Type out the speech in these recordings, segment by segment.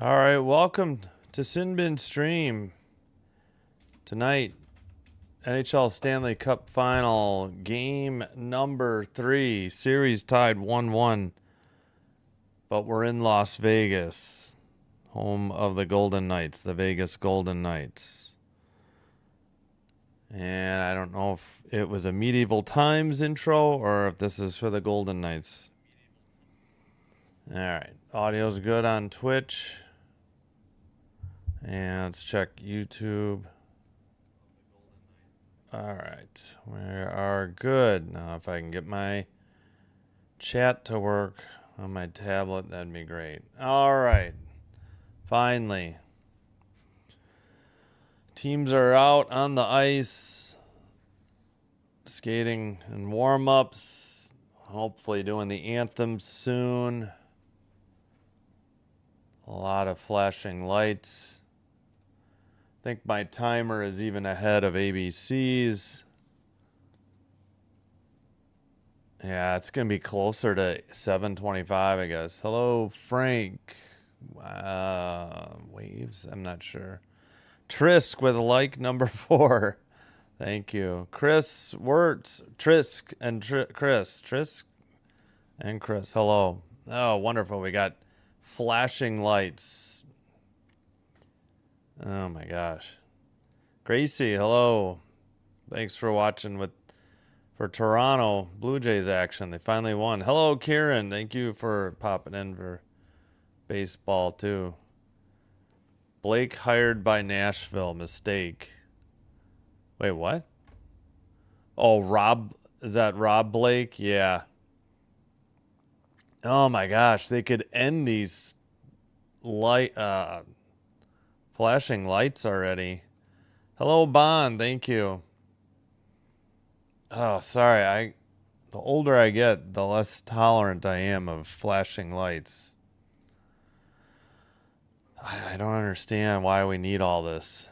All right, welcome to Sin Bin Stream. Tonight, NHL Stanley Cup Final, game number 3, series tied 1-1. But we're in Las Vegas, home of the Golden Knights, the Vegas Golden Knights. And I don't know if it was a Medieval Times intro or if this is for the Golden Knights. All right, audio's good on Twitch. And let's check YouTube. All right, we are good. Now, if I can get my chat to work on my tablet, that'd be great. All right, finally. Teams are out on the ice, skating and warm-ups, hopefully doing the anthem soon. A lot of flashing lights. I think my timer is even ahead of ABC's. Yeah, it's going to be closer to 7:25, I guess. Hello, Frank. Waves? I'm not sure. Trisk with like number 4. Thank you. Chris Wirtz. Trisk and Chris. Trisk and Chris. Hello. Oh, wonderful. We got flashing lights. Oh my gosh. Gracie, hello. Thanks for watching for Toronto Blue Jays action. They finally won. Hello, Kieran. Thank you for popping in for baseball too. Blake hired by Nashville. Mistake. Wait, what? Oh, Rob. Is that Rob Blake? Yeah. Oh my gosh. They could end these flashing lights already. Hello, Bond. Thank you. Oh, sorry. The older I get, the less tolerant I am of flashing lights. I don't understand why we need all this.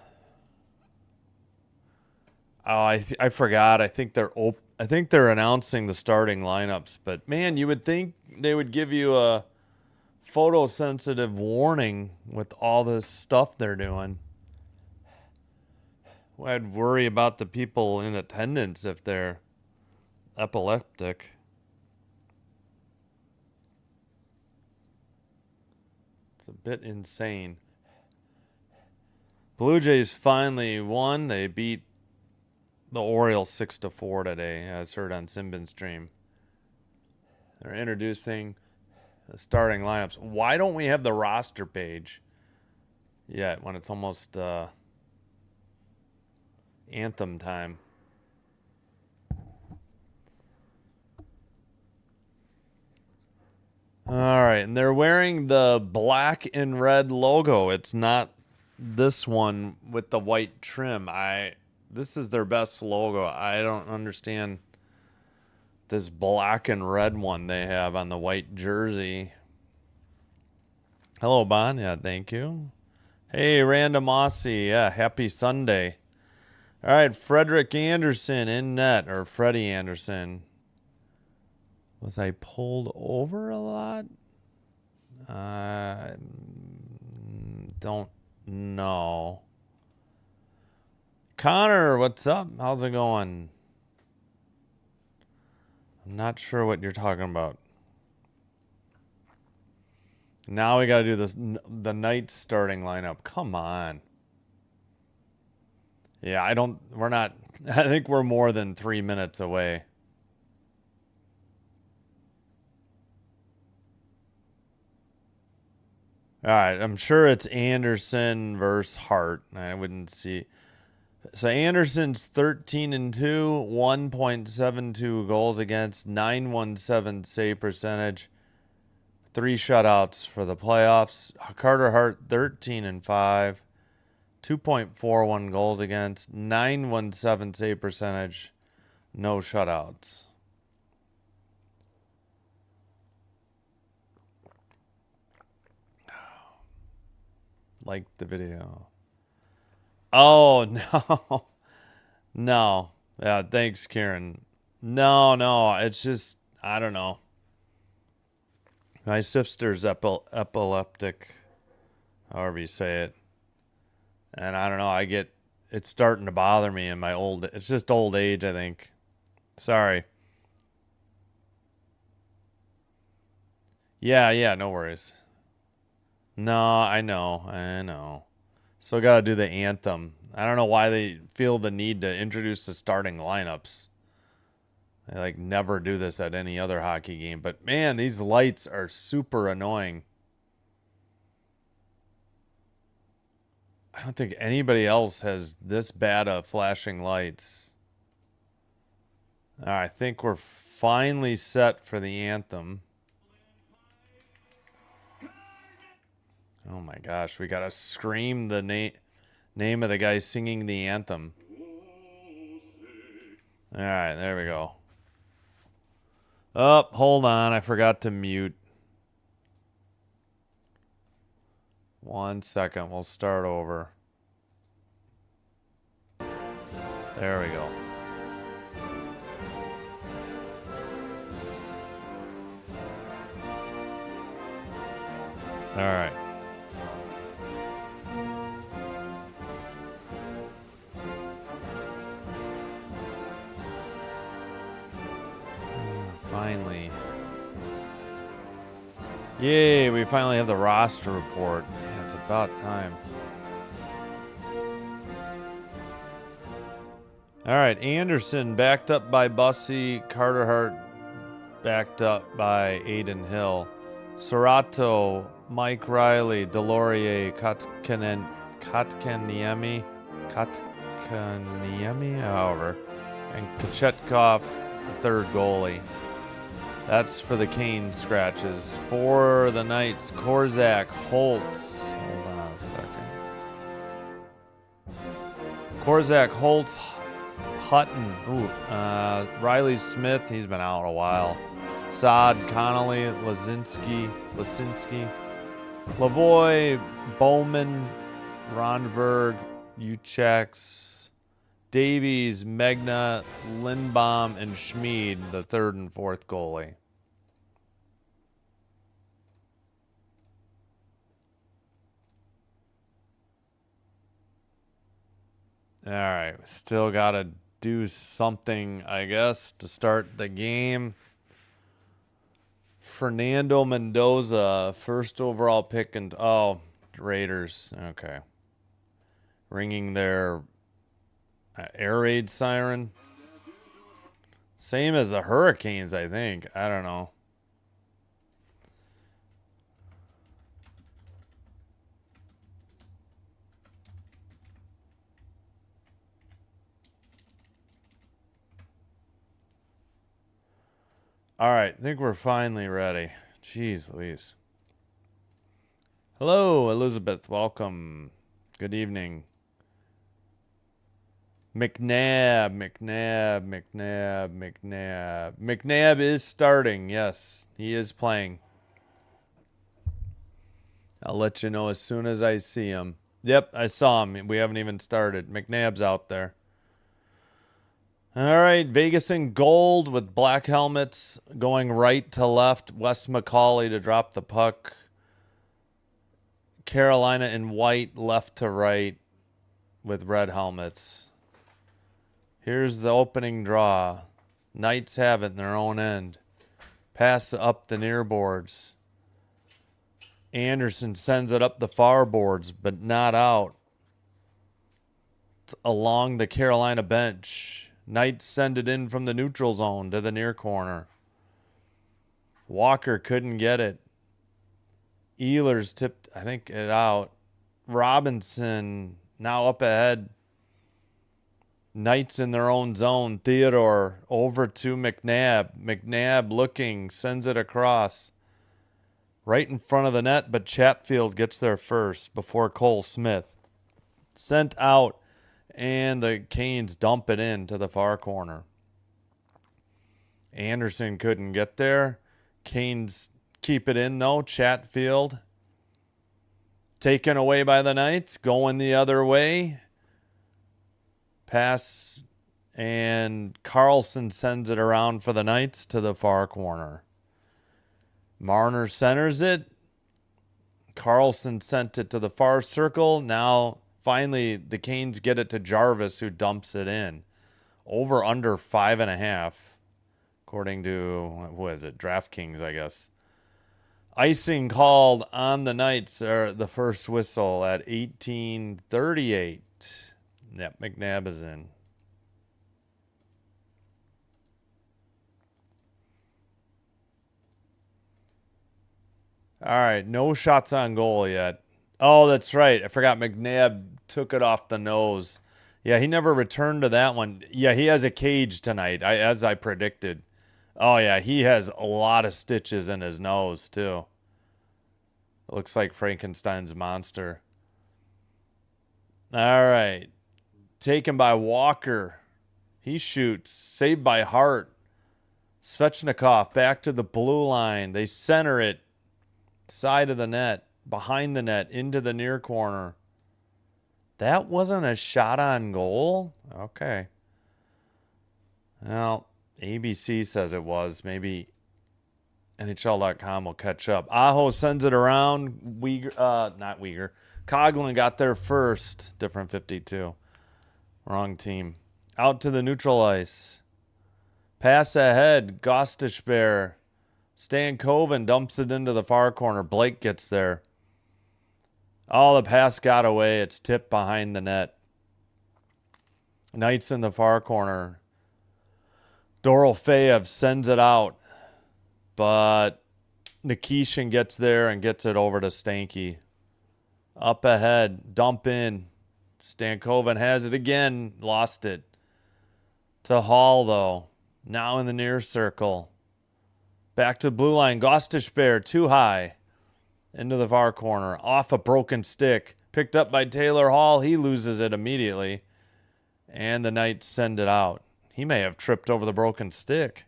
Oh, I forgot. I think they're announcing the starting lineups, but man, you would think they would give you a photosensitive warning with all this stuff they're doing. I'd worry about the people in attendance if they're epileptic. It's a bit insane. Blue Jays finally won. They beat the Orioles 6-4 today, as heard on Simbin's stream. They're introducing the starting lineups. Why don't we have the roster page yet when it's almost anthem time? All right, and they're wearing the black and red logo. It's not this one with the white trim. This is their best logo. I don't understand this black and red one they have on the white jersey. Hello, Bon. Yeah, thank you. Hey, Random Aussie. Yeah, happy Sunday. All right, Frederick Anderson in net, or Freddie Anderson. Was I pulled over a lot? Don't know. Connor, what's up? How's it going? I'm not sure what you're talking about. Now we got to do the Knights starting lineup. Come on. Yeah, I think we're more than 3 minutes away. All right, I'm sure it's Anderson versus Hart. I wouldn't see. So Anderson's 13-2, 1.72 goals against, 917 save percentage, 3 shutouts for the playoffs. Carter Hart 13-5, 2.41 goals against, 917 save percentage, no shutouts. Like the video. Oh, no. No. Yeah, thanks, Karen. No. It's just, I don't know. My sister's epileptic. however you say it. And I don't know, it's starting to bother me in it's just old age, I think. Sorry. Yeah, no worries. No, I know. Still got to do the anthem. I don't know why they feel the need to introduce the starting lineups. They like never do this at any other hockey game. But man, these lights are super annoying. I don't think anybody else has this bad of flashing lights. All right, I think we're finally set for the anthem. Oh my gosh, we gotta scream the name of the guy singing the anthem. All right, there we go. Oh, hold on, I forgot to mute. 1 second, we'll start over. There we go. All right. Finally. Yay, we finally have the roster report. Yeah, it's about time. All right, Anderson backed up by Bussy. Carter Hart backed up by Aiden Hill. Serato, Mike Riley, Delorier, Kotkaniemi, however, and Kachetkov, the third goalie. That's for the Kane scratches. For the Knights, Korzak, Holtz. Hold on a second. Korzak, Holtz, Hutton. Riley Smith, he's been out a while. Saad, Connolly, Lasinski, Lavoie, Bowman, Rondberg, Ucheks, Davies, Megna, Lindbaum, and Schmid, the third and fourth goalie. All right, still got to do something, I guess, to start the game. Fernando Mendoza, first overall pick, and Raiders. Okay. Ringing their air raid siren. Same as the Hurricanes, I think. I don't know. All right, I think we're finally ready. Jeez Louise. Hello, Elizabeth. Welcome. Good evening. McNabb is starting. Yes, he is playing. I'll let you know as soon as I see him. Yep, I saw him. We haven't even started. McNabb's out there. All right, Vegas in gold with black helmets going right to left. Wes McCauley to drop the puck. Carolina in white left to right with red helmets. Here's the opening draw. Knights have it in their own end. Pass up the near boards. Anderson sends it up the far boards, but not out. It's along the Carolina bench. Knights send it in from the neutral zone to the near corner. Walker couldn't get it. Ehlers tipped, I think, it out. Robinson now up ahead. Knights in their own zone. Theodore over to McNabb. McNabb looking, sends it across. Right in front of the net, but Chatfield gets there first before Cole Smith. Sent out, and the Canes dump it in to the far corner. Anderson couldn't get there. Canes keep it in, though. Chatfield taken away by the Knights, going the other way. Pass, and Carlson sends it around for the Knights to the far corner. Marner centers it. Carlson sent it to the far circle. Now, finally, the Canes get it to Jarvis, who dumps it in. Over under 5.5, according to, what is it, DraftKings, I guess. Icing called on the Knights, or the first whistle at 18:38. Yep, McNabb is in. All right, no shots on goal yet. Oh, that's right. I forgot McNabb took it off the nose. Yeah, he never returned to that one. Yeah, he has a cage tonight, as I predicted. Oh, yeah, he has a lot of stitches in his nose, too. It looks like Frankenstein's monster. All right. Taken by Walker. He shoots. Saved by Hart. Svechnikov back to the blue line. They center it. Side of the net. Behind the net. Into the near corner. That wasn't a shot on goal? Okay. Well, ABC says it was. Maybe NHL.com will catch up. Aho sends it around. Not Uyghur. Coughlin got there first. Different 52. Wrong team. Out to the neutral ice. Pass ahead. Gostishbear. Stankoven dumps it into the far corner. Blake gets there. Oh, the pass got away. It's tipped behind the net. Knights in the far corner. Dorofeyev sends it out. But Nikishin gets there and gets it over to Stanky. Up ahead. Dump in. Stankoven has it again. Lost it. To Hall, though. Now in the near circle. Back to the blue line. Gostishbear too high. Into the far corner. Off a broken stick. Picked up by Taylor Hall. He loses it immediately. And the Knights send it out. He may have tripped over the broken stick.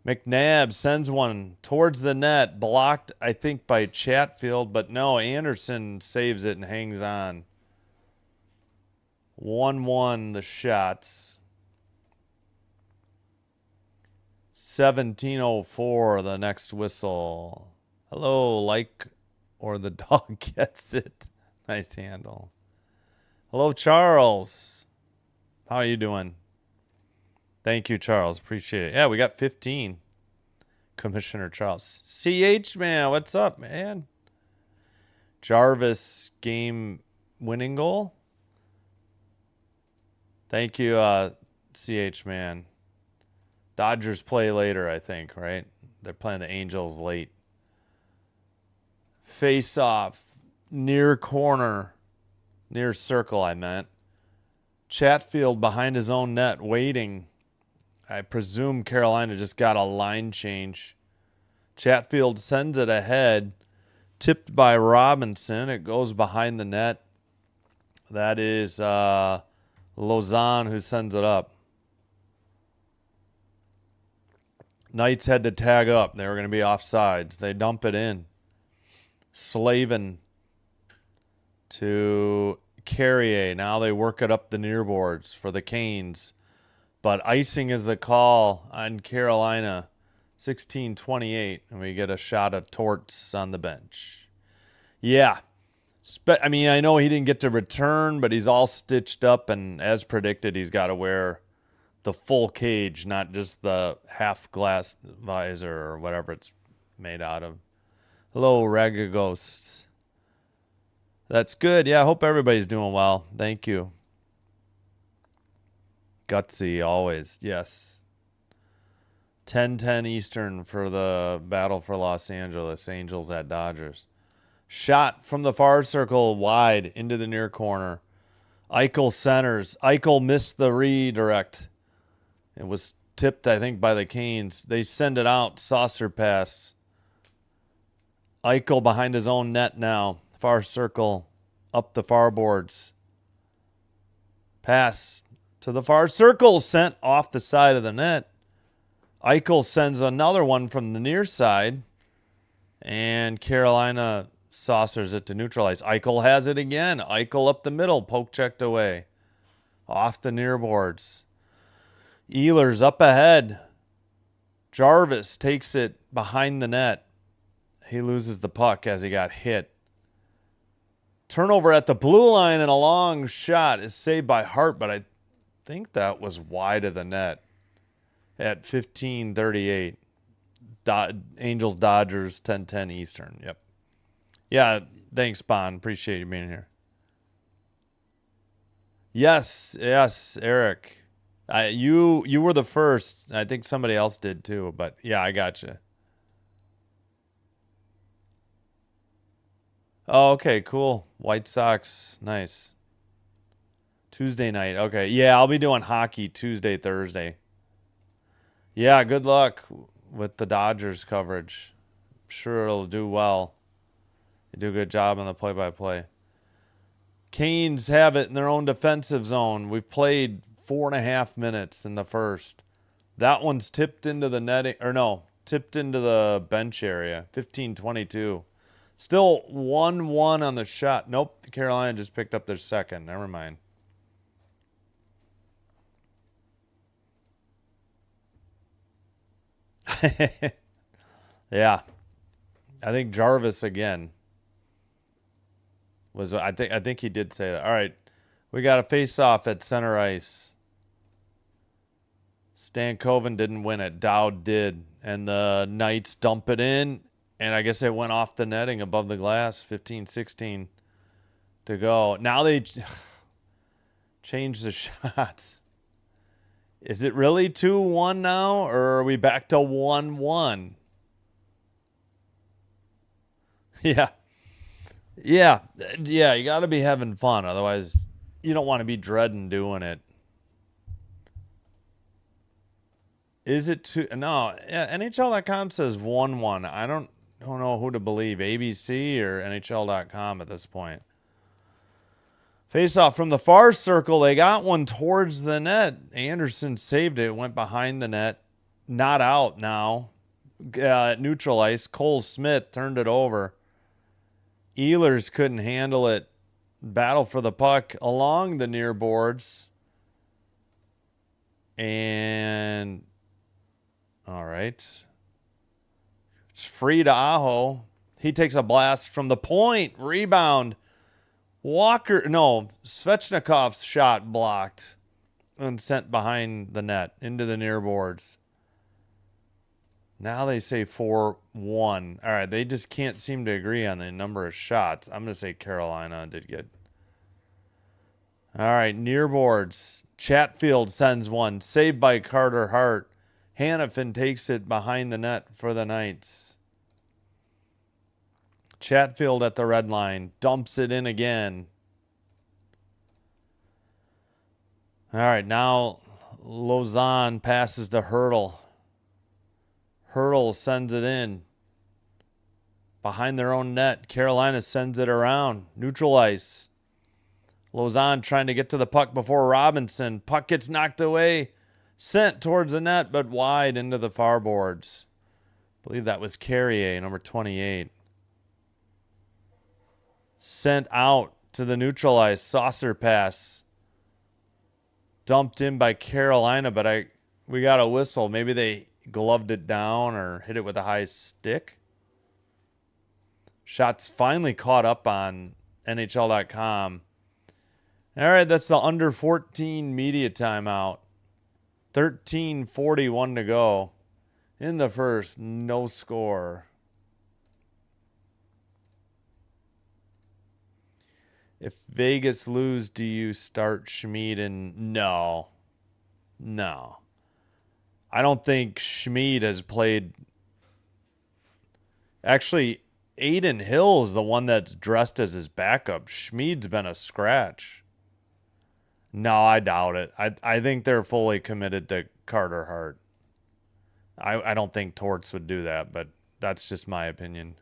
McNabb sends one towards the net. Blocked, I think, by Chatfield. But no, Anderson saves it and hangs on. 1-1 the shots. 17:04 the next whistle. Hello, like, or the dog gets it. Nice handle. Hello, Charles. How are you doing? Thank you, Charles. Appreciate it. Yeah, we got 15. Commissioner Charles. CH, man. What's up, man? Jarvis game winning goal. Thank you, CH, man. Dodgers play later, I think, right? They're playing the Angels late. Face off. Near corner. Near circle, I meant. Chatfield behind his own net, waiting. I presume Carolina just got a line change. Chatfield sends it ahead. Tipped by Robinson. It goes behind the net. That is Lausanne who sends it up. Knights had to tag up. They were going to be offsides. They dump it in. Slavin to Carrier. Now they work it up the near boards for the Canes. But icing is the call on Carolina. 16:28. And we get a shot of Torts on the bench. Yeah. I mean, I know he didn't get to return, but he's all stitched up. And as predicted, he's got to wear the full cage, not just the half glass visor or whatever it's made out of. Hello, Ragaghost. That's good. Yeah, I hope everybody's doing well. Thank you. Gutsy, always. Yes. 10:10 Eastern for the battle for Los Angeles. Angels at Dodgers. Shot from the far circle wide into the near corner. Eichel centers. Eichel missed the redirect. It was tipped, I think, by the Canes. They send it out. Saucer pass. Eichel behind his own net now. Far circle. Up the far boards. Pass to the far circle. Sent off the side of the net. Eichel sends another one from the near side. And Carolina saucers it to neutralize. Eichel has it again. Eichel up the middle. Poke checked away. Off the near boards. Ehlers up ahead. Jarvis takes it behind the net. He loses the puck as he got hit. Turnover at the blue line and a long shot is saved by Hart, but I think that was wide of the net at 15:38. Angels, Dodgers, 10:10 Eastern. Yep. Yeah, thanks, Bond. Appreciate you being here. Yes, Eric. You were the first. I think somebody else did too, but yeah, I got you. Oh, okay, cool. White Sox, nice. Tuesday night. Okay, yeah, I'll be doing hockey Tuesday, Thursday. Yeah, good luck with the Dodgers coverage. I'm sure it'll do well. They do a good job on the play-by-play. Canes have it in their own defensive zone. We've played 4.5 minutes in the first. That one's tipped into the netting, or no, tipped into the bench area. 15-22. Still 1-1 on the shot. Nope, Carolina just picked up their second. Never mind. Yeah. I think Jarvis again. I think he did say that. All right. We got a face-off at center ice. Stankoven didn't win it. Dowd did. And the Knights dump it in. And I guess it went off the netting above the glass. 15-16 to go. Now they changed the shots. Is it really 2-1 now? Or are we back to 1-1? Yeah. Yeah, you got to be having fun. Otherwise, you don't want to be dreading doing it. Is it two? No, yeah, NHL.com says 1-1. I don't know who to believe, ABC or NHL.com at this point. Face off from the far circle. They got one towards the net. Anderson saved it. It went behind the net. Not out now. Neutral ice. Cole Smith turned it over. Ehlers couldn't handle it. Battle for the puck along the near boards. And all right. It's free to Aho. He takes a blast from the point. Rebound. Svechnikov's shot blocked and sent behind the net into the near boards. Now they say 4-1. All right, they just can't seem to agree on the number of shots. I'm going to say Carolina did good. All right, near boards. Chatfield sends one. Saved by Carter Hart. Hannafin takes it behind the net for the Knights. Chatfield at the red line. Dumps it in again. All right, now Lausanne passes to Hurdle. Hurdle sends it in. Behind their own net. Carolina sends it around. Neutral ice. Lausanne trying to get to the puck before Robinson. Puck gets knocked away. Sent towards the net, but wide into the far boards. I believe that was Carrier, number 28. Sent out to the neutral ice. Saucer pass. Dumped in by Carolina, but we got a whistle. Maybe they gloved it down or hit it with a high stick. Shots finally caught up on NHL.com. All right, that's the under 14 media timeout. 13:41 to go in the first. No score. If Vegas lose, do you start Schmid? And no. I don't think Schmid has played. Actually, Aiden Hill is the one that's dressed as his backup. Schmid's been a scratch. No, I doubt it. I think they're fully committed to Carter Hart. I don't think Torts would do that, but that's just my opinion.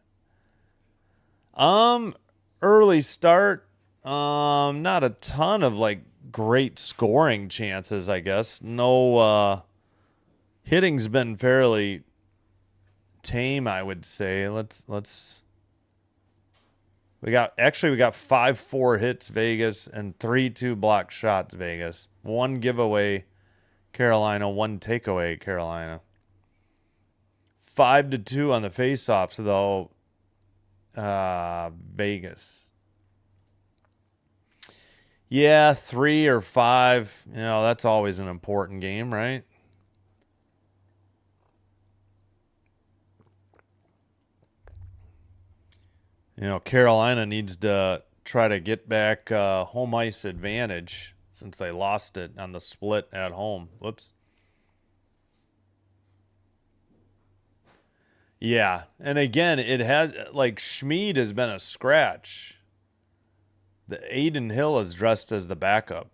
Early start. Not a ton of great scoring chances, I guess. No hitting's been fairly tame, I would say. We got 5-4 hits Vegas and 3-2 block shots Vegas. 1 giveaway Carolina, 1 takeaway Carolina. 5-2 on the faceoffs though. Vegas. Yeah, 3 or 5. You know, that's always an important game, right? You know, Carolina needs to try to get back home ice advantage since they lost it on the split at home. Whoops. Yeah, and again, it has, like, Schmid has been a scratch. The Aiden Hill is dressed as the backup.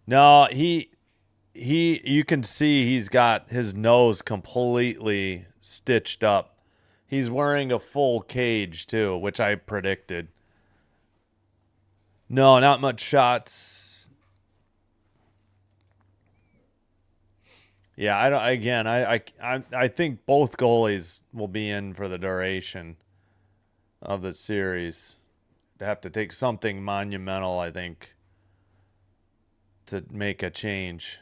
No, you can see he's got his nose completely stitched up. He's wearing a full cage too, which I predicted. No, not much shots. Yeah, I don't. Again, I think both goalies will be in for the duration of the series. They have to take something monumental, I think, to make a change.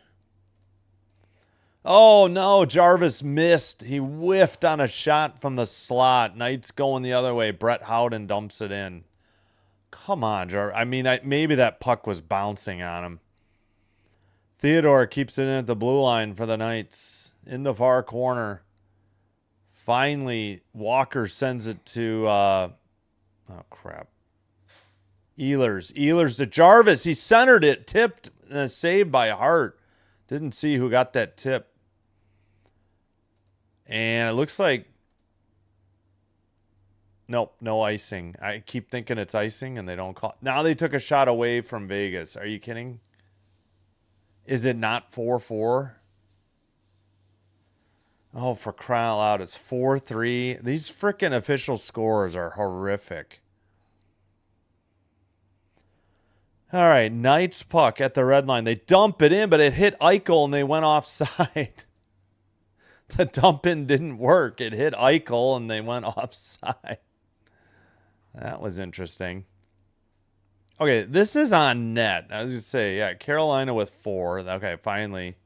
Oh, no, Jarvis missed. He whiffed on a shot from the slot. Knights going the other way. Brett Howden dumps it in. Come on, Jarvis. I mean, maybe that puck was bouncing on him. Theodore keeps it in at the blue line for the Knights. In the far corner. Finally, Walker sends it to... oh, crap. Ehlers to Jarvis. He centered it. Tipped and saved by Hart. Didn't see who got that tip. And it looks like... Nope, no icing. I keep thinking it's icing and they don't call... Now they took a shot away from Vegas. Are you kidding? Is it not 4-4? Oh, for crying out loud, it's 4-3. These freaking official scores are horrific. All right, Knights puck at the red line. They dump it in, but it hit Eichel and they went offside. The dump in didn't work. It hit Eichel and they went offside. That was interesting. Okay, this is on net. I was going to say, yeah, Carolina with 4. Okay, finally.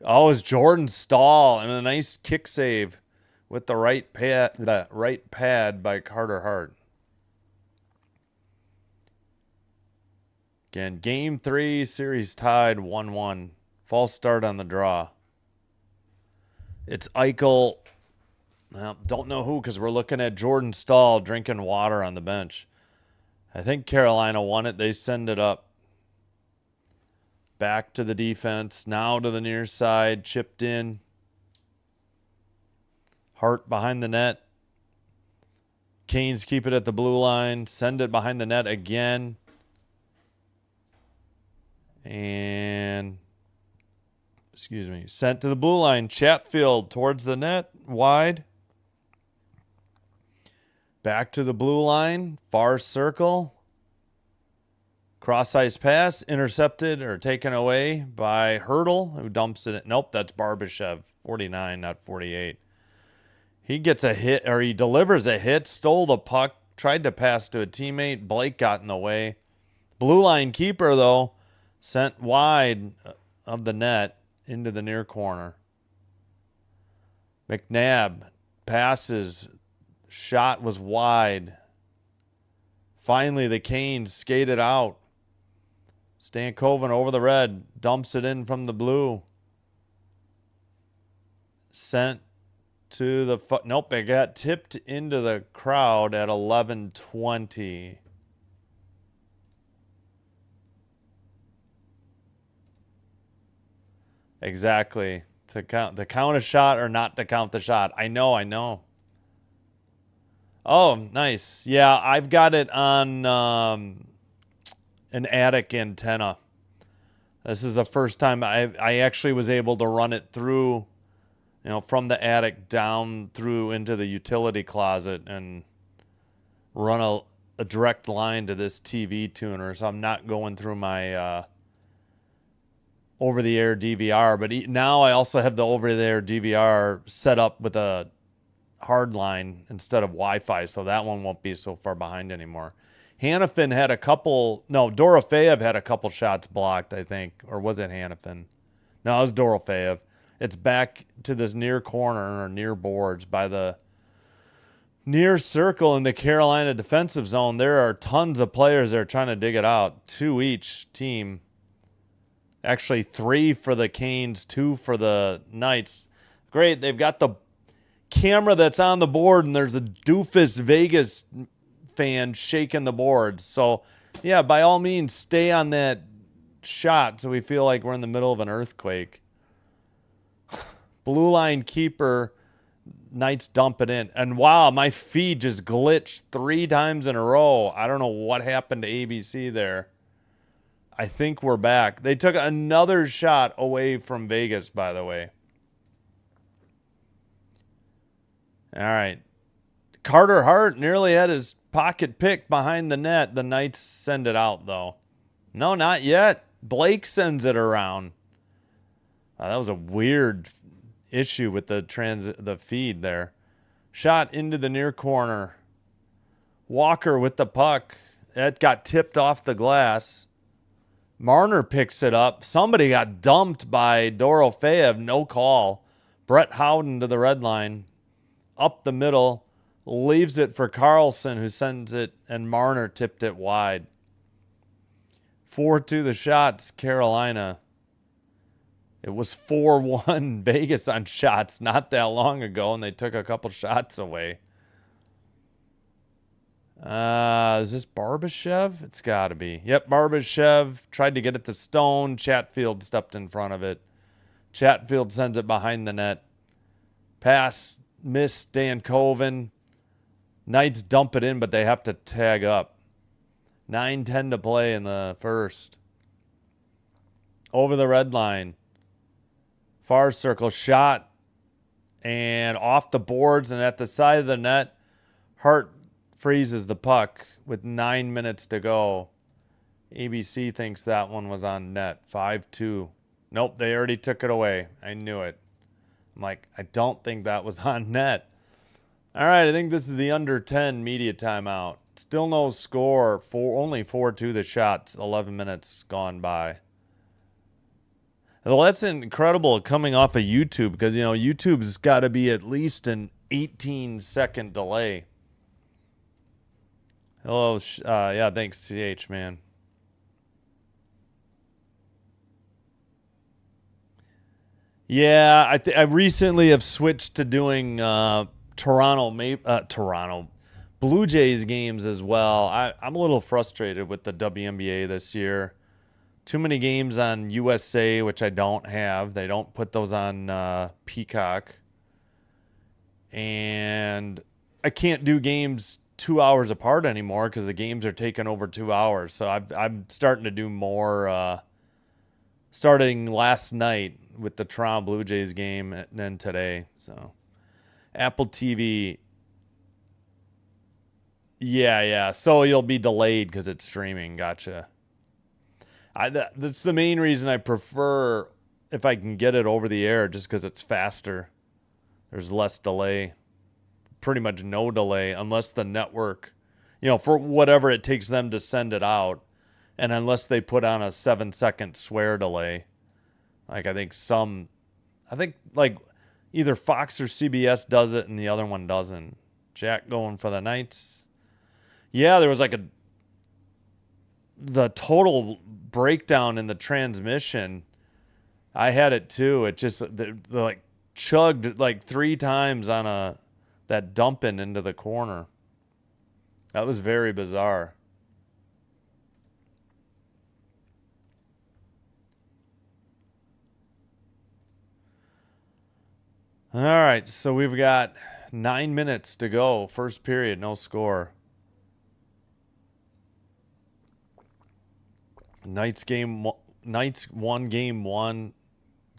Oh, it's Jordan Stahl and a nice kick save with the right pad by Carter Hart. Again, Game 3, series tied 1-1. False start on the draw. It's Eichel. Well, don't know who because we're looking at Jordan Stahl drinking water on the bench. I think Carolina won it. They send it up. Back to the defense. Now to the near side. Chipped in. Hart behind the net. Canes keep it at the blue line. Send it behind the net again. And, excuse me, sent to the blue line. Chatfield towards the net. Wide. Back to the blue line. Far circle. Cross ice pass. Intercepted or taken away by Hurdle, who dumps it. Nope, that's Barbashev. 49, not 48. He gets a hit, or he delivers a hit. Stole the puck. Tried to pass to a teammate. Blake got in the way. Blue line keeper, though, sent wide of the net into the near corner. McNabb passes. Shot was wide. Finally, the Canes skated out. Stankoven over the red. Dumps it in from the blue. Sent to the... Nope, it got tipped into the crowd at 11:20. Exactly. To count a shot or not to count the shot. I know. Oh, nice. Yeah, I've got it on an attic antenna. This is the first time I actually was able to run it through, from the attic down through into the utility closet and run a direct line to this TV tuner. So I'm not going through my over-the-air DVR. But now I also have the over-the-air DVR set up with a hard line instead of Wi-Fi, so that one won't be so far behind anymore. Hanifin had Dorofeev had a couple shots blocked, I think. Or was it Hanifin? No, it was Dorofeev. It's back to this near corner or near boards by the Near circle in the Carolina defensive zone. There are tons of players that are trying to dig it out. 2 each team. Actually, 3 for the Canes, 2 for the Knights. Great. They've got the camera that's on the board, and there's a doofus Vegas fan shaking the boards. So, yeah, by all means, stay on that shot so we feel like we're in the middle of an earthquake. Blue line keeper. Knights dump it in. And wow, my feed just glitched 3 times in a row. I don't know what happened to ABC there. I think we're back. They took another shot away from Vegas, by the way. All right. Carter Hart nearly had his pocket pick behind the net. The Knights send it out, though. No, not yet. Blake sends it around. That was a weird issue with the feed there. Shot into the near corner. Walker with the puck. That got tipped off the glass. Marner picks it up. Somebody got dumped by Dorofeev. No call. Brett Howden to the red line. Up the middle. Leaves it for Carlson, who sends it, and Marner tipped it wide. 4-2 the shots, Carolina. It was 4-1 Vegas on shots not that long ago, and they took a couple shots away. Is this Barbashev? It's got to be. Yep, Barbashev tried to get it to Stone. Chatfield stepped in front of it. Chatfield sends it behind the net. Pass, miss Stankoven. Knights dump it in, but they have to tag up. 9:10 to play in the first. Over the red line. Far circle shot and off the boards and at the side of the net. Hart freezes the puck with 9 minutes to go. ABC thinks that one was on net. 5-2. Nope, they already took it away. I knew it. I'm like, I don't think that was on net. All right, I think this is the under 10 media timeout. Still no score. Only 4-2 the shots. 11 minutes gone by. Well, that's incredible coming off of YouTube because, you know, YouTube's got to be at least an 18-second delay. Hello. Yeah, thanks, CH, man. Yeah, I recently have switched to doing Toronto Blue Jays games as well. I'm a little frustrated with the WNBA this year. Too many games on USA, which I don't have. They don't put those on Peacock. And I can't do games 2 hours apart anymore because the games are taking over 2 hours. So I'm starting to do more starting last night with the Toronto Blue Jays game and then today. So Apple TV. Yeah. So you'll be delayed because it's streaming. Gotcha. That's the main reason I prefer if I can get it over the air, just because it's faster. There's less delay. Pretty much no delay unless the network, you know, for whatever it takes them to send it out. And unless they put on a 7-second swear delay. Like I think like either Fox or CBS does it and the other one doesn't. Jack going for the Knights. Yeah, there was like the total breakdown in the transmission. I had it too. It just the like chugged like 3 times on that dumping into the corner. That was very bizarre. All right, so we've got 9 minutes to go. First period, no score. Knights won game 1.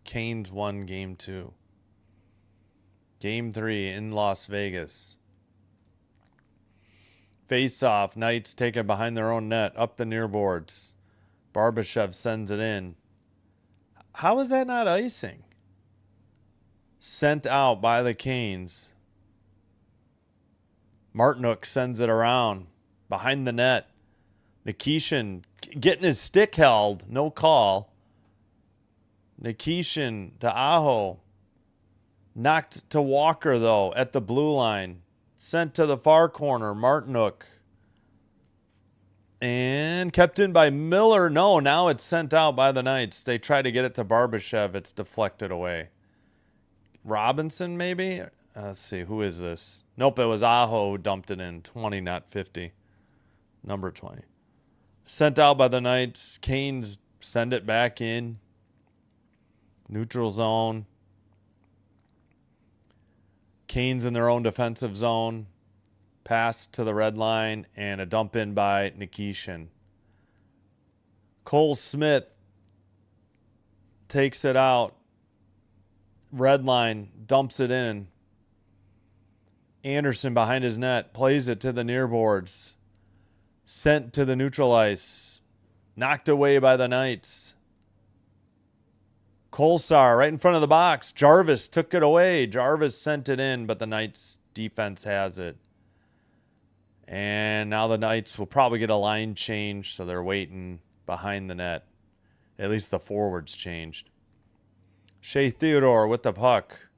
Canes won game 2. Game 3 in Las Vegas. Face off. Knights take it behind their own net. Up the near boards. Barbashev sends it in. How is that not icing? Sent out by the Canes. Martinook sends it around. Behind the net. Nikishin getting his stick held. No call. Nikishin to Aho. Knocked to Walker, though, at the blue line. Sent to the far corner. Martinook. And kept in by Miller. No, now it's sent out by the Knights. They try to get it to Barbashev. It's deflected away. Robinson, maybe? Let's see. Who is this? Nope, it was Aho who dumped it in. 20, not 50. Number 20. Sent out by the Knights. Canes send it back in. Neutral zone. Canes in their own defensive zone. Pass to the red line and a dump in by Nikishin. Cole Smith takes it out. Red line dumps it in. Anderson behind his net plays it to the near boards. Sent to the neutral ice. Knocked away by the Knights. Kolsar right in front of the box. Jarvis took it away. Jarvis sent it in, but the Knights defense has it. And now the Knights will probably get a line change, so they're waiting behind the net. At least the forwards changed. Shea Theodore with the puck.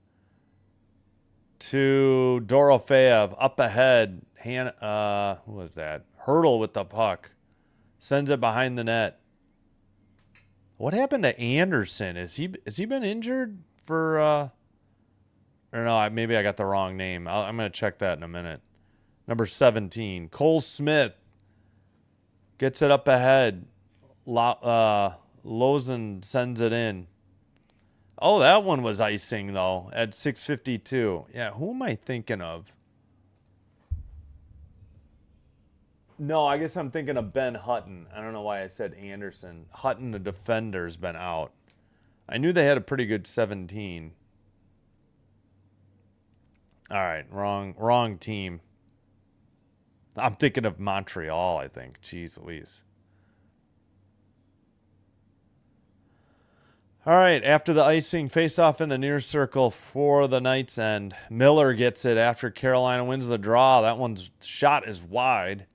To Dorofeev, up ahead. Who was that? Hurdle with the puck. Sends it behind the net. What happened to Anderson? Has he been injured for... or no, maybe I got the wrong name. I'm going to check that in a minute. Number 17. Cole Smith gets it up ahead. Lozen sends it in. Oh, that one was icing, though, at 6:52. Yeah, who am I thinking of? No, I guess I'm thinking of Ben Hutton. I don't know why I said Anderson. Hutton, the defender's been out. I knew they had a pretty good 17. All right, wrong team. I'm thinking of Montreal, I think. Jeez Louise. All right, after the icing, face-off in the near circle for the Knights end. Miller gets it after Carolina wins the draw. That one's shot is wide.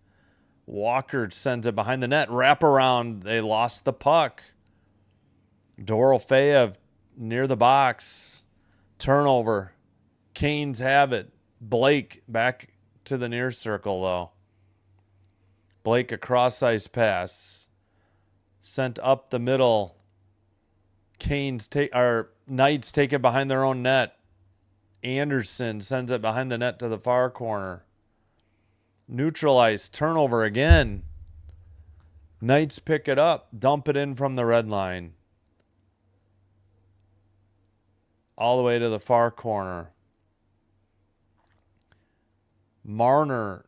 Walker sends it behind the net. Wraparound. They lost the puck. Dorofeev near the box. Turnover. Canes have it. Blake back to the near circle, though. Blake, a cross-ice pass. Sent up the middle. Knights take it behind their own net. Anderson sends it behind the net to the far corner. Neutral ice. Turnover again. Knights pick it up. Dump it in from the red line. All the way to the far corner. Marner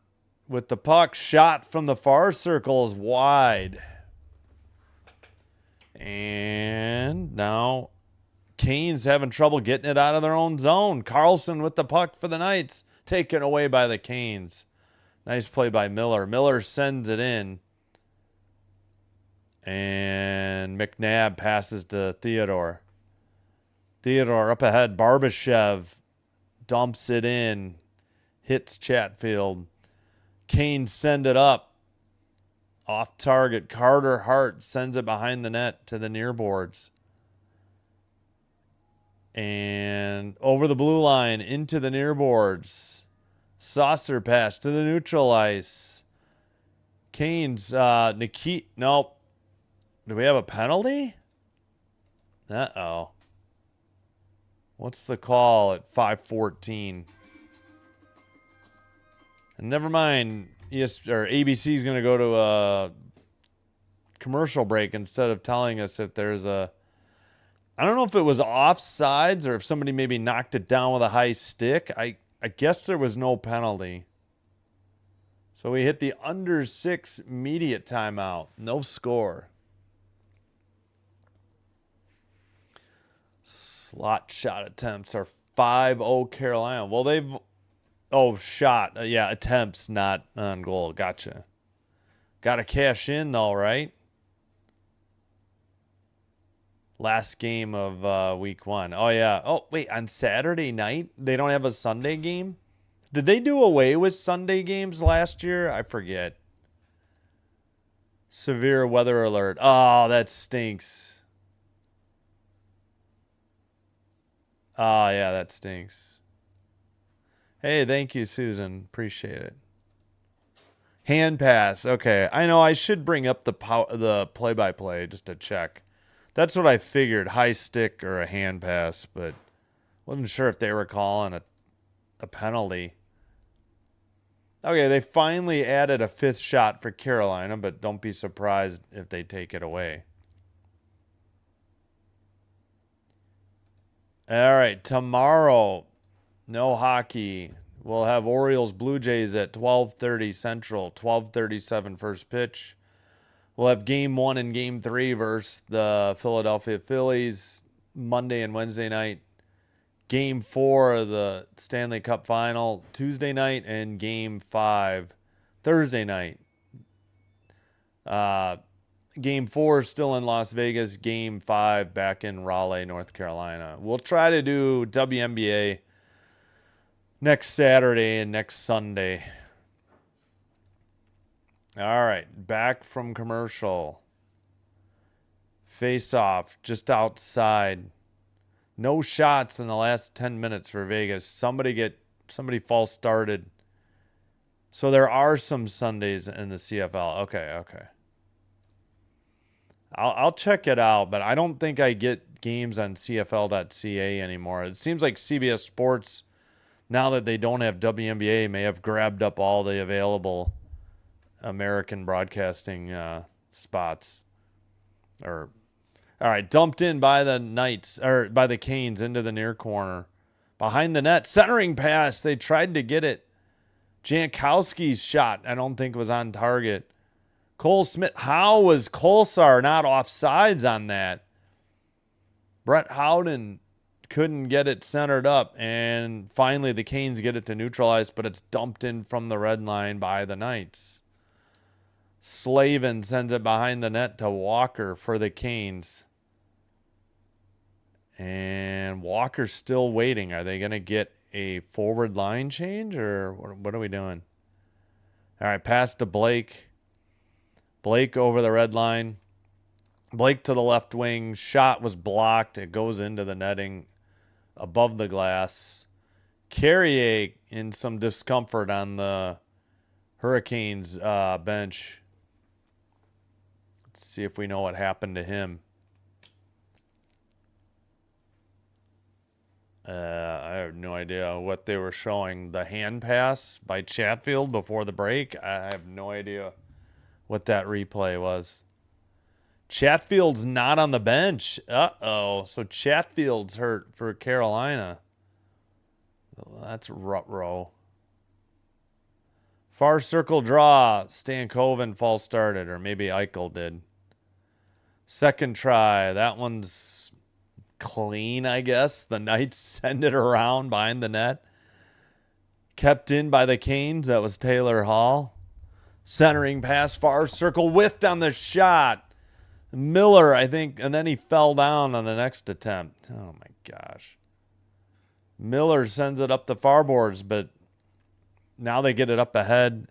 with the puck. Shot from the far circle is wide. And now Canes having trouble getting it out of their own zone. Carlson with the puck for the Knights. Taken away by the Canes. Nice play by Miller. Miller sends it in. And McNabb passes to Theodore. Theodore up ahead. Barbashev dumps it in. Hits Chatfield. Canes send it up. Off target. Carter Hart sends it behind the net to the near boards. And over the blue line into the near boards. Saucer pass to the neutral ice. Canes, nope. Do we have a penalty? Uh-oh. What's the call at 5:14? And never mind, ABC is going to go to a commercial break instead of telling us if there's a... I don't know if it was offsides or if somebody maybe knocked it down with a high stick. I guess there was no penalty. So we hit the under 6 immediate timeout. No score. Slot shot attempts are 5-0 Carolina. Well, they've... Oh, shot. Yeah, attempts, not on goal. Gotcha. Got to cash in, though, right? Last game of week 1. Oh, yeah. Oh, wait, on Saturday night? They don't have a Sunday game? Did they do away with Sunday games last year? I forget. Severe weather alert. Oh, that stinks. Oh, yeah, that stinks. Hey, thank you, Susan. Appreciate it. Hand pass. Okay, I know I should bring up the play-by-play just to check. That's what I figured, high stick or a hand pass, but wasn't sure if they were calling a penalty. Okay, they finally added a fifth shot for Carolina, but don't be surprised if they take it away. All right, tomorrow, no hockey. We'll have Orioles Blue Jays at 12:30 Central, 12:37 first pitch. We'll have game 1 and game 3 versus the Philadelphia Phillies Monday and Wednesday night. Game 4 of the Stanley Cup Final Tuesday night, and game 5 Thursday night. Game 4 still in Las Vegas. Game 5 back in Raleigh, North Carolina. We'll try to do WNBA next Saturday and next Sunday. All right, back from commercial. Face off just outside. No shots in the last 10 minutes for Vegas. Somebody false started. So there are some Sundays in the CFL. Okay. I'll check it out, but I don't think I get games on CFL.ca anymore. It seems like CBS Sports, now that they don't have WNBA, may have grabbed up all the available American broadcasting spots. All right, dumped in by the Knights, or by the Canes into the near corner. Behind the net, centering pass. They tried to get it. Jankowski's shot, I don't think, was on target. Cole Smith. How was Kolsar not offsides on that? Brett Howden couldn't get it centered up, and finally the Canes get it to neutralize, but it's dumped in from the red line by the Knights. Slavin sends it behind the net to Walker for the Canes. And Walker's still waiting. Are they going to get a forward line change, or what are we doing? All right, pass to Blake. Blake over the red line. Blake to the left wing. Shot was blocked. It goes into the netting above the glass. Carrier in some discomfort on the Hurricanes bench. Let's see if we know what happened to him. I have no idea what they were showing. The hand pass by Chatfield before the break. I have no idea what that replay was. Chatfield's not on the bench. Uh-oh. So Chatfield's hurt for Carolina. That's ruh-roh. Far circle draw. Stankoven false started, or maybe Eichel did. Second try. That one's clean, I guess. The Knights send it around behind the net. Kept in by the Canes. That was Taylor Hall. Centering pass, far circle, whiffed on the shot. Miller, I think, and then he fell down on the next attempt. Oh, my gosh. Miller sends it up the far boards, but now they get it up ahead.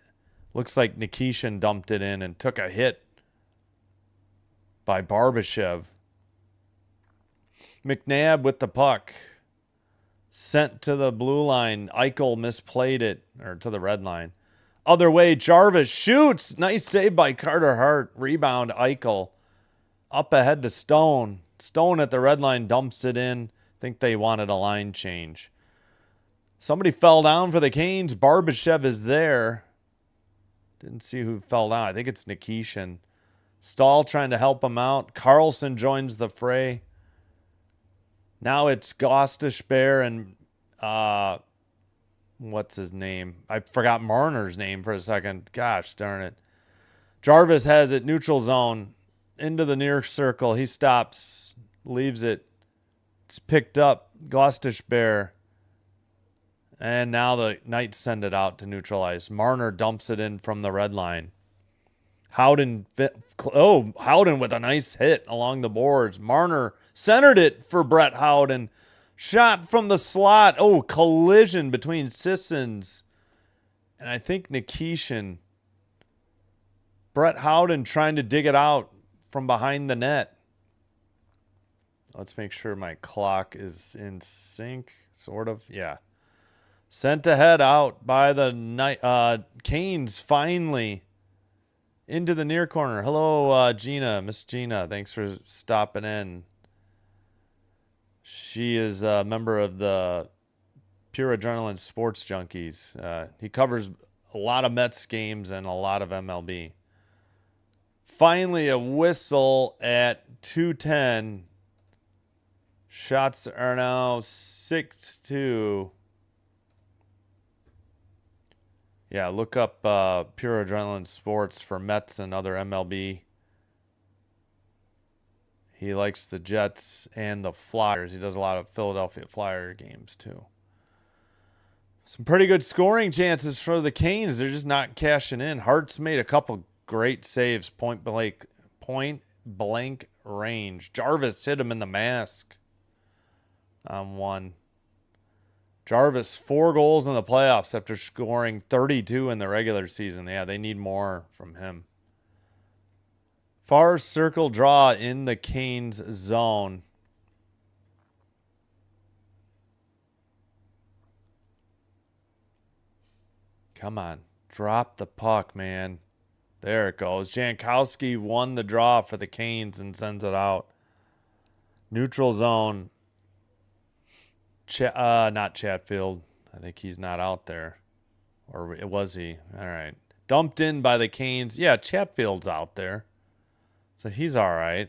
Looks like Nikishin dumped it in and took a hit by Barbashev. McNabb with the puck. Sent to the blue line. Eichel misplayed it, or to the red line. Other way, Jarvis shoots. Nice save by Carter Hart. Rebound, Eichel. Up ahead to Stone. Stone at the red line dumps it in. Think they wanted a line change. Somebody fell down for the Canes. Barbashev is there. Didn't see who fell down. I think it's Nikishin. Stahl trying to help him out. Carlson joins the fray. Now it's Gostisbehere and what's his name? I forgot Marner's name for a second. Gosh darn it. Jarvis has it, neutral zone, into the near circle. He stops, leaves it. It's picked up. Gostisbehere. And now the Knights send it out to neutralize. Marner dumps it in from the red line. Howden with a nice hit along the boards. Marner centered it for Brett Howden. Shot from the slot. Oh, collision between Sissons and I think Nikishin. Brett Howden trying to dig it out from behind the net. Let's make sure my clock is in sync, sort of. Yeah. Sent ahead out by the Canes finally into the near corner. Hello, Gina, Miss Gina. Thanks for stopping in. She is a member of the Pure Adrenaline Sports Junkies. He covers a lot of Mets games and a lot of MLB. Finally, a whistle at 2:10. Shots are now 6-2. Yeah, look up Pure Adrenaline Sports for Mets and other MLB. He likes the Jets and the Flyers. He does a lot of Philadelphia Flyer games, too. Some pretty good scoring chances for the Canes. They're just not cashing in. Hart's made a couple great saves, point blank range. Jarvis hit him in the mask on one. Jarvis, 4 goals in the playoffs after scoring 32 in the regular season. Yeah, they need more from him. Far circle draw in the Canes zone. Come on. Drop the puck, man. There it goes. Jankowski won the draw for the Canes and sends it out. Neutral zone. Not Chatfield. I think he's not out there. Or was he? All right. Dumped in by the Canes. Yeah, Chatfield's out there. So he's all right.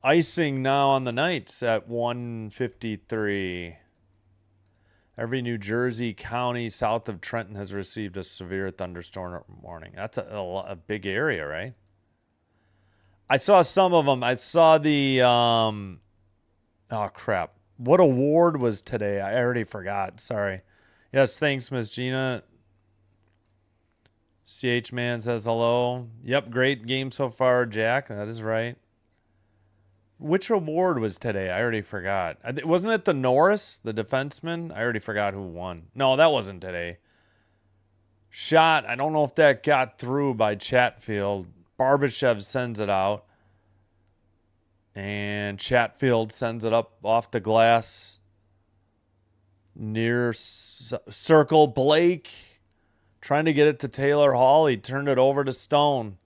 Icing now on the Knights at 1:53. Every New Jersey county south of Trenton has received a severe thunderstorm warning. That's a big area, right? I saw some of them. I saw the oh crap. What award was today? I already forgot. Sorry. Yes, thanks, Miss Gina. CH Man says hello. Yep, great game so far, Jack. That is right. Which award was today? I already forgot. Wasn't it the Norris, the defenseman? I already forgot who won. No, that wasn't today. Shot. I don't know if that got through by Chatfield. Barbashev sends it out. And Chatfield sends it up off the glass. Near circle. Blake trying to get it to Taylor Hall. He turned it over to Stone.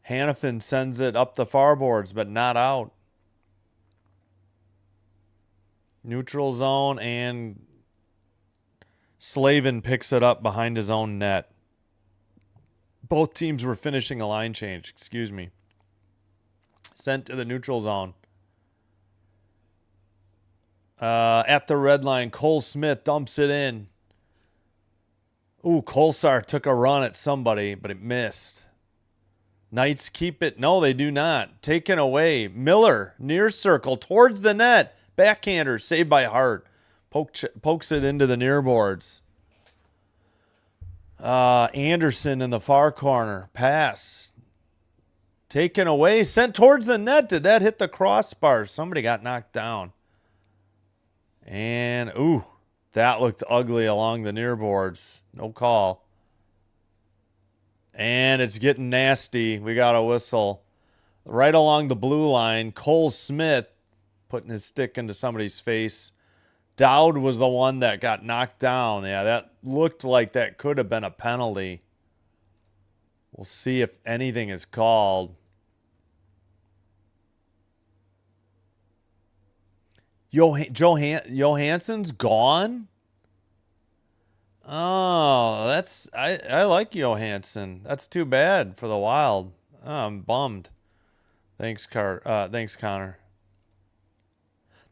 Hannafin sends it up the far boards, but not out. Neutral zone, and Slavin picks it up behind his own net. Both teams were finishing a line change. Excuse me. Sent to the neutral zone. At the red line, Cole Smith dumps it in. Ooh, Kolsar took a run at somebody, but it missed. Knights keep it. No, they do not. Taken away. Miller, near circle, towards the net. Backhander, saved by Hart. Pokes it into the near boards. Anderson in the far corner. Pass. Taken away. Sent towards the net. Did that hit the crossbar? Somebody got knocked down. And, ooh, that looked ugly along the near boards. No call. And it's getting nasty. We got a whistle. Right along the blue line, Cole Smith putting his stick into somebody's face. Dowd was the one that got knocked down. Yeah, that looked like that could have been a penalty. We'll see if anything is called. Johansson's gone? Oh, I like Johansson. That's too bad for the Wild. Oh, I'm bummed. Thanks, Connor.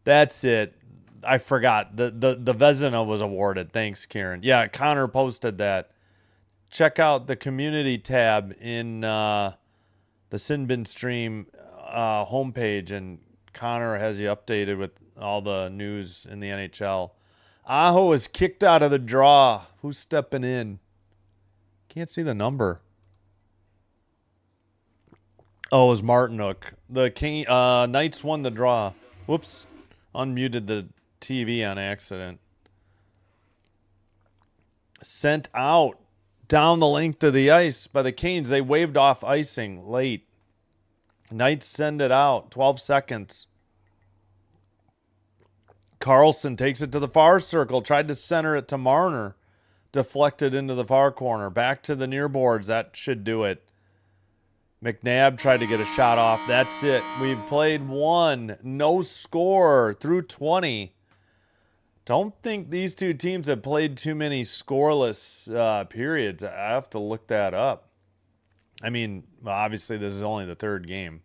That's it. I forgot. The Vezina was awarded. Thanks, Kieran. Yeah, Connor posted that. Check out the community tab in the Sin Bin Stream homepage, and Connor has you updated with all the news in the NHL. Aho is kicked out of the draw. Who's stepping in? Can't see the number. Oh, it was Martinook. The Knights won the draw. Whoops. Unmuted the TV on accident. Sent out down the length of the ice by the Canes. They waved off icing late. Knights send it out. 12 seconds. Carlson takes it to the far circle. Tried to center it to Marner. Deflected into the far corner. Back to the near boards. That should do it. McNabb tried to get a shot off. That's it. We've played one. No score through 20. Don't think these two teams have played too many scoreless periods. I have to look that up. I mean, obviously this is only the third game.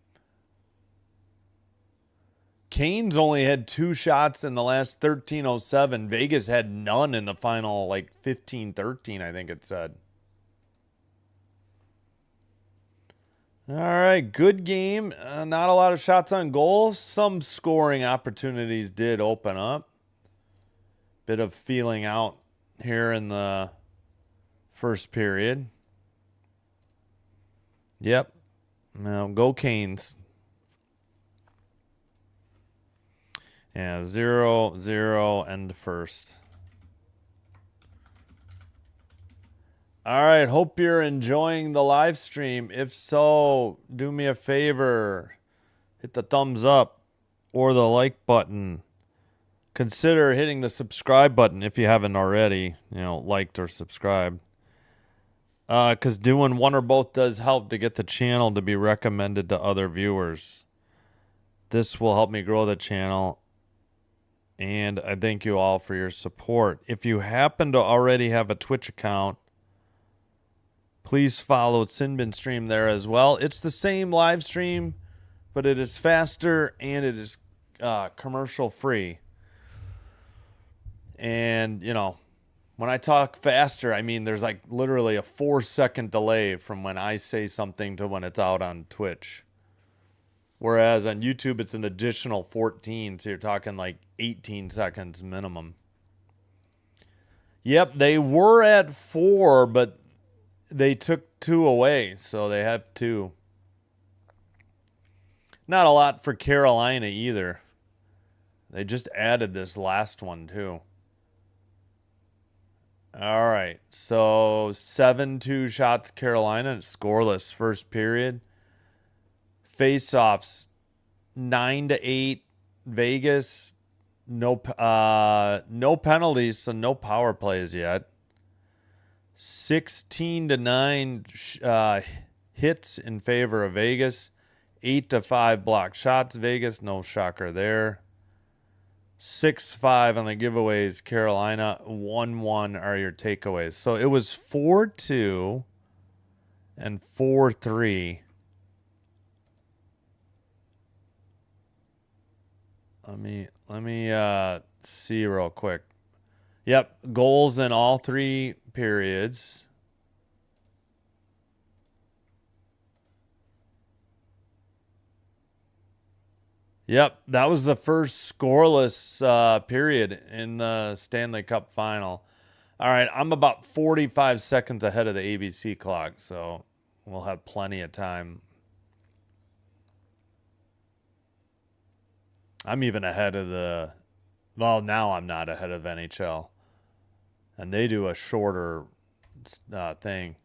Canes only had 2 shots in the last 13:07. Vegas had none in the final, like 15-13, I think it said. All right, good game. Not a lot of shots on goal. Some scoring opportunities did open up. Bit of feeling out here in the first period. Yep. Now go Canes. Yeah, 0-0 end first. All right, hope you're enjoying the live stream. If so, do me a favor. Hit the thumbs up or the like button. Consider hitting the subscribe button if you haven't already, liked or subscribed. Because doing one or both does help to get the channel to be recommended to other viewers. This will help me grow the channel. And I thank you all for your support. If you happen to already have a Twitch account, please follow Sinbin Stream there as well. It's the same live stream, but it is faster and it is commercial free. And, when I talk faster, I mean there's like literally a 4-second delay from when I say something to when it's out on Twitch. Whereas on YouTube, it's an additional 14, so you're talking like 18 seconds minimum. Yep, they were at 4, but they took 2 away, so they have 2. Not a lot for Carolina either. They just added this last one, too. All right, so 7-2 shots Carolina, scoreless first period. Face-offs, 9-8 Vegas. No penalties, so no power plays yet. 16-9 hits in favor of Vegas. 8-5 block shots Vegas. No shocker there. 6-5 on the giveaways Carolina. 1-1 are your takeaways. So it was 4-2 and 4-3. Let me see real quick. Yep, goals in all 3 periods. Yep, that was the first scoreless period in the Stanley Cup Final. All right, I'm about 45 seconds ahead of the ABC clock, so we'll have plenty of time. I'm even ahead of well, now I'm not ahead of NHL. And they do a shorter thing.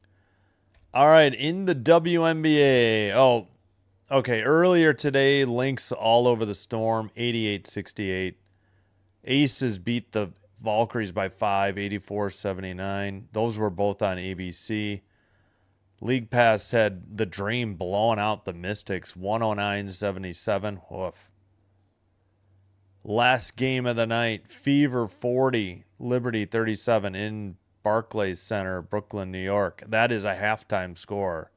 All right, in the WNBA. Oh, okay, earlier today, Lynx all over the Storm, 88-68. Aces beat the Valkyries by 5, 84-79. Those were both on ABC. League Pass had the Dream blowing out the Mystics, 109-77. Woof. Last game of the night, Fever 40, Liberty 37 in Barclays Center, Brooklyn, New York. That is a halftime score.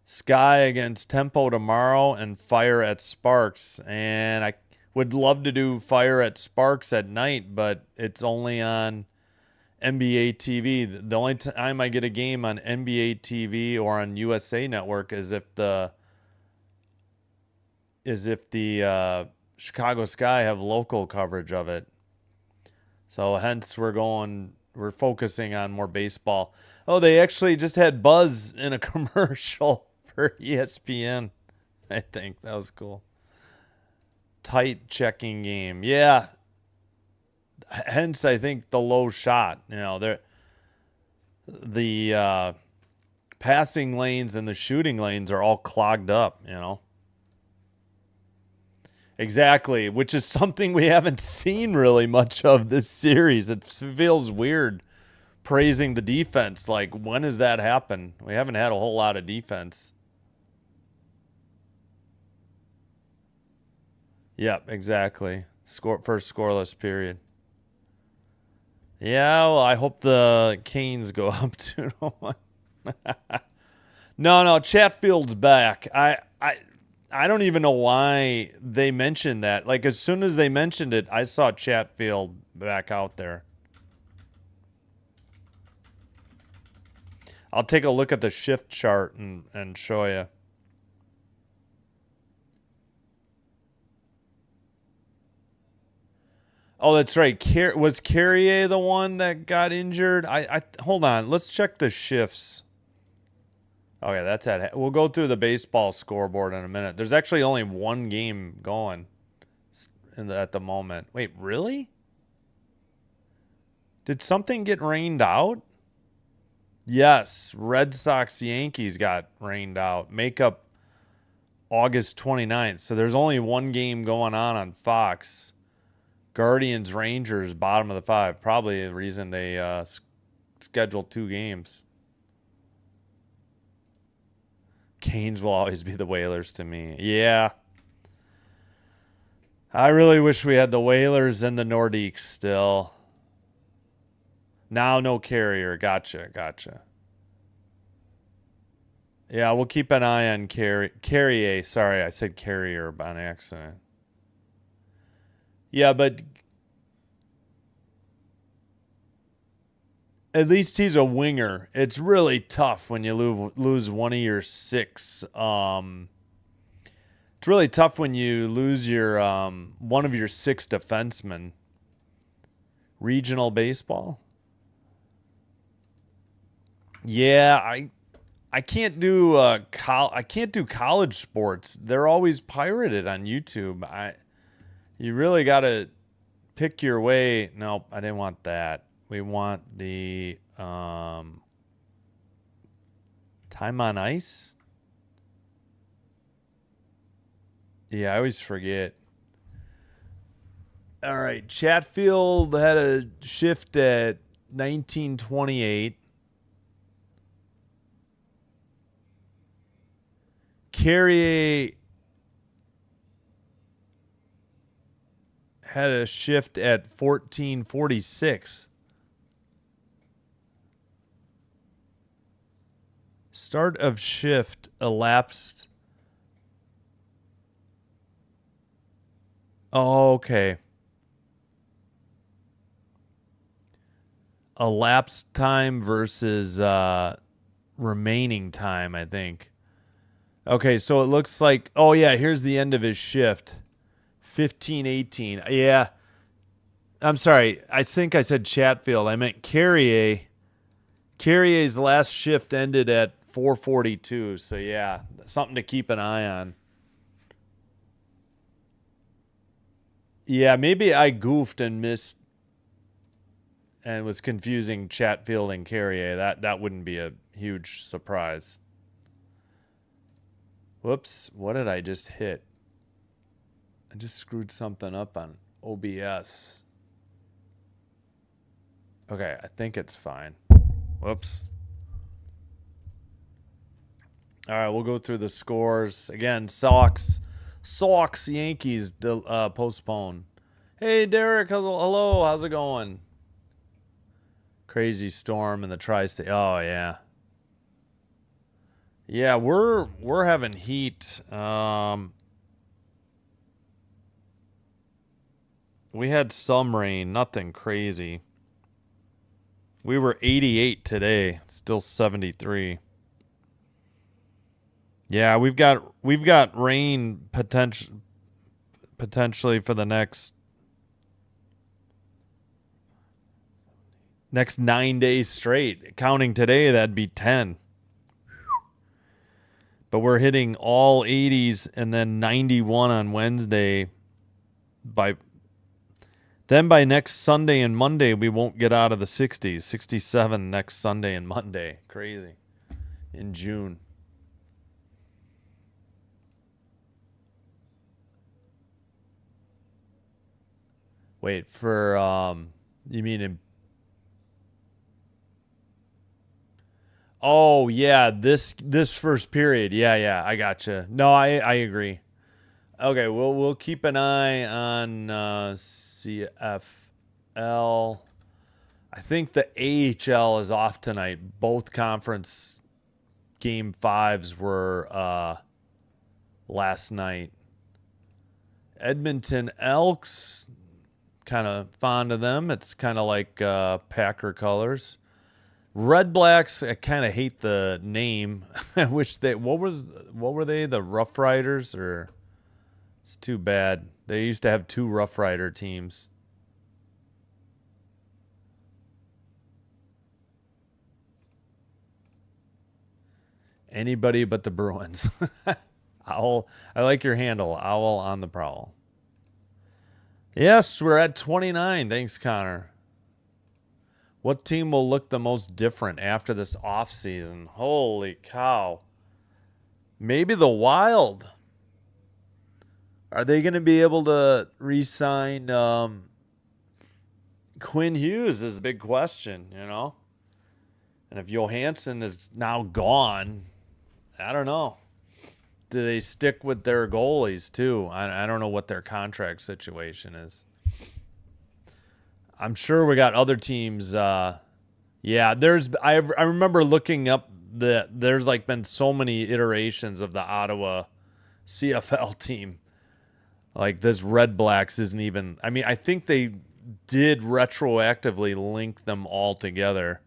Sky against Tempo tomorrow and Fire at Sparks. And I would love to do Fire at Sparks at night, but it's only on NBA TV. The only time I get a game on NBA TV or on USA Network is if the Chicago Sky have local coverage of it. So hence we're focusing on more baseball. Oh, they actually just had Buzz in a commercial for ESPN. I think that was cool. Tight checking game. Yeah. Hence I think the low shot, the passing lanes and the shooting lanes are all clogged up, Exactly, which is something we haven't seen really much of this series. It feels weird praising the defense. Like, when does that happen? We haven't had a whole lot of defense. Yep, exactly. First scoreless period. Yeah, well, I hope the Canes go up 2-1. No, Chatfield's back. I don't even know why they mentioned that. Like, as soon as they mentioned it, I saw Chatfield back out there. I'll take a look at the shift chart and show you. Oh, that's right. Was Carrier the one that got injured? Hold on. Let's check the shifts. Okay, that's at. We'll go through the baseball scoreboard in a minute. There's actually only one game going at the moment. Wait, really? Did something get rained out? Yes, Red Sox Yankees got rained out. Make up August 29th. So there's only one game going on Fox. Guardians Rangers, bottom of the 5. Probably the reason they scheduled 2 games. Canes will always be the Whalers to me. Yeah. I really wish we had the Whalers and the Nordiques still. Now no Carrier. Gotcha. Yeah, we'll keep an eye on Carrier. Sorry, I said Carrier on accident. Yeah, but at least he's a winger. It's really tough when you lose one of your 6. It's really tough when you lose your one of your 6 defensemen. Regional baseball. Yeah, I can't do I can't do college sports. They're always pirated on YouTube. You really got to pick your way. Nope, I didn't want that. We want the time on ice. Yeah, I always forget. All right, Chatfield had a shift at 1928. Carrier had a shift at 1446. Start of shift elapsed. Oh, okay. Elapsed time versus remaining time, I think. Okay, so it looks like, oh yeah, here's the end of his shift. 15:18. Yeah. I'm sorry. I think I said Chatfield. I meant Carrier. Carrier's last shift ended at 4:42. So yeah, something to keep an eye on. Yeah, maybe I goofed and missed and was confusing Chatfield and Carrier. That wouldn't be a huge surprise. Whoops, what did I just hit? I just screwed something up on OBS. Okay, I think it's fine. Whoops. All right, we'll go through the scores. Again, Sox, Yankees postponed. Hey, Derek, hello, how's it going? Crazy storm in the tri-state. Oh, yeah. Yeah, we're having heat. We had some rain, nothing crazy. We were 88 today, still 73. Yeah, we've got rain potentially for the next 9 days straight. Counting today, that'd be 10. But we're hitting all 80s and then 91 on Wednesday. By next Sunday and Monday, we won't get out of the 60s. 67 next Sunday and Monday. Crazy. In June. Wait, for you mean in? Oh yeah, this first period. Yeah, I gotcha. No, I agree. Okay, we'll keep an eye on CFL. I think the AHL is off tonight. Both conference game fives were last night. Edmonton Elks, kind of fond of them. It's kind of like Packer colors. Red Blacks, I kind of hate the name. I wish they what were they? The Rough Riders, or it's too bad. They used to have two Rough Rider teams. Anybody but the Bruins. Owl, I like your handle. Owl on the prowl. Yes, we're at 29. Thanks, Connor. What team will look the most different after this offseason? Holy cow. Maybe the Wild. Are they going to be able to re-sign Quinn Hughes is a big question, you know? And if Johansson is now gone, I don't know. Do they stick with their goalies too? I don't know what their contract situation is. I'm sure we got other teams. Yeah, I remember looking up there's like been so many iterations of the Ottawa CFL team. Like this Red Blacks isn't even. I mean, I think they did retroactively link them all together.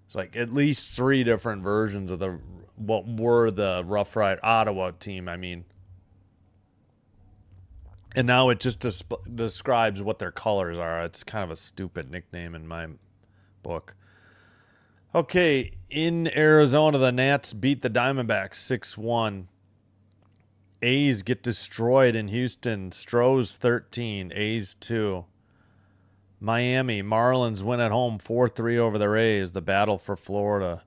It's like at least 3 different versions of what were the Rough Rider Ottawa team. I mean, and now it just describes what their colors are. It's kind of a stupid nickname in my book. Okay, in Arizona, the Nats beat the Diamondbacks 6-1. A's get destroyed in Houston. Stros 13, A's 2. Miami, Marlins win at home 4-3 over the Rays. The battle for Florida.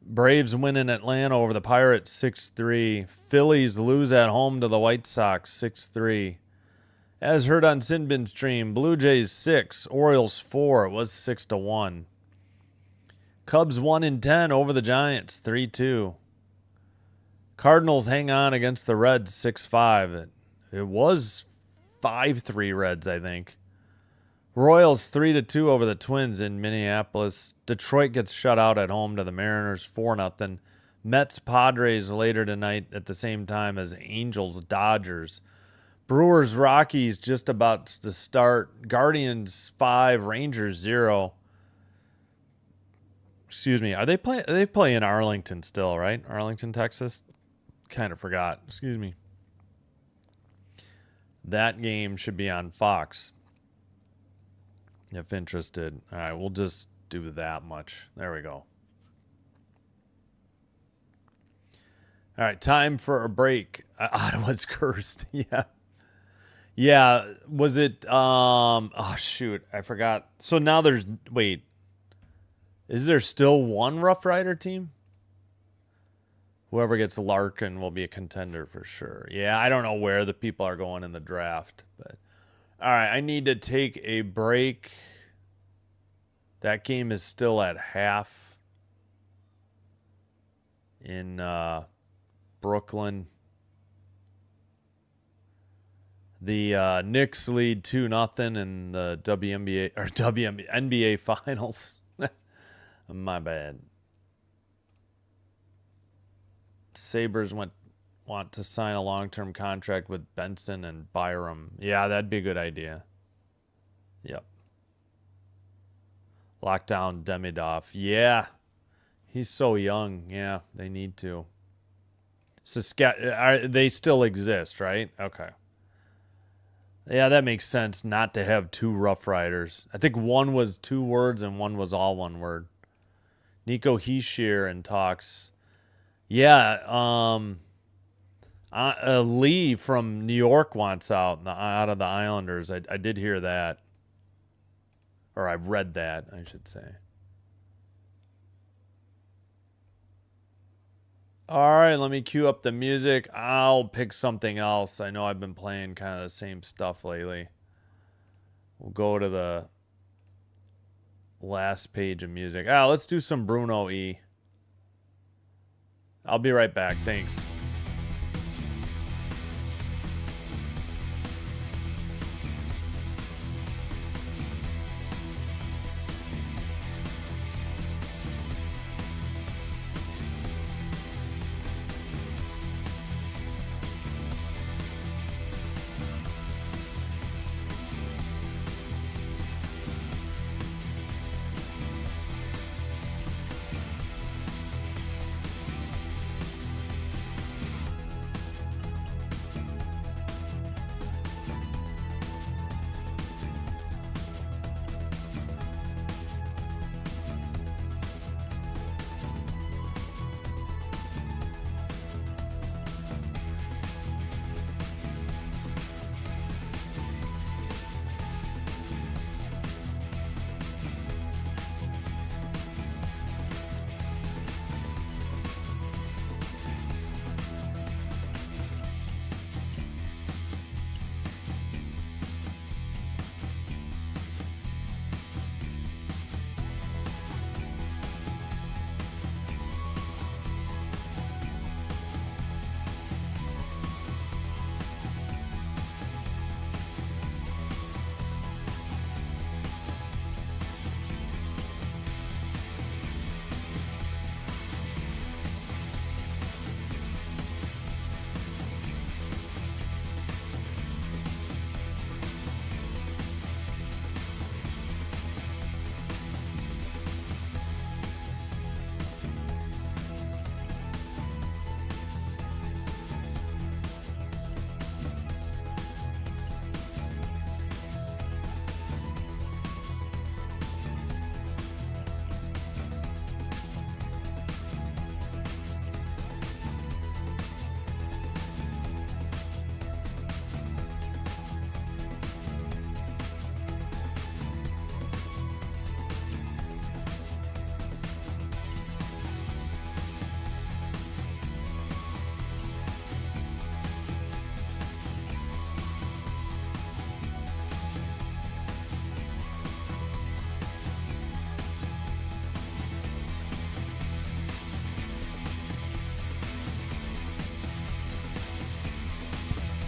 Braves win in Atlanta over the Pirates 6-3. Phillies lose at home to the White Sox 6-3. As heard on Sinbin's stream, Blue Jays 6, Orioles 4. It was 6-1. Cubs 1-10 over the Giants 3-2. Cardinals hang on against the Reds 6-5. It was 5-3 Reds, I think. Royals 3-2 over the Twins in Minneapolis. Detroit gets shut out at home to the Mariners 4-0. Mets Padres later tonight at the same time as Angels Dodgers. Brewers Rockies just about to start. Guardians 5, Rangers 0. Excuse me. Are they play in Arlington still, right? Arlington, Texas? Kind of forgot. Excuse me. That game should be on Fox. If interested. All right, we'll just do that much. There we go. All right, time for a break. Ottawa's cursed. Yeah. Yeah, was it oh shoot, I forgot. So now is there still one Rough Rider team? Whoever gets Larkin will be a contender for sure. Yeah, I don't know where the people are going in the draft, but all right, I need to take a break. That game is still at half in Brooklyn. The Knicks lead 2-0 in the NBA Finals. My bad. Sabres want to sign a long-term contract with Benson and Byram. Yeah, that'd be a good idea. Yep. Lock down Demidov. Yeah. He's so young. Yeah, they need to. They still exist, right? Okay. Yeah, that makes sense not to have 2 Rough Riders. I think one was 2 words and one was all 1 word. Nico Hischier in talks. Yeah, Lee from New York wants out of the Islanders. I did hear that. Or I've read that, I should say. All right, let me cue up the music. I'll pick something else. I know I've been playing kind of the same stuff lately. We'll go to the last page of music. Let's do some Bruno E. I'll be right back. Thanks.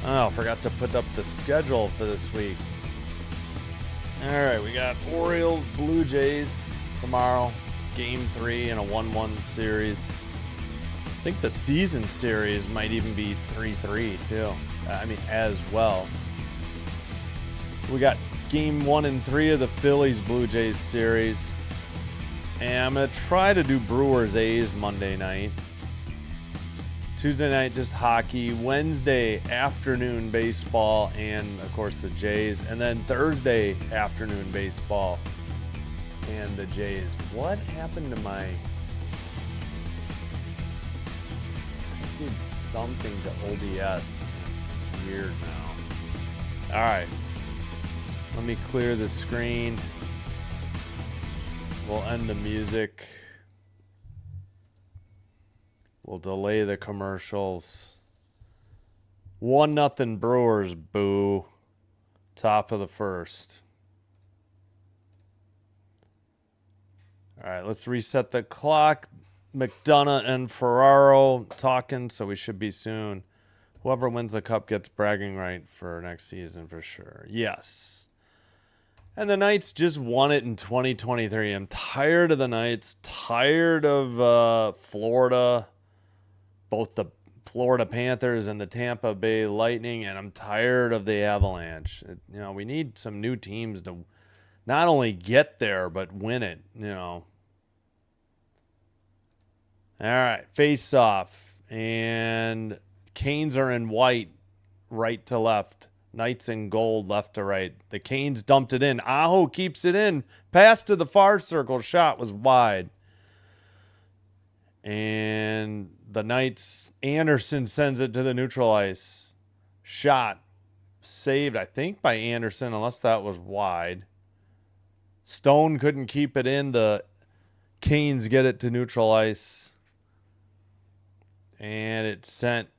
Oh, forgot to put up the schedule for this week. All right, we got Orioles, Blue Jays tomorrow. Game 3 in a 1-1 series. I think the season series might even be 3-3 too. As well. We got game 1 and 3 of the Phillies Blue Jays series. And I'm going to try to do Brewers A's Monday night. Tuesday night, just hockey. Wednesday afternoon, baseball, and of course the Jays. And then Thursday afternoon, baseball and the Jays. What happened to my... I did something to OBS. It's weird now. All right. Let me clear the screen. We'll end the music. We'll delay the commercials. 1-0 Brewers, boo. Top of the first. All right, let's reset the clock. McDonough and Ferraro talking, so we should be soon. Whoever wins the cup gets bragging right for next season for sure. Yes. And the Knights just won it in 2023. I'm tired of the Knights. Tired of Florida. Both the Florida Panthers and the Tampa Bay Lightning, and I'm tired of the Avalanche. We need some new teams to not only get there, but win it, All right, face off. And Canes are in white, right to left. Knights in gold, left to right. The Canes dumped it in. Aho keeps it in. Pass to the far circle. Shot was wide. And the Knights, Anderson sends it to the neutral ice. Shot saved, I think, by Anderson, unless that was wide. Stone couldn't keep it in. The Canes get it to neutral ice. And it sent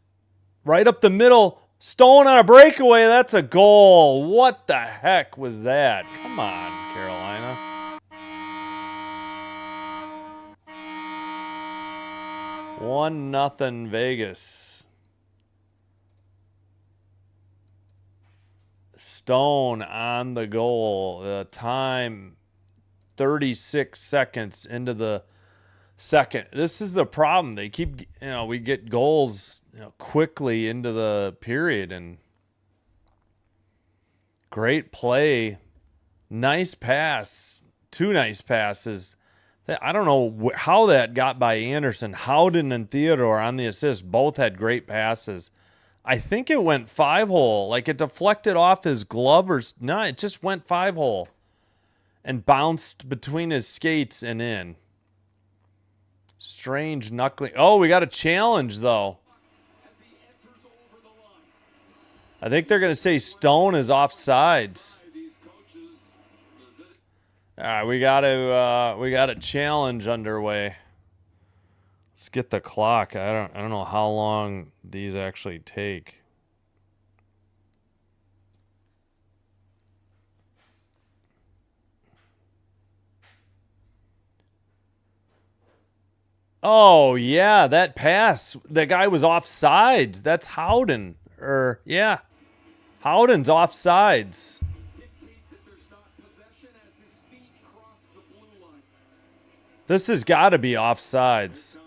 right up the middle. Stone on a breakaway. That's a goal. What the heck was that? Come on, Carolina. One nothing Vegas. Stone on the goal. The time 36 seconds into the second. This is the problem. They keep, we get goals, quickly into the period, and great play. Nice pass. Two nice passes. I don't know how that got by Anderson. Howden and Theodore on the assist both had great passes. I think it went 5-hole. Like it deflected off his glove or no, it just went 5-hole and bounced between his skates and in. Strange knuckling. Oh, we got a challenge though. I think they're going to say Stone is offsides. All right, we got a challenge underway. Let's get the clock. I don't know how long these actually take. Oh, yeah, that pass. The guy was offsides. That's Howden. Yeah. Howden's offsides. This has got to be offsides.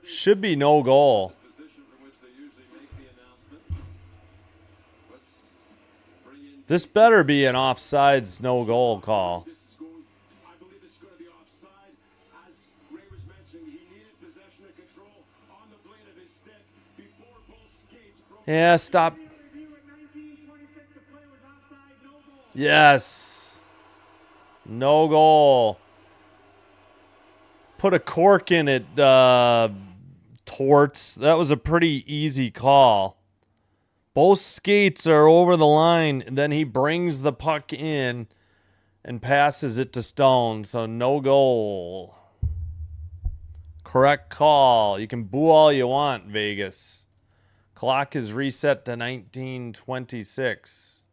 Should be no goal. This better be an offsides no goal call. Yeah, stop. Yes. No goal. Put a cork in it, Torts. That was a pretty easy call. Both skates are over the line, and then he brings the puck in and passes it to Stone. So no goal. Correct call. You can boo all you want, Vegas. Clock is reset to 1926.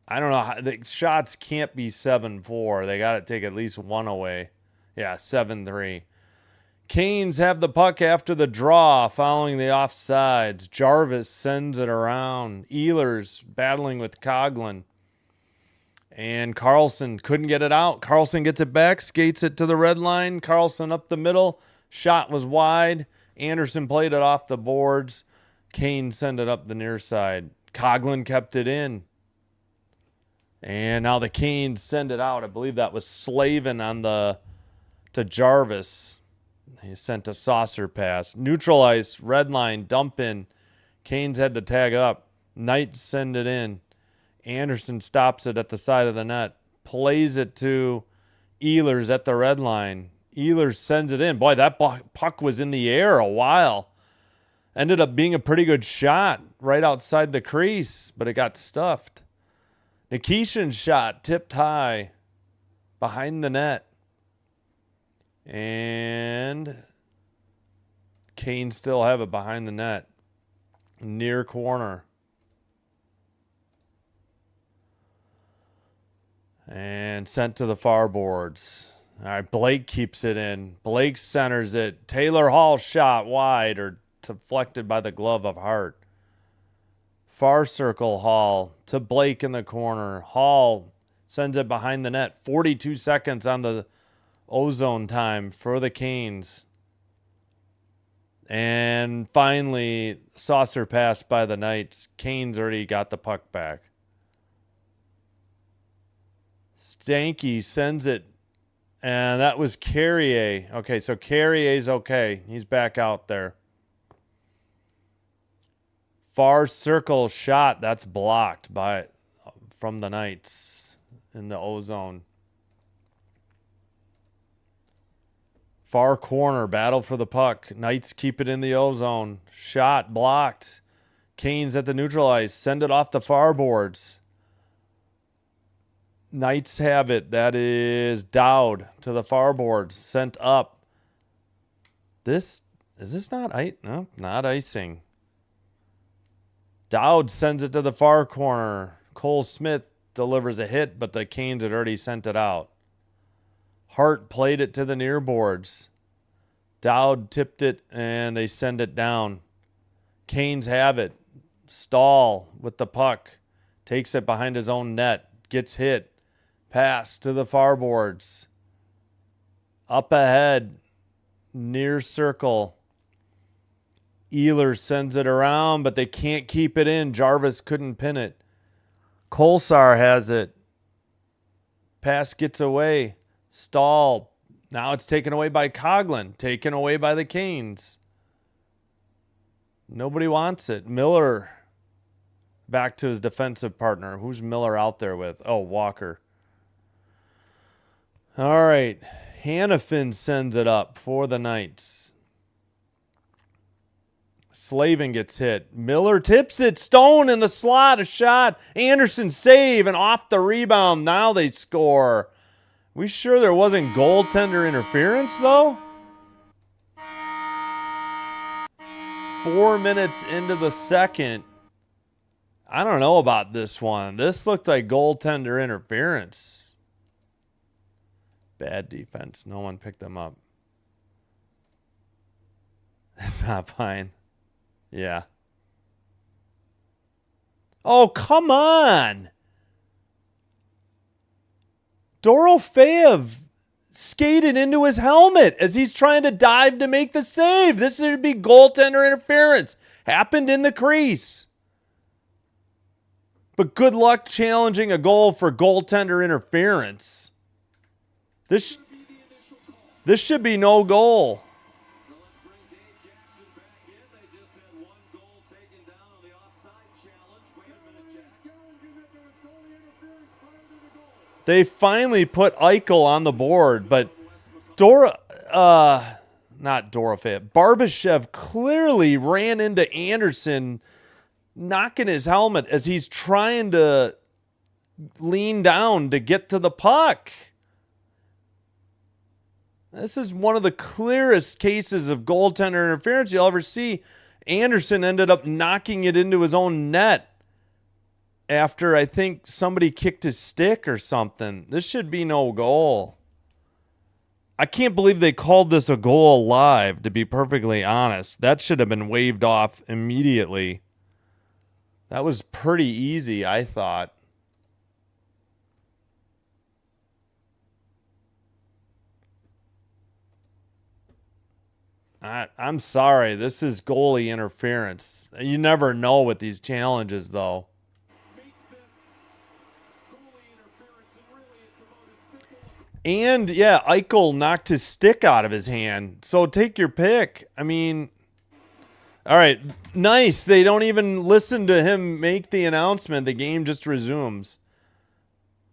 I don't know. The shots can't be 7-4. They got to take at least one away. Yeah, 7-3. Canes have the puck after the draw following the offsides. Jarvis sends it around. Ehlers battling with Coughlin. And Carlson couldn't get it out. Carlson gets it back, skates it to the red line. Carlson up the middle. Shot was wide. Anderson played it off the boards. Kane sent it up the near side. Coughlin kept it in. And now the Canes send it out. I believe that was Slavin on to Jarvis. He sent a saucer pass. Neutral ice, red line, dump in. Canes had to tag up. Knights send it in. Anderson stops it at the side of the net. Plays it to Ehlers at the red line. Ehlers sends it in. Boy, that puck was in the air a while. Ended up being a pretty good shot right outside the crease, but it got stuffed. Nikishin's shot tipped high behind the net. And Canes still have it behind the net. Near corner. And sent to the far boards. All right, Blake keeps it in. Blake centers it. Taylor Hall shot wide or deflected by the glove of Hart. Far circle Hall to Blake in the corner. Hall sends it behind the net. 42 seconds on the ozone time for the Canes. And finally, saucer pass by the Knights. Canes already got the puck back. Stanky sends it. And that was Carrier. Okay, so Carrier's okay. He's back out there. Far circle shot. That's blocked from the Knights in the ozone. Far corner. Battle for the puck. Knights keep it in the ozone. Shot blocked. Canes at the neutral ice. Send it off the far boards. Knights have it. That is Dowd to the far boards. Sent up. This Is this not ice? No, not icing. Dowd sends it to the far corner. Cole Smith delivers a hit, but the Canes had already sent it out. Hart played it to the near boards. Dowd tipped it, and they send it down. Canes have it. Stahl with the puck. Takes it behind his own net. Gets hit. Pass to the far boards. Up ahead. Near circle. Ehlers sends it around, but they can't keep it in. Jarvis couldn't pin it. Kolsar has it. Pass gets away. Stahl. Now it's taken away by Coughlin. Taken away by the Canes. Nobody wants it. Miller back to his defensive partner. Who's Miller out there with? Oh, Walker. All right. Hannafin sends it up for the Knights. Slavin gets hit. Miller tips it. Stone in the slot. A shot. Anderson save and off the rebound. Now they score. We sure there wasn't goaltender interference, though? 4 minutes into the second. I don't know about this one. This looked like goaltender interference. Bad defense. No one picked them up. That's not fine. Yeah. Oh, come on. Dorofeev skated into his helmet as he's trying to dive to make the save. This would be goaltender interference. Happened in the crease. But good luck challenging a goal for goaltender interference. This should be no goal. They finally put Eichel on the board, but not Dorofeev. Barbashev clearly ran into Anderson, knocking his helmet as he's trying to lean down to get to the puck. This is one of the clearest cases of goaltender interference you'll ever see. Anderson ended up knocking it into his own net after I think somebody kicked his stick or something. This should be no goal. I can't believe they called this a goal live, to be perfectly honest. That should have been waved off immediately. That was pretty easy, I thought. I'm sorry. This is goalie interference. You never know with these challenges, though. And, yeah, Eichel knocked his stick out of his hand. So take your pick. I mean, all right, nice. They don't even listen to him make the announcement. The game just resumes.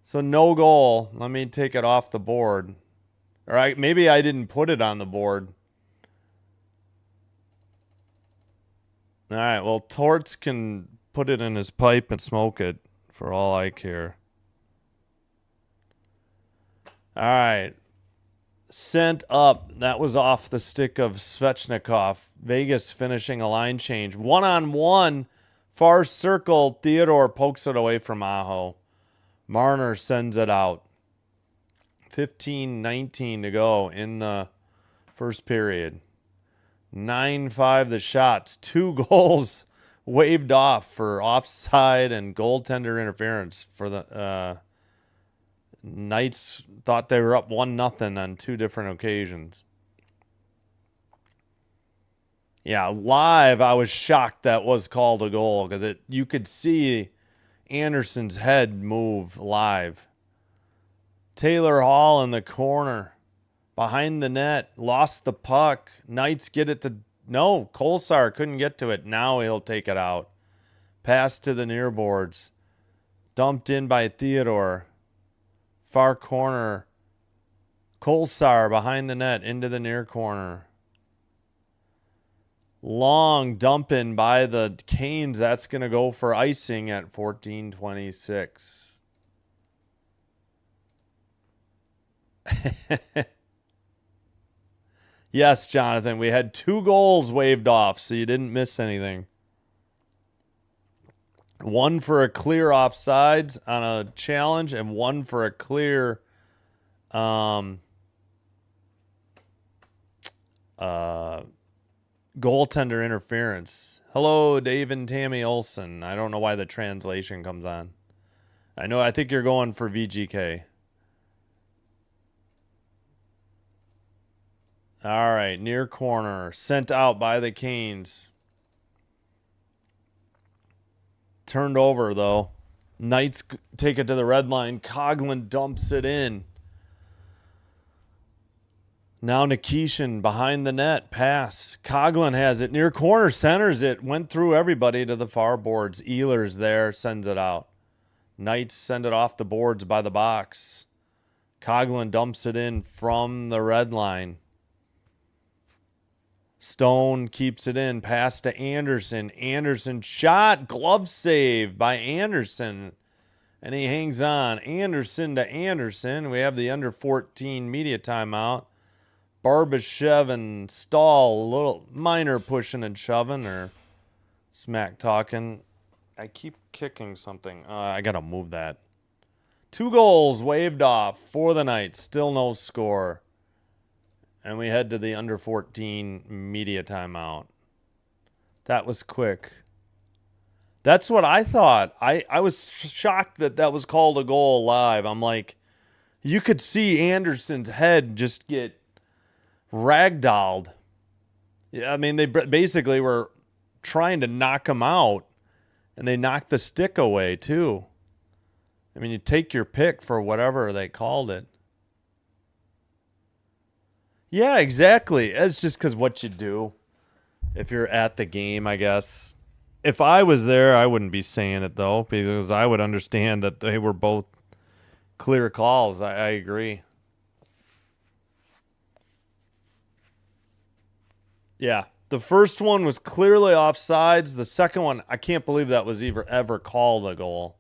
So no goal. Let me take it off the board. All right, maybe I didn't put it on the board. All right, well, Torts can put it in his pipe and smoke it for all I care. All right. Sent up. That was off the stick of Svechnikov. Vegas finishing a line change. 1-on-1. Far circle. Theodore pokes it away from Aho. Marner sends it out. 15-19 to go in the first period. 9-5 the shots. 2 goals waved off for offside and goaltender interference for the Knights thought they were up 1-0 on 2 different occasions. Yeah, live, I was shocked that was called a goal because you could see Anderson's head move live. Taylor Hall in the corner, behind the net, lost the puck. Knights get it to... No, Kolsar couldn't get to it. Now he'll take it out. Pass to the near boards. Dumped in by Theodore. Far corner. Kolsar behind the net into the near corner. Long dump in by the Canes. That's going to go for icing at 14:26. Yes, Jonathan, we had 2 goals waved off, so you didn't miss anything. One for a clear offsides on a challenge, and one for a clear goaltender interference. Hello, Dave and Tammy Olson. I don't know why the translation comes on. I think you're going for VGK. All right, near corner. Sent out by the Canes. Turned over, though. Knights take it to the red line. Coughlin dumps it in. Now Nikishin behind the net. Pass. Coughlin has it. Near corner. Centers it. Went through everybody to the far boards. Ehlers there. Sends it out. Knights send it off the boards by the box. Coughlin dumps it in from the red line. Stone keeps it in. Pass to Anderson. Anderson shot. Glove save by Anderson. And he hangs on. Anderson to Anderson. We have the under 14 media timeout. Barbashev and Stahl, a little minor pushing and shoving or smack talking. I keep kicking something. I got to move that. 2 goals waved off for the Knights. Still no score. And we head to the under 14 media timeout. That was quick. That's what I thought. I was shocked that that was called a goal live. I'm like, you could see Anderson's head just get ragdolled. Yeah, I mean, they basically were trying to knock him out, and they knocked the stick away, too. I mean, you take your pick for whatever they called it. Yeah, exactly. It's just because what you do if you're at the game, I guess. If I was there, I wouldn't be saying it, though, because I would understand that they were both clear calls. I agree. Yeah. The first one was clearly offsides. The second one, I can't believe that was ever called a goal.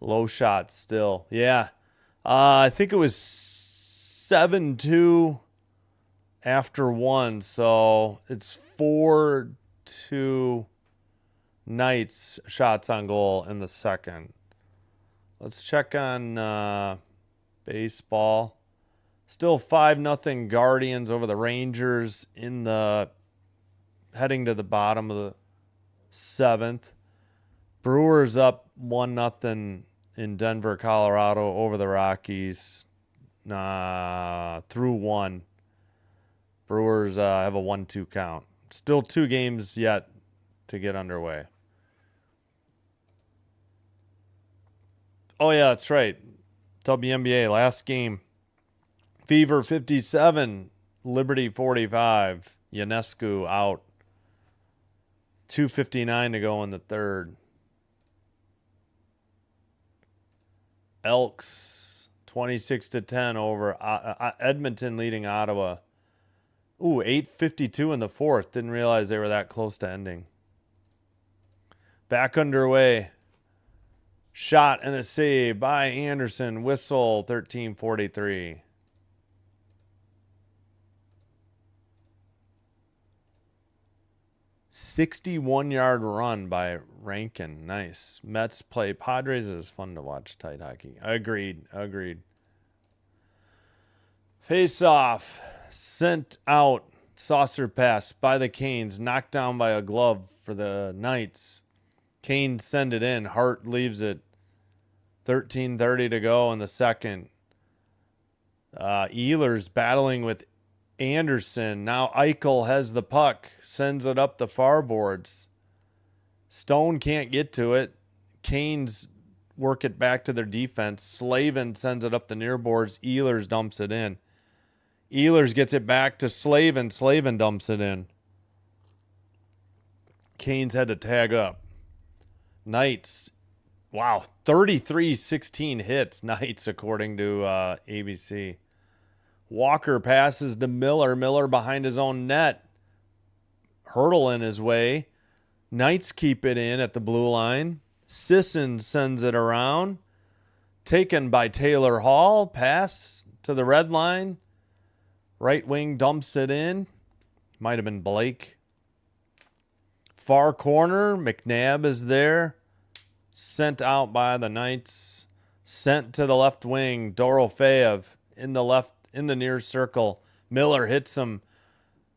Low shot still. Yeah. I think it was 7-2 after 1. So it's 4-2 Knights shots on goal in the second. Let's check on baseball. Still 5-0 Guardians over the Rangers in the heading to the bottom of the 7th. Brewers up 1-0 in Denver, Colorado over the Rockies through 1. Brewers have a 1-2 count. Still 2 games yet to get underway. Oh, yeah, that's right. WNBA, last game. Fever 57, Liberty 45. Ionescu out. 2:59 to go in the third. Elks 26-10 over Edmonton leading Ottawa. Ooh, 8:52 in the fourth. Didn't realize they were that close to ending. Back underway. Shot and a save by Anderson. Whistle 13:43. 61-yard run by Rankin. Nice. Mets play Padres. It was fun to watch tight hockey. Agreed. Face off. Sent out. Saucer pass by the Canes. Knocked down by a glove for the Knights. Canes send it in. Hart leaves it. 13:30 to go in the second. Ehlers battling with Anderson. Now Eichel has the puck. Sends it up the far boards. Stone can't get to it. Canes work it back to their defense. Slavin sends it up the near boards. Ehlers dumps it in. Ehlers gets it back to Slavin. Slavin dumps it in. Canes had to tag up. Knights. Wow, 33-16 hits. Knights, according to ABC. Walker passes to Miller. Miller behind his own net. Hurdle in his way. Knights keep it in at the blue line. Sisson sends it around. Taken by Taylor Hall. Pass to the red line. Right wing dumps it in. Might have been Blake. Far corner, McNabb is there. Sent out by the Knights. Sent to the left wing, Dorofeev in the near circle. Miller hits him.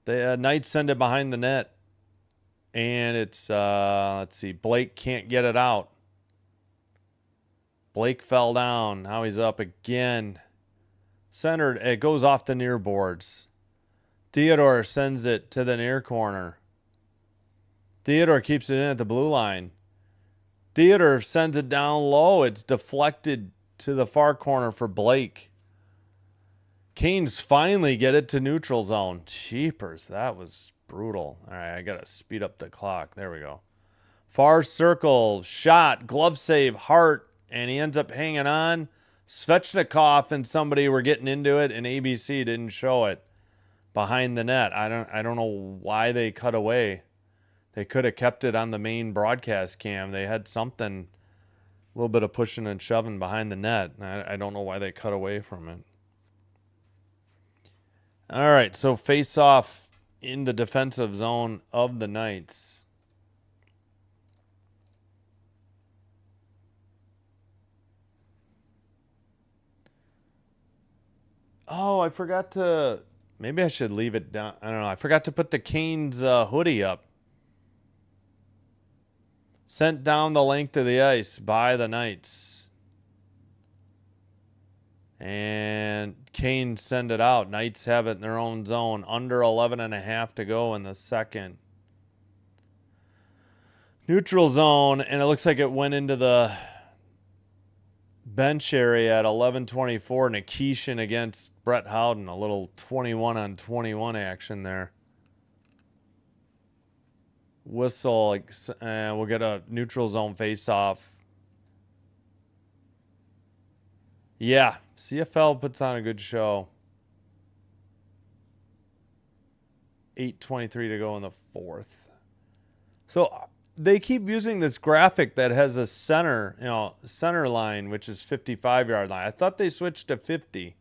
The Knights send it behind the net. And it's, let's see, Blake can't get it out. Blake fell down. Now he's up again. Centered. It goes off the near boards. Theodore sends it to the near corner. Theodore keeps it in at the blue line. Theodore sends it down low. It's deflected to the far corner for Blake. Canes finally get it to neutral zone. Jeepers, that was brutal. All right, I got to speed up the clock. There we go. Far circle, shot, glove save, Hart, and he ends up hanging on. Svechnikov and somebody were getting into it, and ABC didn't show it behind the net. I don't know why they cut away. They could have kept it on the main broadcast cam. They had something, a little bit of pushing and shoving behind the net. I don't know why they cut away from it. All right, so face off in the defensive zone of the Knights. Oh, I forgot to... Maybe I should leave it down. I don't know. I forgot to put the Canes hoodie up. Sent down the length of the ice by the Knights. And Canes send it out. Knights have it in their own zone. Under 11.5 to go in the second. Neutral zone, and it looks like it went into the bench area at 11:24. Nikishin against Brett Howden. A little 21-on-21 action there. Whistle, we'll get a neutral zone face-off. Yeah, CFL puts on a good show. 8:23 to go in the fourth. So they keep using this graphic that has a center line, which is 55-yard line. I thought they switched to 50.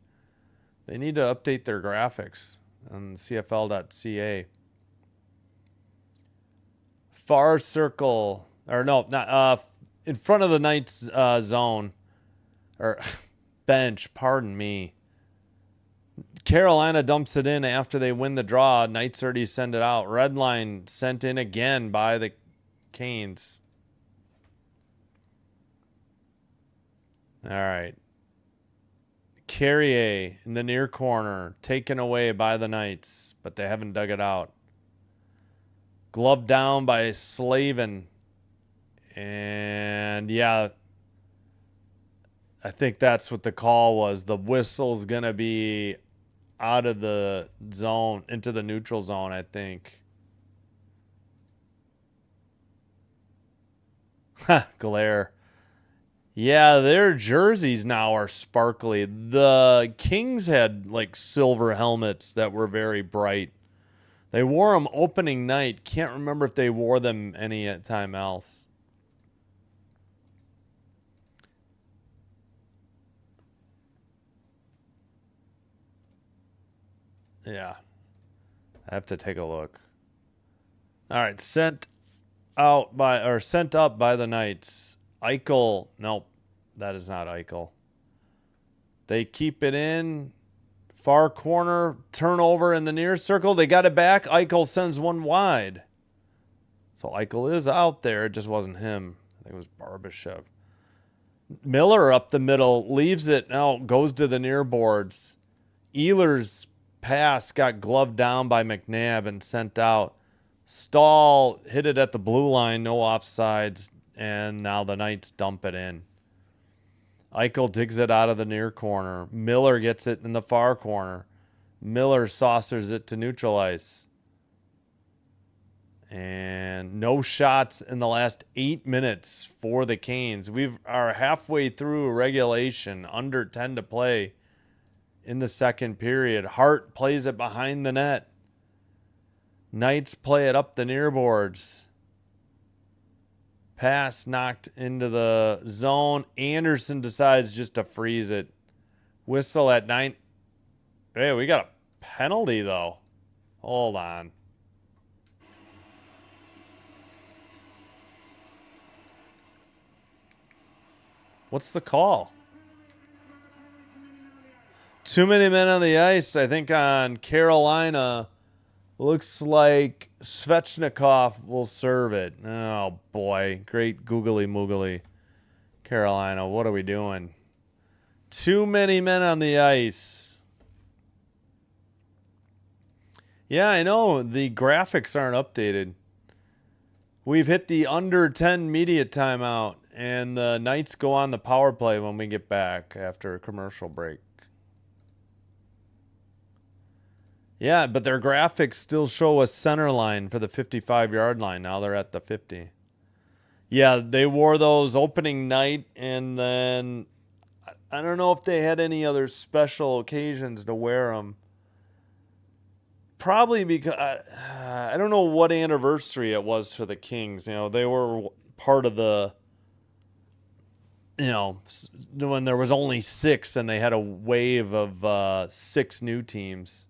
They need to update their graphics on CFL.ca. Far circle, or no, not in front of the Knights zone, or bench, pardon me. Carolina dumps it in after they win the draw. Knights already send it out. Red line sent in again by the Canes. All right. Carrier in the near corner, taken away by the Knights, but they haven't dug it out. Glove down by Slavin. And yeah, I think that's what the call was. The whistle's going to be out of the zone, into the neutral zone, I think. Glare. Yeah, their jerseys now are sparkly. The Kings had like silver helmets that were very bright. They wore them opening night. Can't remember if they wore them any time else. Yeah. I have to take a look. All right, sent up by the Knights. Eichel. Nope, that is not Eichel. They keep it in. Far corner, turnover in the near circle. They got it back. Eichel sends one wide. So Eichel is out there. It just wasn't him. I think it was Barbashev. Miller up the middle, leaves it. Now goes to the near boards. Ehlers' pass got gloved down by McNabb and sent out. Stahl hit it at the blue line, no offsides, and now the Knights dump it in. Eichel digs it out of the near corner. Miller gets it in the far corner. Miller saucers it to neutral ice. And no shots in the last 8 minutes for the Canes. We are halfway through regulation, under 10 to play in the second period. Hart plays it behind the net. Knights play it up the near boards. Pass knocked into the zone. Anderson decides just to freeze it. Whistle at 9. Hey, we got a penalty, though. Hold on. What's the call? Too many men on the ice, I think, on Carolina. Looks like Svechnikov will serve it. Oh, boy. Great googly moogly. Carolina, what are we doing? Too many men on the ice. Yeah, I know. The graphics aren't updated. We've hit the under 10 media timeout, and the Knights go on the power play when we get back after a commercial break. Yeah, but their graphics still show a center line for the 55-yard line. Now they're at the 50. Yeah, they wore those opening night, and then I don't know if they had any other special occasions to wear them. Probably because I don't know what anniversary it was for the Kings. You know, they were part of the, you know, when there was only 6 and they had a wave of 6 new teams.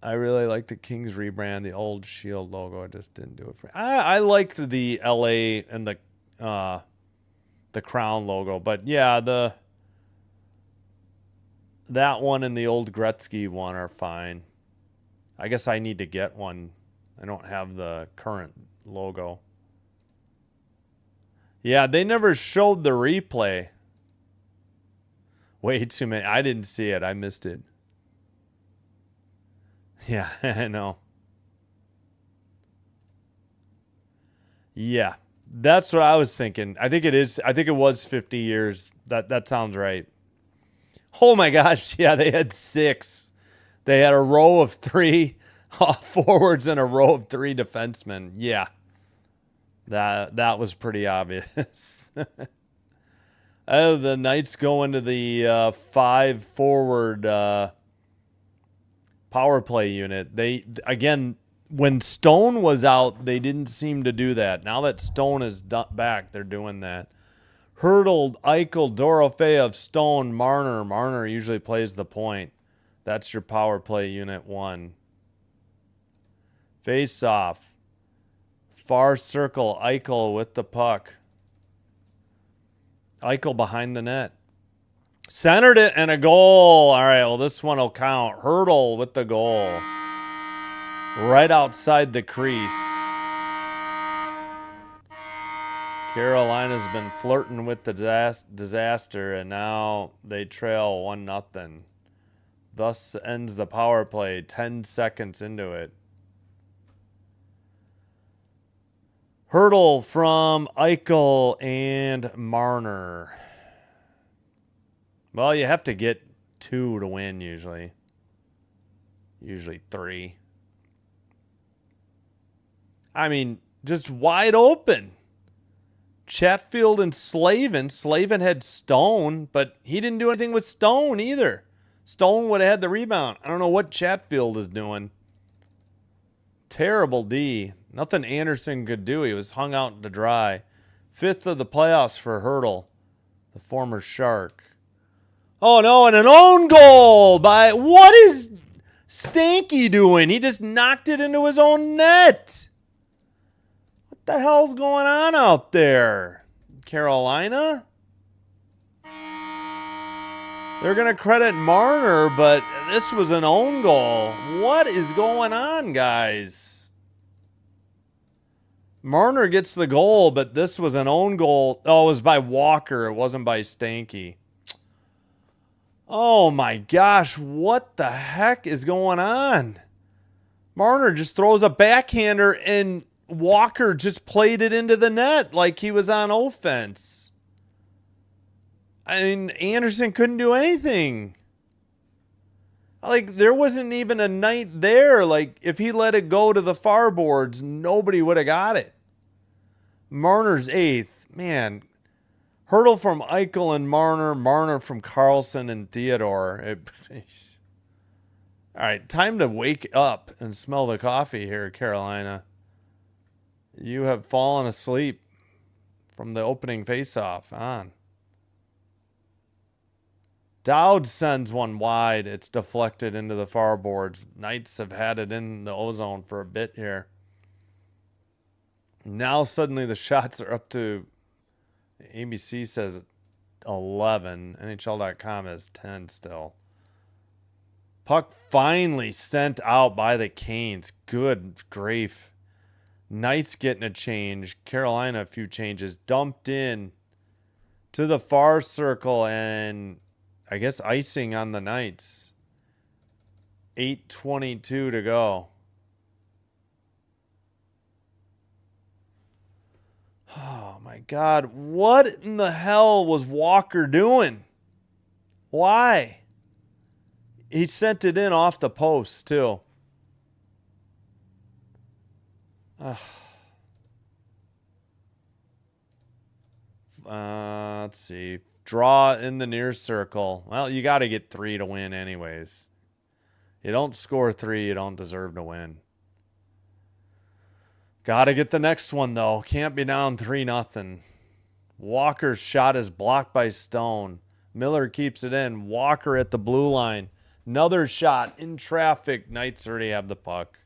I really like the Kings rebrand, the old Shield logo. I just didn't do it for me. I liked the LA and the Crown logo, but yeah, that one and the old Gretzky one are fine. I guess I need to get one. I don't have the current logo. Yeah, they never showed the replay. Way too many. I didn't see it. I missed it. Yeah, I know. Yeah, that's what I was thinking. I think it is. I think it was 50 years. That sounds right. Oh my gosh, yeah, they had 6. They had a row of 3 forwards and a row of 3 defensemen. Yeah, that was pretty obvious. The Knights go into the 5 forward power play unit. They again, when Stone was out, they didn't seem to do that. Now that Stone is back, they're doing that. Hurdle, Eichel, Dorofeyev, Stone, Marner. Marner usually plays the point. That's your power play unit 1. Face off. Far circle, Eichel with the puck. Eichel behind the net. Centered it and a goal. All right, well, this one will count. Hurdle with the goal. Right outside the crease. Carolina's been flirting with the disaster, and now they trail 1-0. Thus ends the power play 10 seconds into it. Hurdle from Eichel and Marner. Well, you have to get 2 to win usually. Usually 3. I mean, just wide open. Chatfield and Slavin. Slavin had Stone, but he didn't do anything with Stone either. Stone would have had the rebound. I don't know what Chatfield is doing. Terrible D. Nothing Anderson could do. He was hung out to dry. 5th of the playoffs for Hurdle, the former Shark. Oh, no, and an own goal by... What is Stanky doing? He just knocked it into his own net. What the hell's going on out there? Carolina? They're going to credit Marner, but this was an own goal. What is going on, guys? Marner gets the goal, but this was an own goal. Oh, it was by Walker. It wasn't by Stanky. Oh, my gosh. What the heck is going on? Marner just throws a backhander, and Walker just played it into the net like he was on offense. I mean, Anderson couldn't do anything. Like, there wasn't even a Knight there. Like, if he let it go to the far boards, nobody would have got it. Marner's 8th. Man, Hurdle from Eichel and Marner. Marner from Carlson and Theodore. All right, time to wake up and smell the coffee here, Carolina. You have fallen asleep from the opening faceoff on. Dowd sends one wide. It's deflected into the far boards. Knights have had it in the ozone for a bit here. Now suddenly the shots are up to, ABC says 11. NHL.com has 10 still. Puck finally sent out by the Canes. Good grief. Knights getting a change. Carolina a few changes. Dumped in to the far circle and I guess icing on the Knights. 8:22 to go. Oh my God. What in the hell was Walker doing? Why? He sent it in off the post too. Let's see. Draw in the near circle. Well, you got to get 3 to win anyways. You don't score 3, you don't deserve to win. Got to get the next one, though. Can't be down 3-0. Walker's shot is blocked by Stone. Miller keeps it in. Walker at the blue line. Another shot in traffic. Knights already have the puck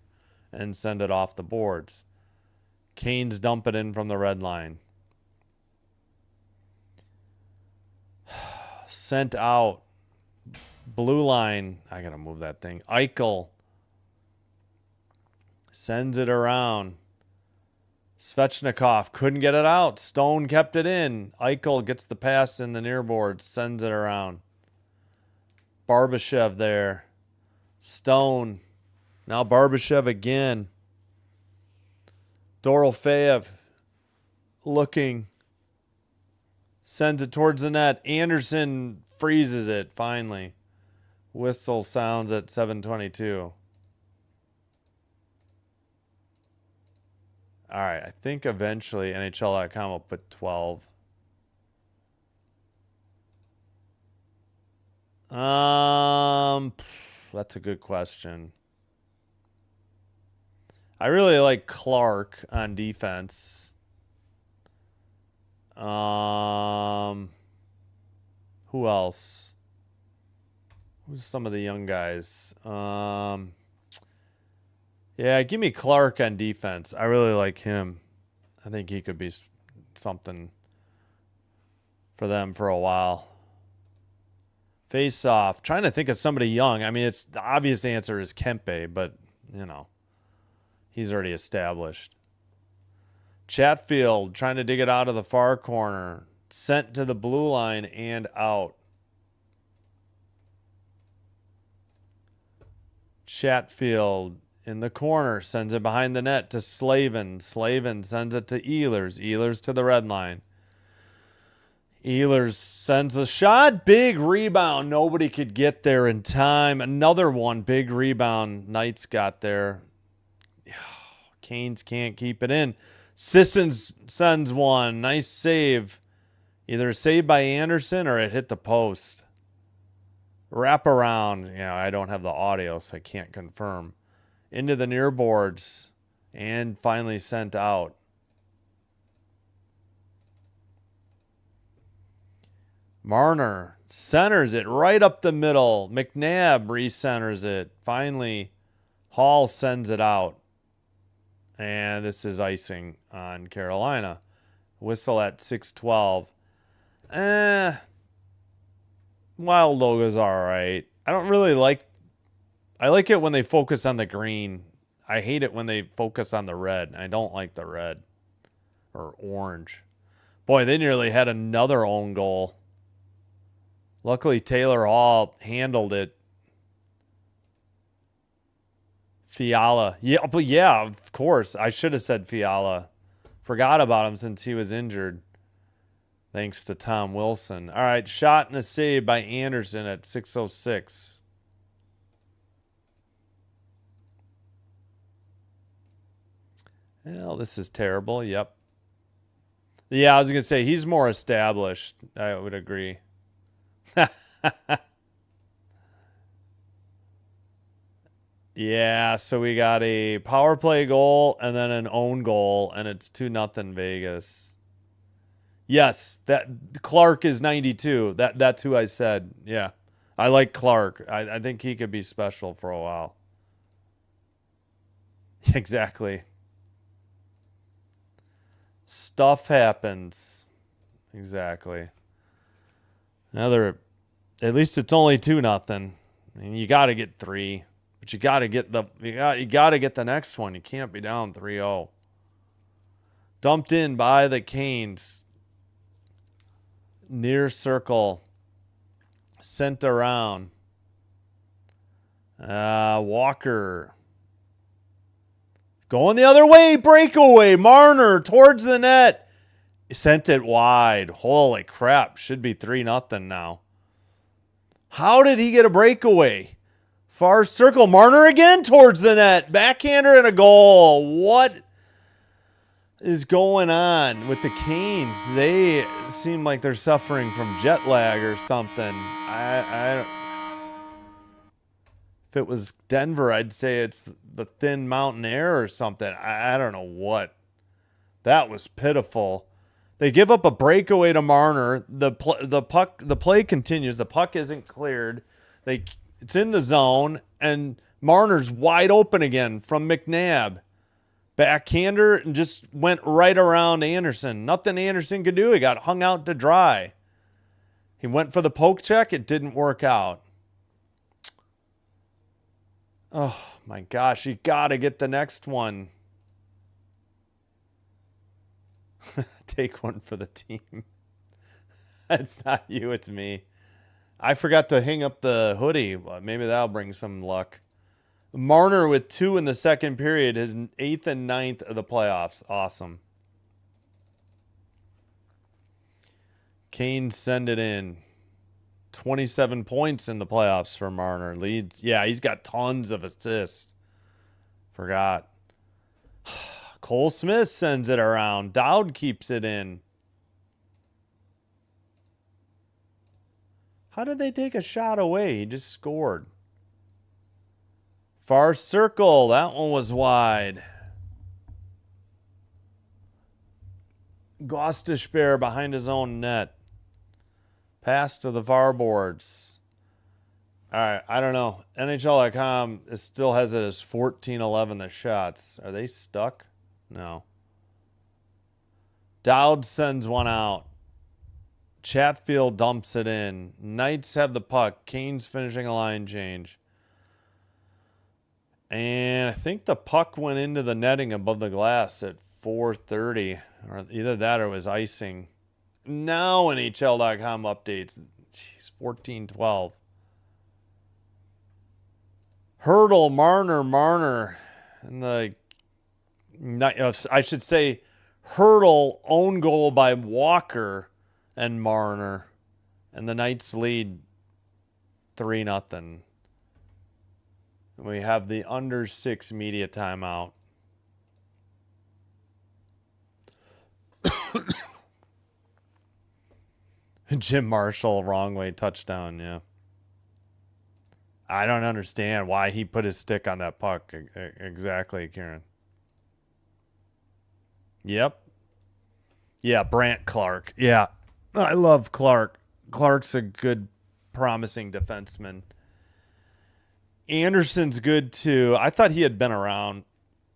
and send it off the boards. Canes dump it in from the red line. Sent out. Blue line. I got to move that thing. Eichel sends it around. Svechnikov couldn't get it out. Stone kept it in. Eichel gets the pass in the near board. Sends it around. Barbashev there. Stone. Now Barbashev again. Dorofeev looking. Sends it towards the net. Anderson freezes it finally. Whistle sounds at 7:22. All right, I think eventually NHL.com will put 12. That's a good question. I really like Clark on defense. Who else? Who's some of the young guys? Yeah, give me Clark on defense. I really like him. I think he could be something for them for a while. Face off. Trying to think of somebody young. I mean, it's the obvious answer is Kempe, but, you know, he's already established. Chatfield trying to dig it out of the far corner. Sent to the blue line and out. Chatfield in the corner sends it behind the net to Slavin. Slavin sends it to Ehlers. Ehlers to the red line. Ehlers sends the shot. Big rebound. Nobody could get there in time. Another one. Big rebound. Knights got there. Canes can't keep it in. Sissons sends one. Nice save. Either a save by Anderson or it hit the post. Wrap around. Yeah, I don't have the audio, so I can't confirm. Into the near boards. And finally sent out. Marner centers it right up the middle. McNabb recenters it. Finally, Hall sends it out. And this is icing on Carolina. Whistle at 6:12. Wild logo's all right. I don't really like... I like it when they focus on the green. I hate it when they focus on the red. I don't like the red. Or orange. Boy, they nearly had another own goal. Luckily, Taylor Hall handled it. Fiala. Yeah, but yeah, of course. I should have said Fiala. Forgot about him since he was injured. Thanks to Tom Wilson. All right, shot and a save by Anderson at 6:06. Well, this is terrible. Yep. Yeah, I was going to say, he's more established. I would agree. Yeah, so we got a power play goal and then an own goal, and it's 2-0 Vegas. Yes, that Clark is 92. That's who I said. Yeah. I like Clark. I think he could be special for a while. Exactly. Stuff happens. Exactly. Another. At least it's only 2-0. I mean, you got to get 3, but you got to get the next one. You can't be down 3-0. Dumped in by the Canes. Near circle. Sent around. Walker. Going the other way. Breakaway. Marner towards the net. Sent it wide. Holy crap. Should be 3-0 now. How did he get a breakaway? Far circle. Marner again towards the net. Backhander and a goal. What is going on with the Canes? They seem like they're suffering from jet lag or something. If it was Denver, I'd say it's the thin mountain air or something. I don't know what. That was pitiful. They give up a breakaway to Marner. The play continues. The puck isn't cleared. It's in the zone, and Marner's wide open again from McNabb. Backhander and just went right around Anderson. Nothing Anderson could do. He got hung out to dry. He went for the poke check. It didn't work out. Oh, my gosh. You got to get the next one. Take one for the team. It's not you, it's me. I forgot to hang up the hoodie. Well, maybe that'll bring some luck. Marner with 2 in the second period, his 8th and 9th of the playoffs. Awesome. Canes send it in. 27 points in the playoffs for Marner. Leads. Yeah, he's got tons of assists. Forgot. Cole Smith sends it around. Dowd keeps it in. How did they take a shot away? He just scored. Far circle. That one was wide. Gostisbehere behind his own net. Pass to the far boards. All right, I don't know. NHL.com still has it as 14-11 the shots. Are they stuck? No. Dowd sends one out. Chatfield dumps it in. Knights have the puck. Canes finishing a line change. And I think the puck went into the netting above the glass at 4:30. Or either that or it was icing. Now NHL.com updates. Jeez, 14-12. Hurdle, Marner. And I should say Hurdle, own goal by Walker and Marner. And the Knights lead 3-0. We have the under 6 media timeout. Jim Marshall, wrong way touchdown, yeah. I don't understand why he put his stick on that puck. Exactly, Kieran. Yep. Yeah, Brant Clark. Yeah, I love Clark. Clark's a good, promising defenseman. Anderson's good, too. I thought he had been around.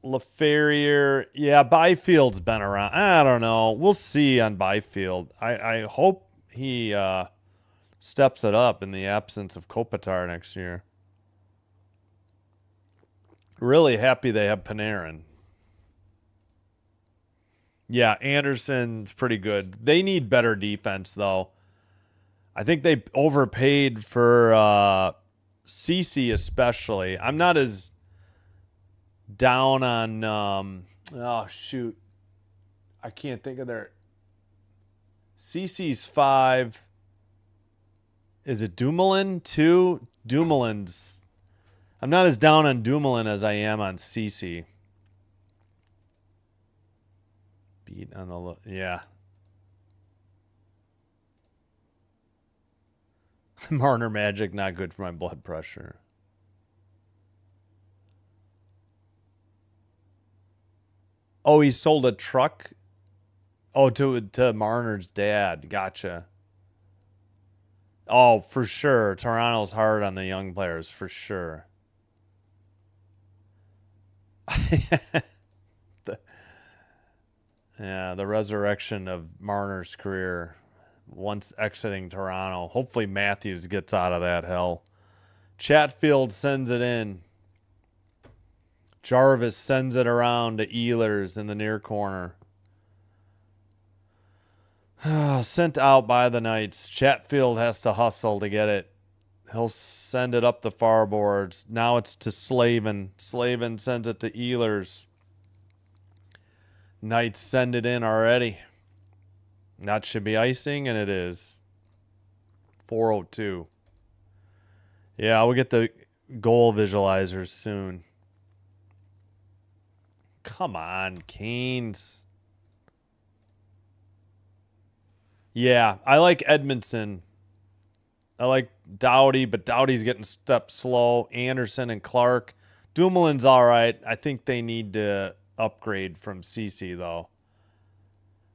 LaFerriere. Yeah, Byfield's been around. I don't know. We'll see on Byfield. I hope he steps it up in the absence of Kopitar next year. Really happy they have Panarin. Yeah, Anderson's pretty good. They need better defense, though. I think they overpaid for Ceci especially. I'm not as down on oh shoot. I can't think of their Ceci's 5. Is it Dumoulin? 2? Dumoulin's. I'm not as down on Dumoulin as I am on Ceci. Beat on the yeah. Marner Magic, not good for my blood pressure. Oh, he sold a truck? Oh, to Marner's dad. Gotcha. Oh, for sure. Toronto's hard on the young players, for sure. The resurrection of Marner's career once exiting Toronto. Hopefully Matthews gets out of that hell. Chatfield sends it in. Jarvis sends it around to Ehlers in the near corner. Sent out by the Knights. Chatfield has to hustle to get it. He'll send it up the far boards. Now it's to Slavin. Slavin sends it to Ehlers. Knights send it in already. That should be icing, and it is. 4:02. Yeah, we'll get the goal visualizers soon. Come on, Canes. Yeah, I like Edmondson. I like Doughty, but Doughty's getting stepped slow. Anderson and Clark. Dumoulin's all right. I think they need to upgrade from CC, though.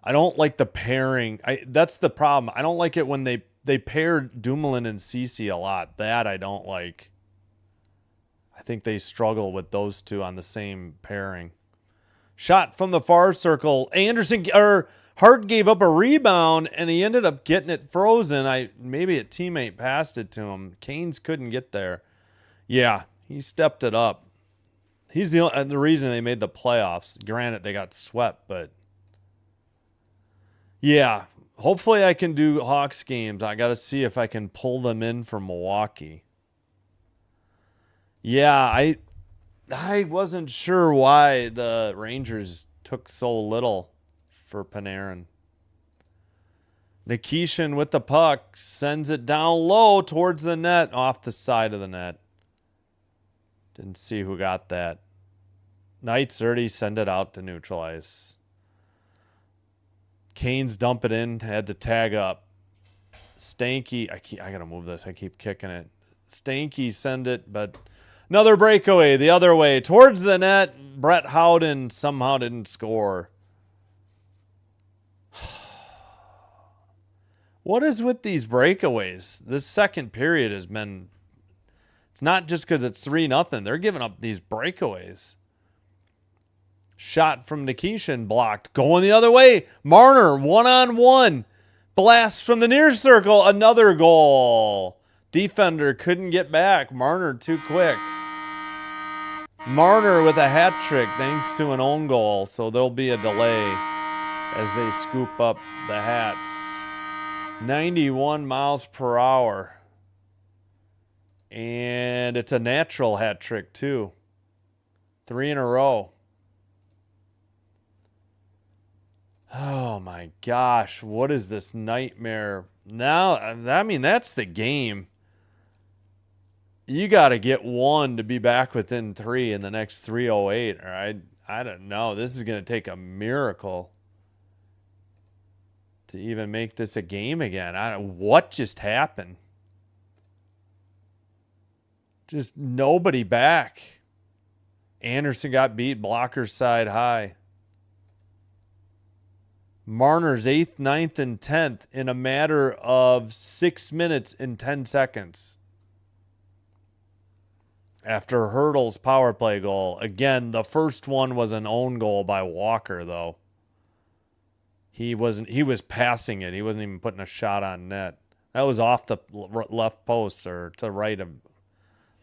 I don't like the pairing. That's the problem. I don't like it when they pair Dumoulin and CC a lot. That I don't like. I think they struggle with those two on the same pairing. Shot from the far circle. Hart gave up a rebound, and he ended up getting it frozen. Maybe a teammate passed it to him. Canes couldn't get there. Yeah, he stepped it up. He's the reason they made the playoffs. Granted, they got swept, but yeah, hopefully I can do Hawks games. I got to see if I can pull them in from Milwaukee. Yeah, I wasn't sure why the Rangers took so little for Panarin. Nikishin with the puck sends it down low towards the net, off the side of the net. Didn't see who got that. Knights already send it out to neutralize. Canes dump it in, had to tag up. Stanky, I gotta move this. I keep kicking it. Stanky send it, but another breakaway the other way towards the net. Brett Howden somehow didn't score. What is with these breakaways? This second period has been... It's not just because it's 3-0. They're giving up these breakaways. Shot from Nikishin blocked. Going the other way. Marner, 1-on-1. Blast from the near circle. Another goal. Defender couldn't get back. Marner too quick. Marner with a hat trick thanks to an own goal. So there'll be a delay as they scoop up the hats. 91 miles per hour. And it's a natural hat trick, too. 3 in a row. Oh, my gosh. What is this nightmare? Now, I mean, that's the game. You got to get 1 to be back within 3 in the next 3:08. Or I don't know. This is going to take a miracle to even make this a game again. What just happened? Just nobody back. Anderson got beat. Blocker side high. Marner's 8th, 9th, and 10th in a matter of 6 minutes and 10 seconds. After Hurdle's power play goal. Again, the first one was an own goal by Walker, though. He was passing it. He wasn't even putting a shot on net. That was off the left post or to right of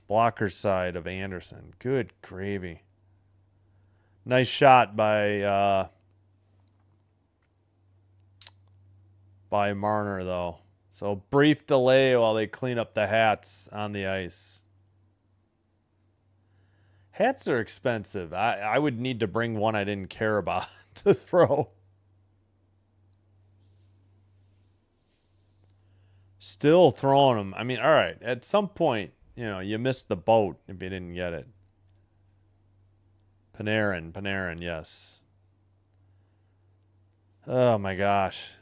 blocker side of Anderson. Good gravy. Nice shot by Marner, though. So brief delay while they clean up the hats on the ice. Hats are expensive. I would need to bring one I didn't care about to throw. Still throwing them. I mean, all right. At some point, you missed the boat if you didn't get it. Panarin, yes. Oh, my gosh.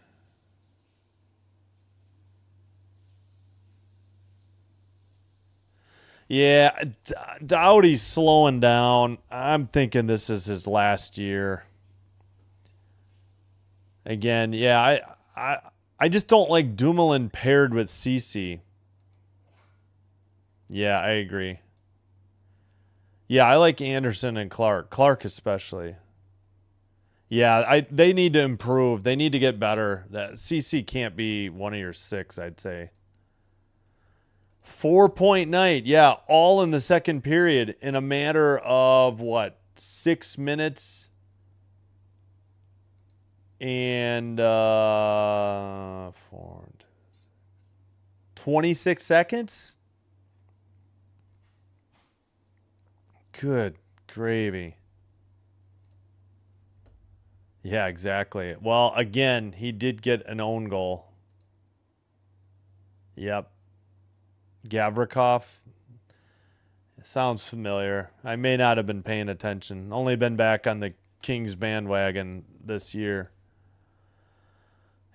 Yeah, Doughty's slowing down. I'm thinking this is his last year. Again, yeah, I just don't like Dumoulin paired with Cece. Yeah, I agree. Yeah, I like Anderson and Clark. Clark especially. Yeah, they need to improve. They need to get better. That CC can't be one of your 6, I'd say. 4-point night. Yeah, all in the second period in a matter of what? 6 minutes and 26 seconds? Good gravy. Yeah, exactly. Well, again, he did get an own goal. Yep. Gavrikov. Sounds familiar. I may not have been paying attention. Only been back on the Kings bandwagon this year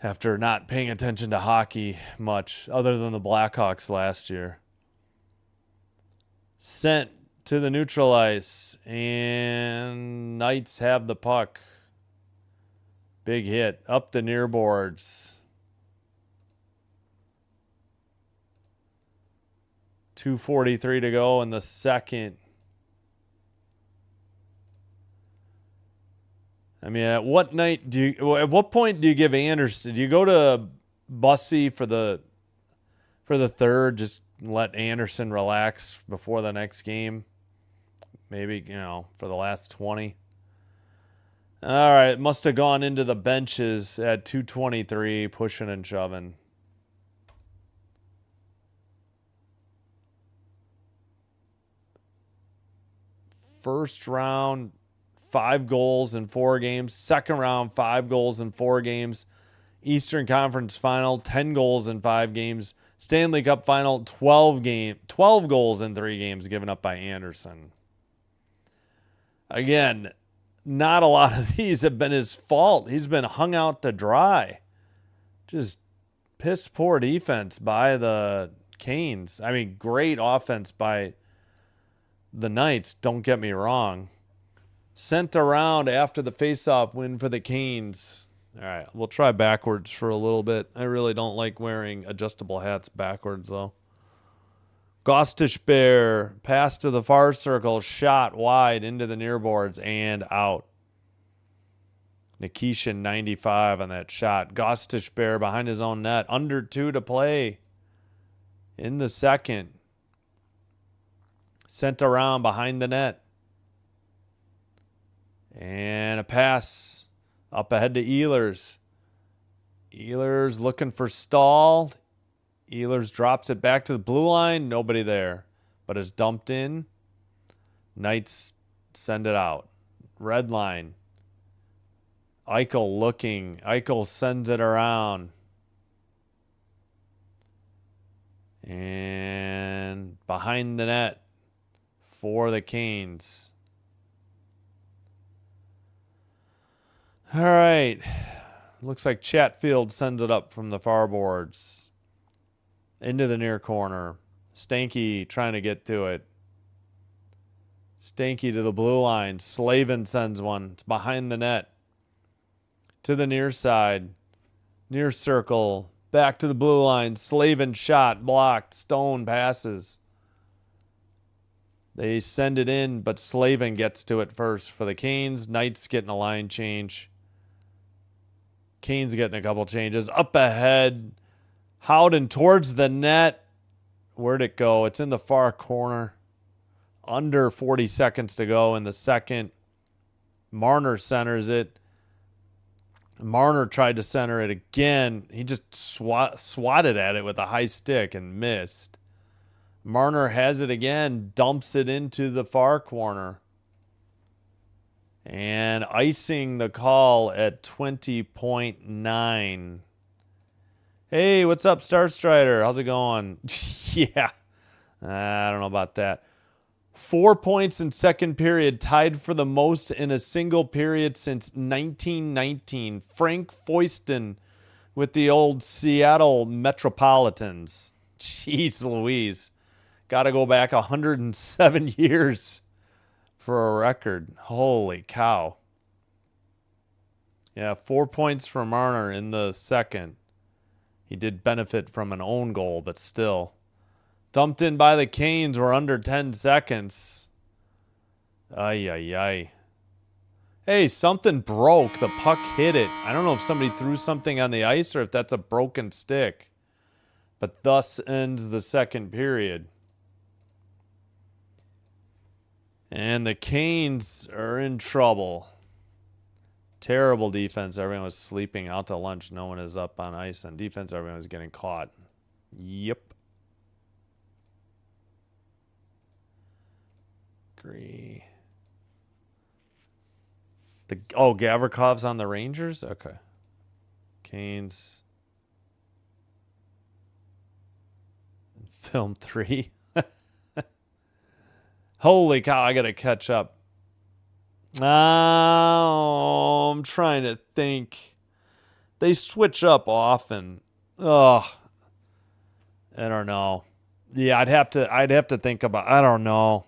after not paying attention to hockey much other than the Blackhawks last year. Sent to the neutral ice, and Knights have the puck. Big hit up the near boards. 2:43 to go in the second. I mean, at what point do you give Anderson? Do you go to Bussy for the third? Just let Anderson relax before the next game. Maybe, for the last 20. All right, must have gone into the benches at 2:23, pushing and shoving. First round, 5 goals in 4 games. Second round, 5 goals in 4 games. Eastern Conference Final, 10 goals in 5 games. Stanley Cup Final, 12 goals in 3 games given up by Anderson. Again, not a lot of these have been his fault. He's been hung out to dry. Just piss poor defense by the Canes. I mean, great offense by the Knights, don't get me wrong. Sent around after the faceoff win for the Canes. All right, we'll try backwards for a little bit. I really don't like wearing adjustable hats backwards, though. Gostishbear, pass to the far circle, shot wide into the near boards and out. Nikishin 95 on that shot. Gostishbear behind his own net. Under 2 to play in the second. Sent around behind the net. And a pass up ahead to Ehlers. Ehlers looking for Stahl. Ehlers drops it back to the blue line. Nobody there. But it's dumped in. Knights send it out. Red line. Eichel looking. Eichel sends it around. And behind the net for the Canes. All right. Looks like Chatfield sends it up from the far boards. Into the near corner. Stanky trying to get to it. Stanky to the blue line. Slavin sends one. It's behind the net. To the near side. Near circle. Back to the blue line. Slavin shot. Blocked. Stone passes. They send it in, but Slavin gets to it first for the Canes. Knights getting a line change. Canes getting a couple changes. Up ahead. Howden towards the net. Where'd it go? It's in the far corner. Under 40 seconds to go in the second. Marner centers it. Marner tried to center it again. He just swatted at it with a high stick and missed. Marner has it again. Dumps it into the far corner. And icing the call at 20.9. Hey, what's up, Star Strider? How's it going? Yeah. I don't know about that. 4 points in second period, tied for the most in a single period since 1919. Frank Foyston with the old Seattle Metropolitans. Jeez Louise. Got to go back 107 years for a record. Holy cow. Yeah, 4 points for Marner in the second. He did benefit from an own goal, but still. Dumped in by the Canes. We're under 10 seconds. Ay, ay, ay. Hey, something broke. The puck hit it. I don't know if somebody threw something on the ice or if that's a broken stick. But thus ends the second period. And the Canes are in trouble. Terrible defense. Everyone was sleeping out to lunch. No one is up on ice. On defense, everyone was getting caught. Yep. Agree. Gavrikov's on the Rangers? Okay. Canes. Film 3. Holy cow, I gotta catch up. Oh, I'm trying to think. They switch up often. Ugh. I don't know. Yeah, I'd have to think about. I don't know.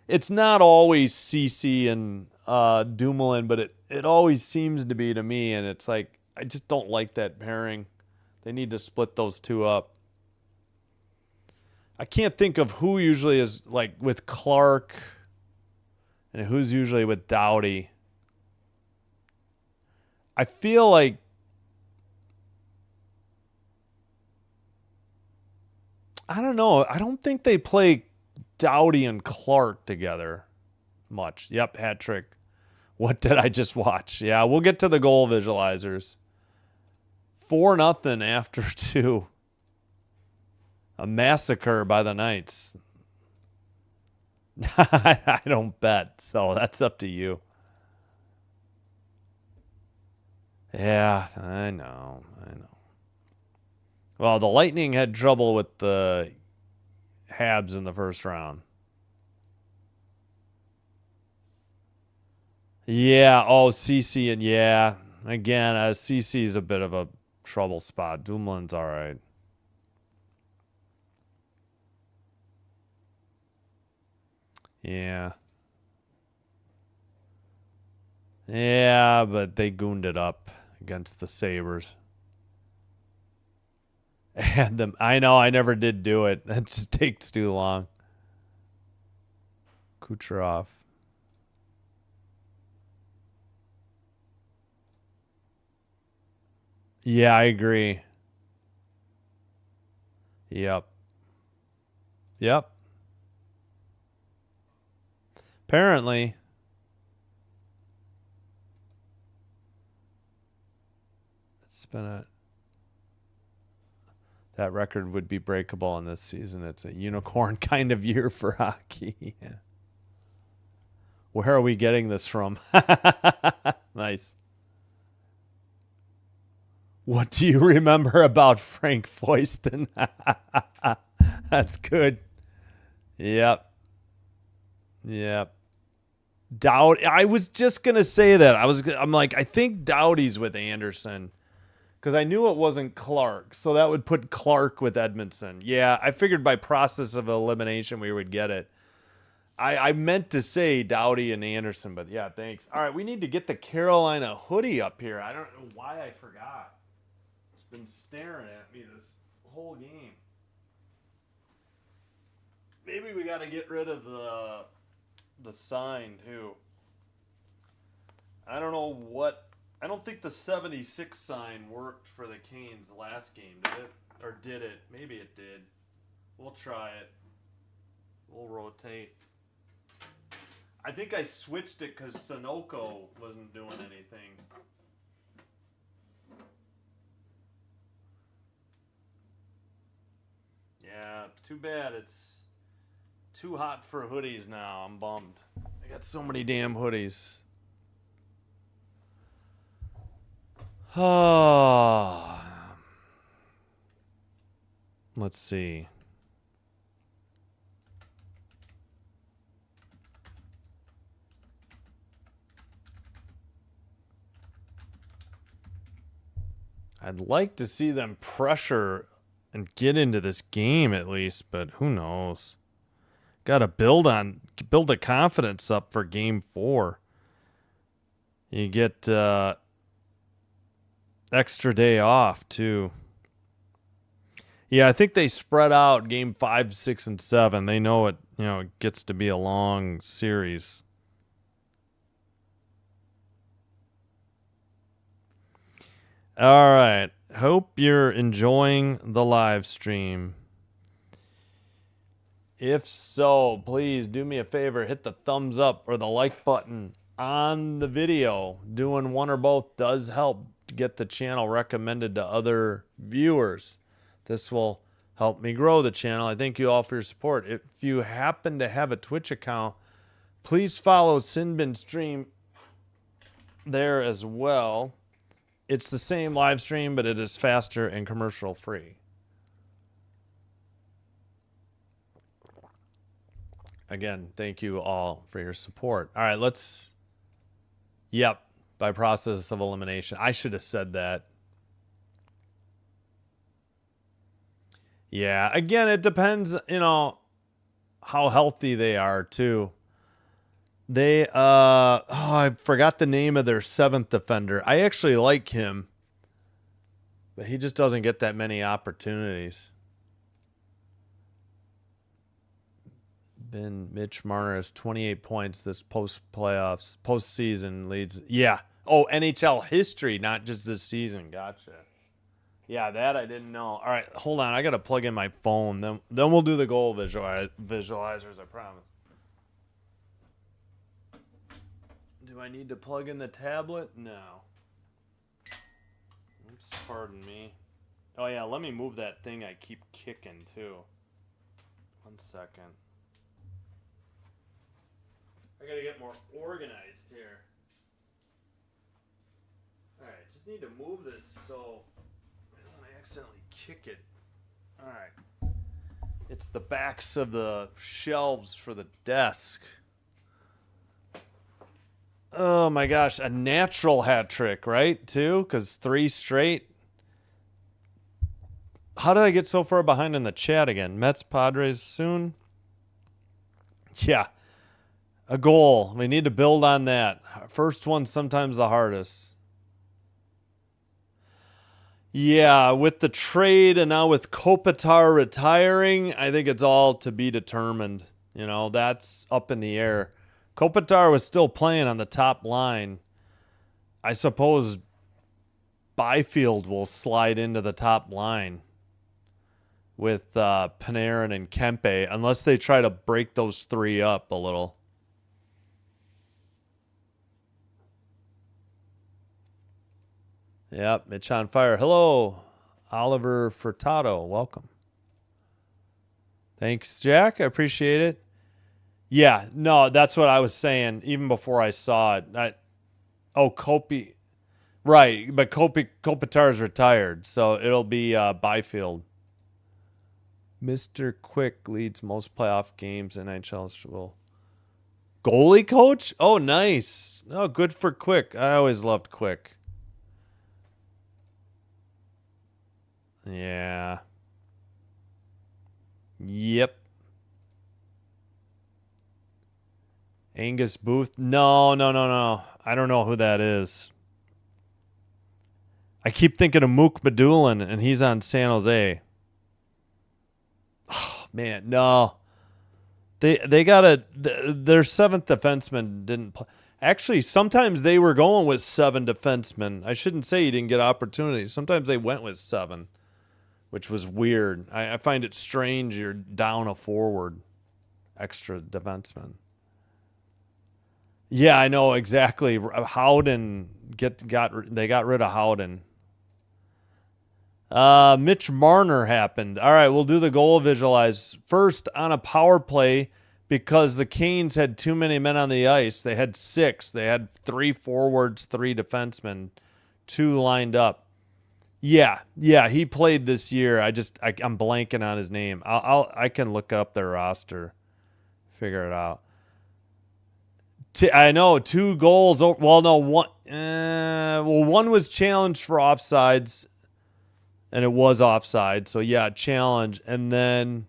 It's not always CC and Dumoulin, but it always seems to be to me, and it's like I just don't like that pairing. They need to split those two up. I can't think of who usually is like with Clark and who's usually with Doughty. I feel like I don't know. I don't think they play Doughty and Clark together much. Yep, hat trick. What did I just watch? Yeah, we'll get to the goal visualizers. 4-0 after 2. A massacre by the Knights. I don't bet, so that's up to you. Yeah, I know. Well, the Lightning had trouble with the Habs in the first round. Yeah, CC and yeah. Again, CC's a bit of a trouble spot. Dumoulin's all right. Yeah. Yeah, but they gooned it up against the Sabres. And I know I never did do it. That just takes too long. Kucherov. Yeah, I agree. Yep. Apparently. It's been that record would be breakable in this season. It's a unicorn kind of year for hockey. Yeah. Where are we getting this from? Nice. What do you remember about Frank Foyston? That's good. Yep. Doughty. I was just gonna say that. I'm like, I think Doughty's with Anderson. Because I knew it wasn't Clark. So that would put Clark with Edmondson. Yeah, I figured by process of elimination we would get it. I meant to say Doughty and Anderson, but yeah, thanks. All right, we need to get the Carolina hoodie up here. I don't know why I forgot. It's been staring at me this whole game. Maybe we got to get rid of the sign, too. I don't know what... I don't think the 76 sign worked for the Canes last game, did it? Or did it? Maybe it did. We'll try it. We'll rotate. I think I switched it because Sunoco wasn't doing anything. Yeah, too bad. It's too hot for hoodies now. I'm bummed. I got so many damn hoodies. Let's see. I'd like to see them pressure and get into this game at least, but who knows? Got to build the confidence up for game 4. You get extra day off too. Yeah, I think they spread out game 5, 6, and 7. They know it, it gets to be a long series. All right. Hope you're enjoying the live stream. If so, please do me a favor, hit the thumbs up or the like button on the video. Doing one or both does help get the channel recommended to other viewers. This will help me grow the channel. I thank you all for your support. If you happen to have a Twitch account, please follow Sinbin Stream there as well. It's the same live stream, but it is faster and commercial free. Again, thank you all for your support. All right, let's... Yep, by process of elimination. I should have said that. Yeah, again, it depends, how healthy they are, too. They, I forgot the name of their 7th defender. I actually like him, but he just doesn't get that many opportunities. Mitch Marner has 28 points this postseason leads. Yeah. Oh, NHL history, not just this season. Gotcha. Yeah, that I didn't know. All right, hold on. I got to plug in my phone. Then we'll do the goal visualizers, I promise. Do I need to plug in the tablet? No. Oops, pardon me. Oh, yeah, let me move that thing I keep kicking, too. 1 second. I gotta get more organized here. Alright, just need to move this so I don't accidentally kick it. Alright. It's the backs of the shelves for the desk. Oh my gosh, a natural hat trick, right? Too? Because 3 straight. How did I get so far behind in the chat again? Mets, Padres soon? Yeah. A goal. We need to build on that. First one's sometimes the hardest. Yeah, with the trade and now with Kopitar retiring, I think it's all to be determined. That's up in the air. Kopitar was still playing on the top line. I suppose Byfield will slide into the top line with Panarin and Kempe, unless they try to break those 3 up a little. Yep, Mitch on fire. Hello, Oliver Furtado. Welcome. Thanks, Jack. I appreciate it. Yeah, no, that's what I was saying even before I saw it. Kopi. Right, but Kopitar's retired, so it'll be Byfield. Mr. Quick leads most playoff games in NHL. Goalie coach? Oh, nice. Oh, good for Quick. I always loved Quick. Yeah. Yep. Angus Booth? No. I don't know who that is. I keep thinking of Mook Medulin, and he's on San Jose. Oh, man, no. They got their 7th defenseman didn't play. Actually, sometimes they were going with 7 defensemen. I shouldn't say he didn't get opportunities. Sometimes they went with 7. Which was weird. I find it strange you're down a forward, extra defenseman. Yeah, I know exactly. Howden they got rid of Howden. Mitch Marner happened. All right, we'll do the goal visualize first on a power play because the Canes had too many men on the ice. They had 6. They had 3 forwards, 3 defensemen, 2 lined up. Yeah, he played this year. I'm blanking on his name. I can look up their roster, figure it out. I know 2 goals. Well, no, one. One was challenged for offsides, and it was offside. So yeah, challenge, and then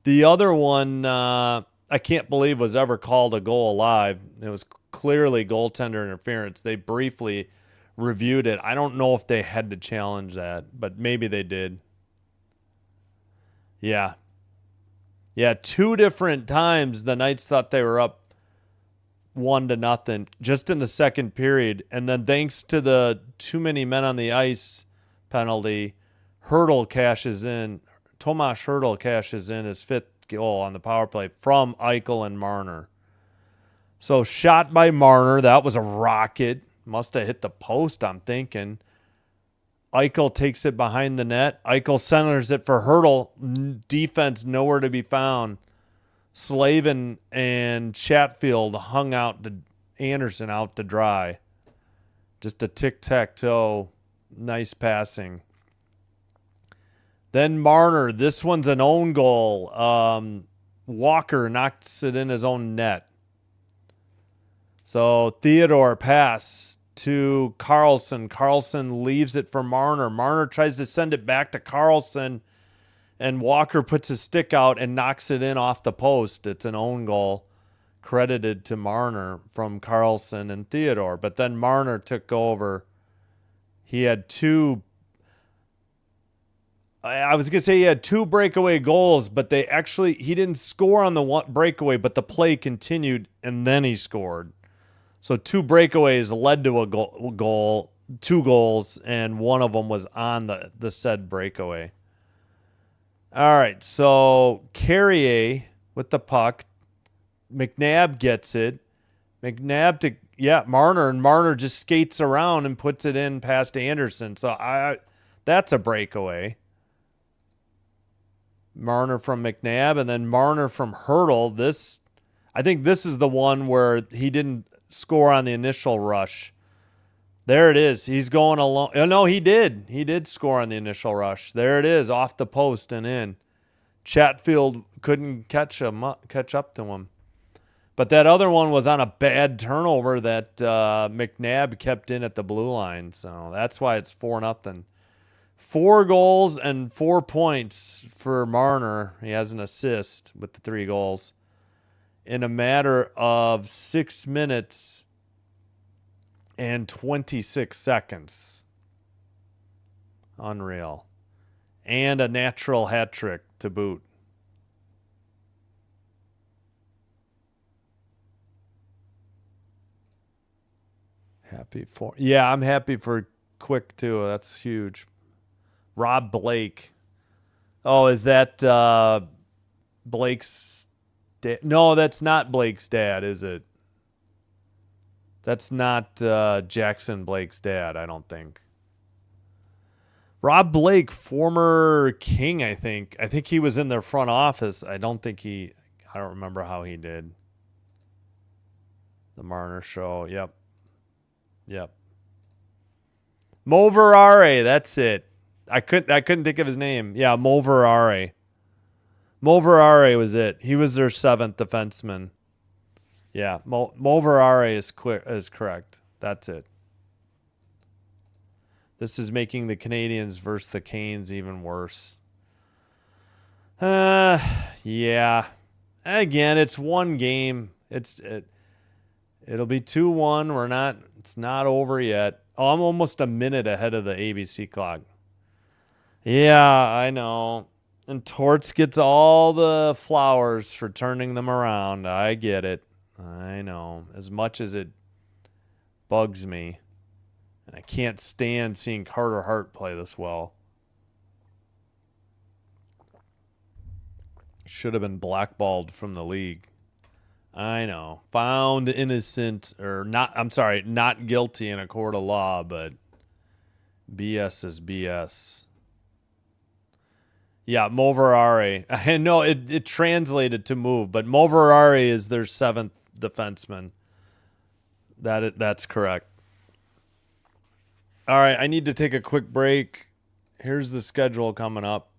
the other one I can't believe was ever called a goal alive. It was clearly goaltender interference. They briefly reviewed it. I don't know if they had to challenge that, but maybe they did. Yeah. Yeah, 2 different times the Knights thought they were up 1-0 just in the second period. And then thanks to the too many men on the ice penalty, Tomas Hertl cashes in his 5th goal on the power play from Eichel and Marner. So shot by Marner, that was a rocket. Must have hit the post, I'm thinking. Eichel takes it behind the net. Eichel centers it for Hertl. Defense nowhere to be found. Slavin and Chatfield hung out to Anderson out to dry. Just a tic-tac-toe. Nice passing. Then Marner. This one's an own goal. Walker knocks it in his own net. So Theodore pass to Carlson. Carlson leaves it for Marner. Marner tries to send it back to Carlson, and Walker puts his stick out and knocks it in off the post. It's an own goal credited to Marner from Carlson and Theodore. But then Marner took over. He had 2. I was going to say he had 2 breakaway goals, but he didn't score on the one breakaway, but the play continued, and then he scored. So 2 breakaways led to a goal, 2 goals, and one of them was on the said breakaway. All right, so Carrier with the puck. McNabb gets it. McNabb to Marner, and Marner just skates around and puts it in past Anderson. So that's a breakaway. Marner from McNabb, and then Marner from Hertl. I think this is the one where he didn't score on the initial rush. There it is. He's going along. Oh, no, he did. He did score on the initial rush. There it is, off the post and in. Chatfield couldn't catch up to him. But that other one was on a bad turnover that McNabb kept in at the blue line. So that's why it's 4-0. 4 goals and 4 points for Marner. He has an assist with the 3 goals in a matter of 6 minutes and 26 seconds. Unreal. And a natural hat trick to boot. I'm happy for Quick too. That's huge. Rob Blake. Oh, is that Blake's dad? No, that's not Blake's dad, is it? That's not Jackson Blake's dad, I don't think. Rob Blake, former King, I think. I think he was in their front office. I don't remember how he did. The Marner Show. Yep. Mo Verare, that's it. I couldn't think of his name. Yeah, Mo Verare. Mo Verare was it. He was their 7th defenseman. Yeah, Mo Verare is correct. That's it. This is making the Canadians versus the Canes even worse. Yeah. Again, it's one game. It'll be 2-1. It's not over yet. Oh, I'm almost a minute ahead of the ABC clock. Yeah, I know. And Torts gets all the flowers for turning them around. I get it. I know. As much as it bugs me. And I can't stand seeing Carter Hart play this well. Should have been blackballed from the league. I know. Found innocent or not. I'm sorry, not guilty in a court of law, but BS is BS. Yeah, Mo Verare. I know it translated to move, but Mo Verare is their 7th defenseman. That's correct. All right, I need to take a quick break. Here's the schedule coming up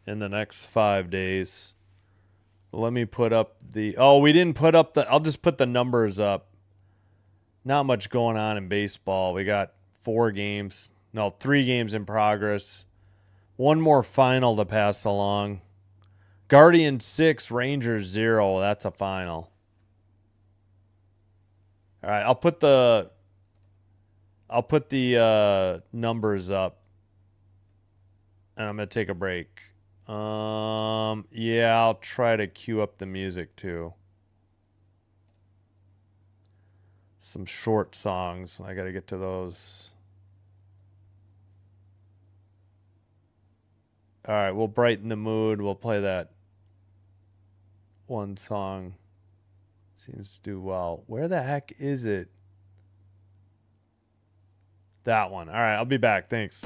in the next 5 days. Let me put up we didn't put up I'll just put the numbers up. Not much going on in baseball. We got 3 games in progress. 1 more final to pass along. Guardians 6, Rangers 0. That's a final. All right, I'll put the numbers up, and I'm going to take a break. Yeah, I'll try to cue up the music too. Some short songs. I got to get to those. All right, we'll brighten the mood. We'll play that one song. Seems to do well. Where the heck is it? That one. All right, I'll be back. Thanks.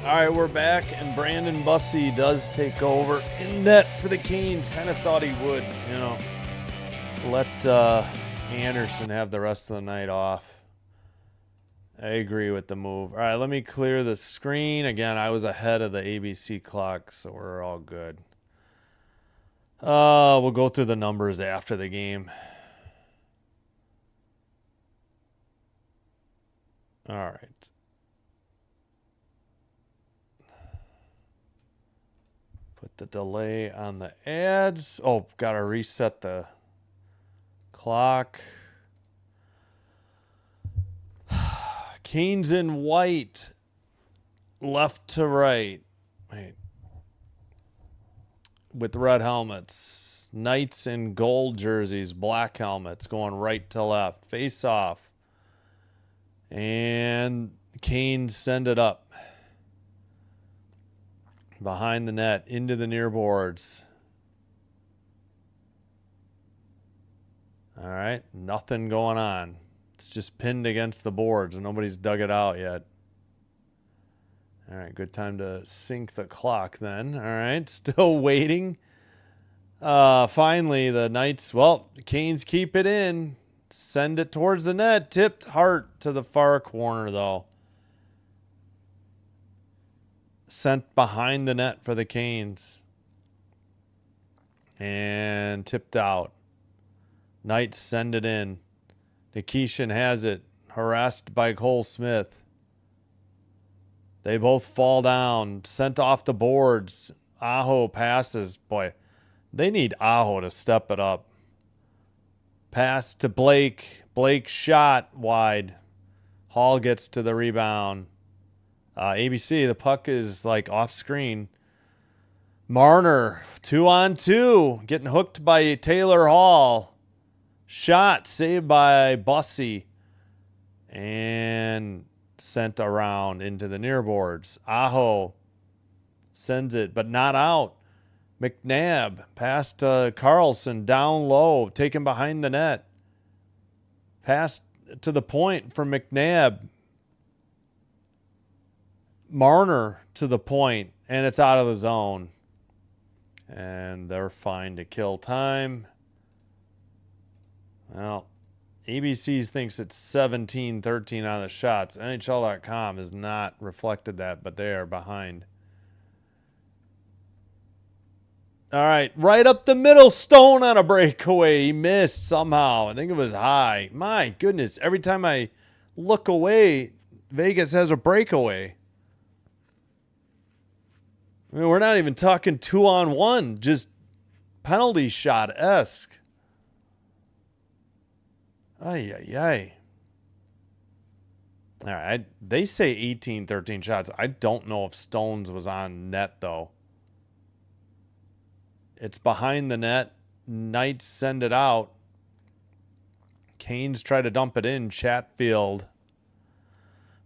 All right, we're back, and Brandon Bussey does take over in net for the Canes. Kind of thought he would, you know, let Anderson have the rest of the night off. I agree with the move. All right, let me clear the screen. Again, I was ahead of the ABC clock, so we're all good. We'll go through the numbers after the game. All right. Put the delay on the ads. Oh, got to reset the clock. Canes in white, left to right. Wait. With red helmets. Knights in gold jerseys, black helmets, going right to left. Face off. And Canes send it up. Behind the net, into the near boards. All right, nothing going on. It's just pinned against the boards. Nobody's dug it out yet. All right, good time to sync the clock then. All right, still waiting. Finally, the Knights, well, the Canes keep it in. Send it towards the net. Tipped Hart to the far corner, though. Sent behind the net for the Canes. And tipped out. Knights send it in. Nikishin has it. Harassed by Cole Smith. They both fall down. Sent off the boards. Aho passes. Boy, they need Aho to step it up. Pass to Blake. Blake shot wide. Hall gets to the rebound. ABC, the puck is like off screen. Marner, 2-on-2. Getting hooked by Taylor Hall. Shot saved by Bussy. And sent around into the near boards. Aho sends it, but not out. McNabb pass to Carlson down low, taken behind the net. Pass to the point from McNabb. Marner to the point, and it's out of the zone. And they're fine to kill time. Well, ABC thinks it's 17-13 on the shots. NHL.com has not reflected that, but they are behind. All right, right up the middle, Stone on a breakaway. He missed somehow. I think it was high. My goodness, every time I look away, Vegas has a breakaway. I mean, we're not even talking 2-on-1, just penalty shot-esque. Ay, ay, ay. All right, they say 18-13 shots. I don't know if Stone's was on net, though. It's behind the net. Knights send it out. Canes try to dump it in. Chatfield.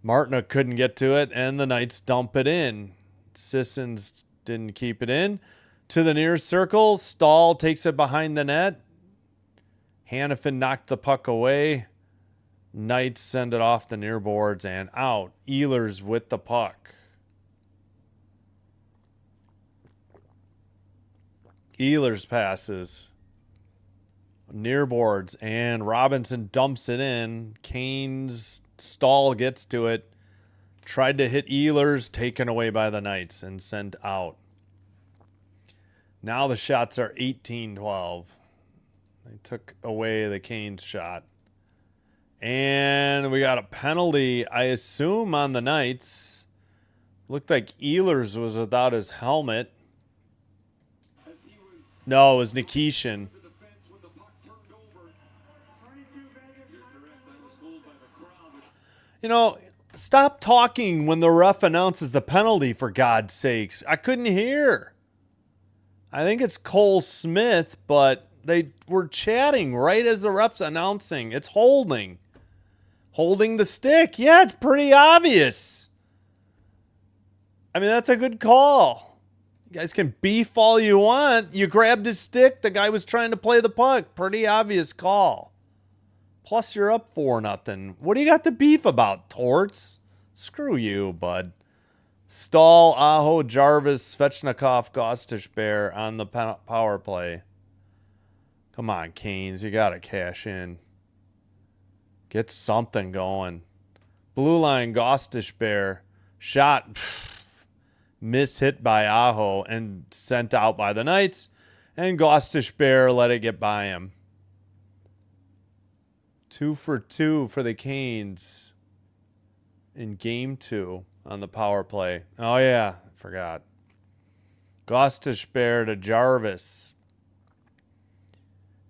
Martina couldn't get to it, and the Knights dump it in. Sissons didn't keep it in. To the near circle. Stahl takes it behind the net. Hannafin knocked the puck away. Knights send it off the near boards and out. Ehlers with the puck. Ehlers passes. Near boards, and Robinson dumps it in. Canes, Stahl gets to it. Tried to hit Ehlers, taken away by the Knights and sent out. Now the shots are 18-12. They took away the Canes shot. And we got a penalty, I assume, on the Knights. Looked like Ehlers was without his helmet. No, it was Nikishin. You know, stop talking when the ref announces the penalty, for God's sakes. I couldn't hear. I think it's Cole Smith, but they were chatting right as the ref's announcing. It's holding. Holding the stick. Yeah, it's pretty obvious. I mean, that's a good call. You guys can beef all you want. You grabbed his stick. The guy was trying to play the puck. Pretty obvious call. Plus, you're up 4-0. What do you got to beef about, Torts? Screw you, bud. Stahl, Aho, Jarvis, Svechnikov, Gostishbear on the power play. Come on, Canes. You got to cash in. Get something going. Blue line, Gostishbear. Shot. Miss hit by Aho and sent out by the Knights. And Gostishbear let it get by him. 2 for 2 for the Canes in game 2 on the power play. Oh, yeah. I forgot. Gostishbear to Jarvis.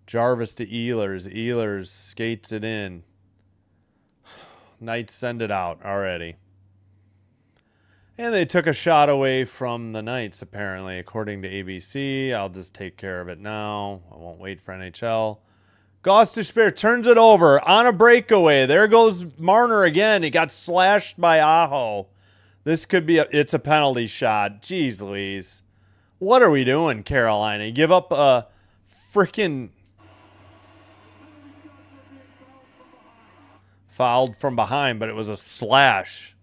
Jarvis to Ehlers. Ehlers skates it in. Knights send it out already. And they took a shot away from the Knights, apparently, according to ABC. I'll just take care of it now. I won't wait for NHL. Gostishbear turns it over on a breakaway. There goes Marner again. He got slashed by Aho. This could be it's a penalty shot. Jeez Louise. What are we doing, Carolina? You give up a freaking fouled from behind, but it was a slash.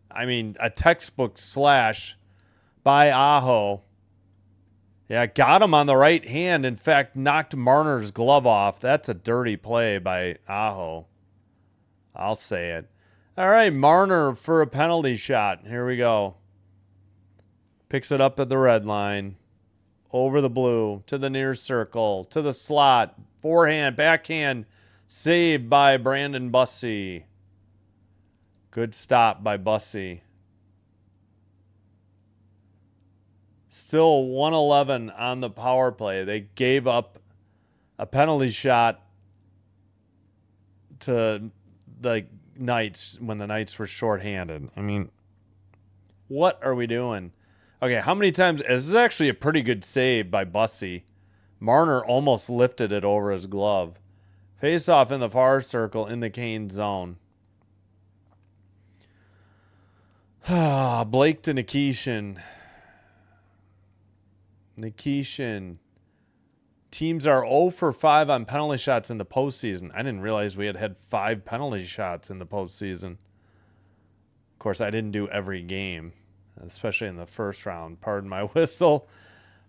I mean, a textbook slash by Aho. Yeah, got him on the right hand. In fact, knocked Marner's glove off. That's a dirty play by Aho. I'll say it. All right, Marner for a penalty shot. Here we go. Picks it up at the red line. over the blue, to the near circle, to the slot, forehand, backhand, saved by Brandon Bussey. Good stop by Bussey. Still 111 on the power play. They gave up a penalty shot to the Knights when the Knights were shorthanded. I mean, what are we doing? Okay, how many times? This is actually a pretty good save by Bussey. Marner almost lifted it over his glove. Face off in the far circle in the Kane zone. Blake to Nikishin. Nikishin. Teams are 0 for 5 on penalty shots in the postseason. I didn't realize we had 5 penalty shots in the postseason. Of course, I didn't do every game, especially in the first round. Pardon my whistle.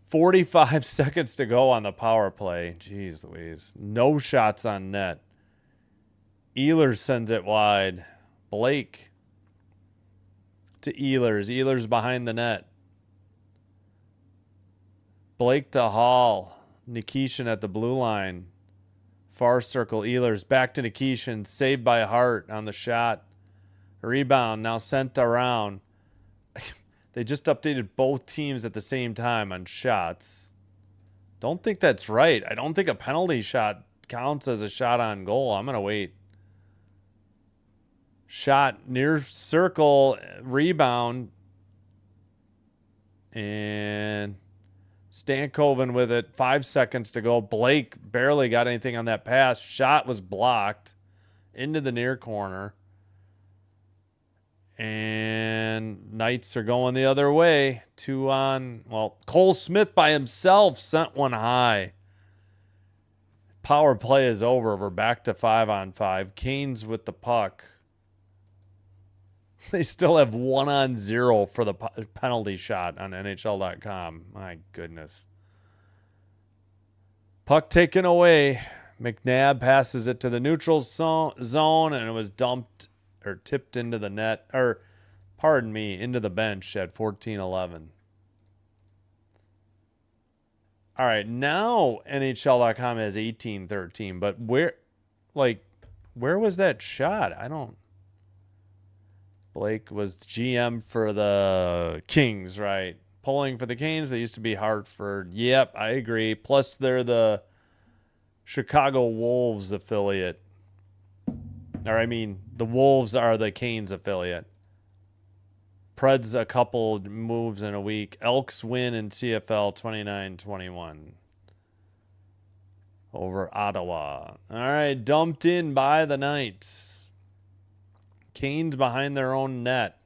45 seconds to go on the power play. Jeez Louise. No shots on net. Ehlers sends it wide. Blake to Ehlers. Ehlers behind the net. Blake to Hall. Nikishin at the blue line. Far circle. Ehlers back to Nikishin. Saved by Hart on the shot. Rebound now sent around. They just updated both teams at the same time on shots. Don't think that's right. I don't think a penalty shot counts as a shot on goal. I'm going to wait. Shot near circle. Rebound. And Stankoven with it. 5 seconds to go. Blake barely got anything on that pass. Shot was blocked into the near corner. And Knights are going the other way. 2 on. Well, Cole Smith by himself sent one high. Power play is over. We're back to 5 on 5. Canes with the puck. They still have 1 on 0 for the penalty shot on NHL.com. My goodness. Puck taken away. McNabb passes it to the neutral zone, and it was dumped or tipped into the net, or pardon me, into the bench at 14-11. All right, now NHL.com has 18-13, but where was that shot? I don't. Blake was GM for the Kings, right? Pulling for the Canes. They used to be Hartford. Yep, I agree. Plus, they're the Chicago Wolves affiliate. Or, I mean, the Wolves are the Canes affiliate. Preds a couple moves in a week. Elks win in CFL 29-21 over Ottawa. All right, dumped in by the Knights. Canes behind their own net.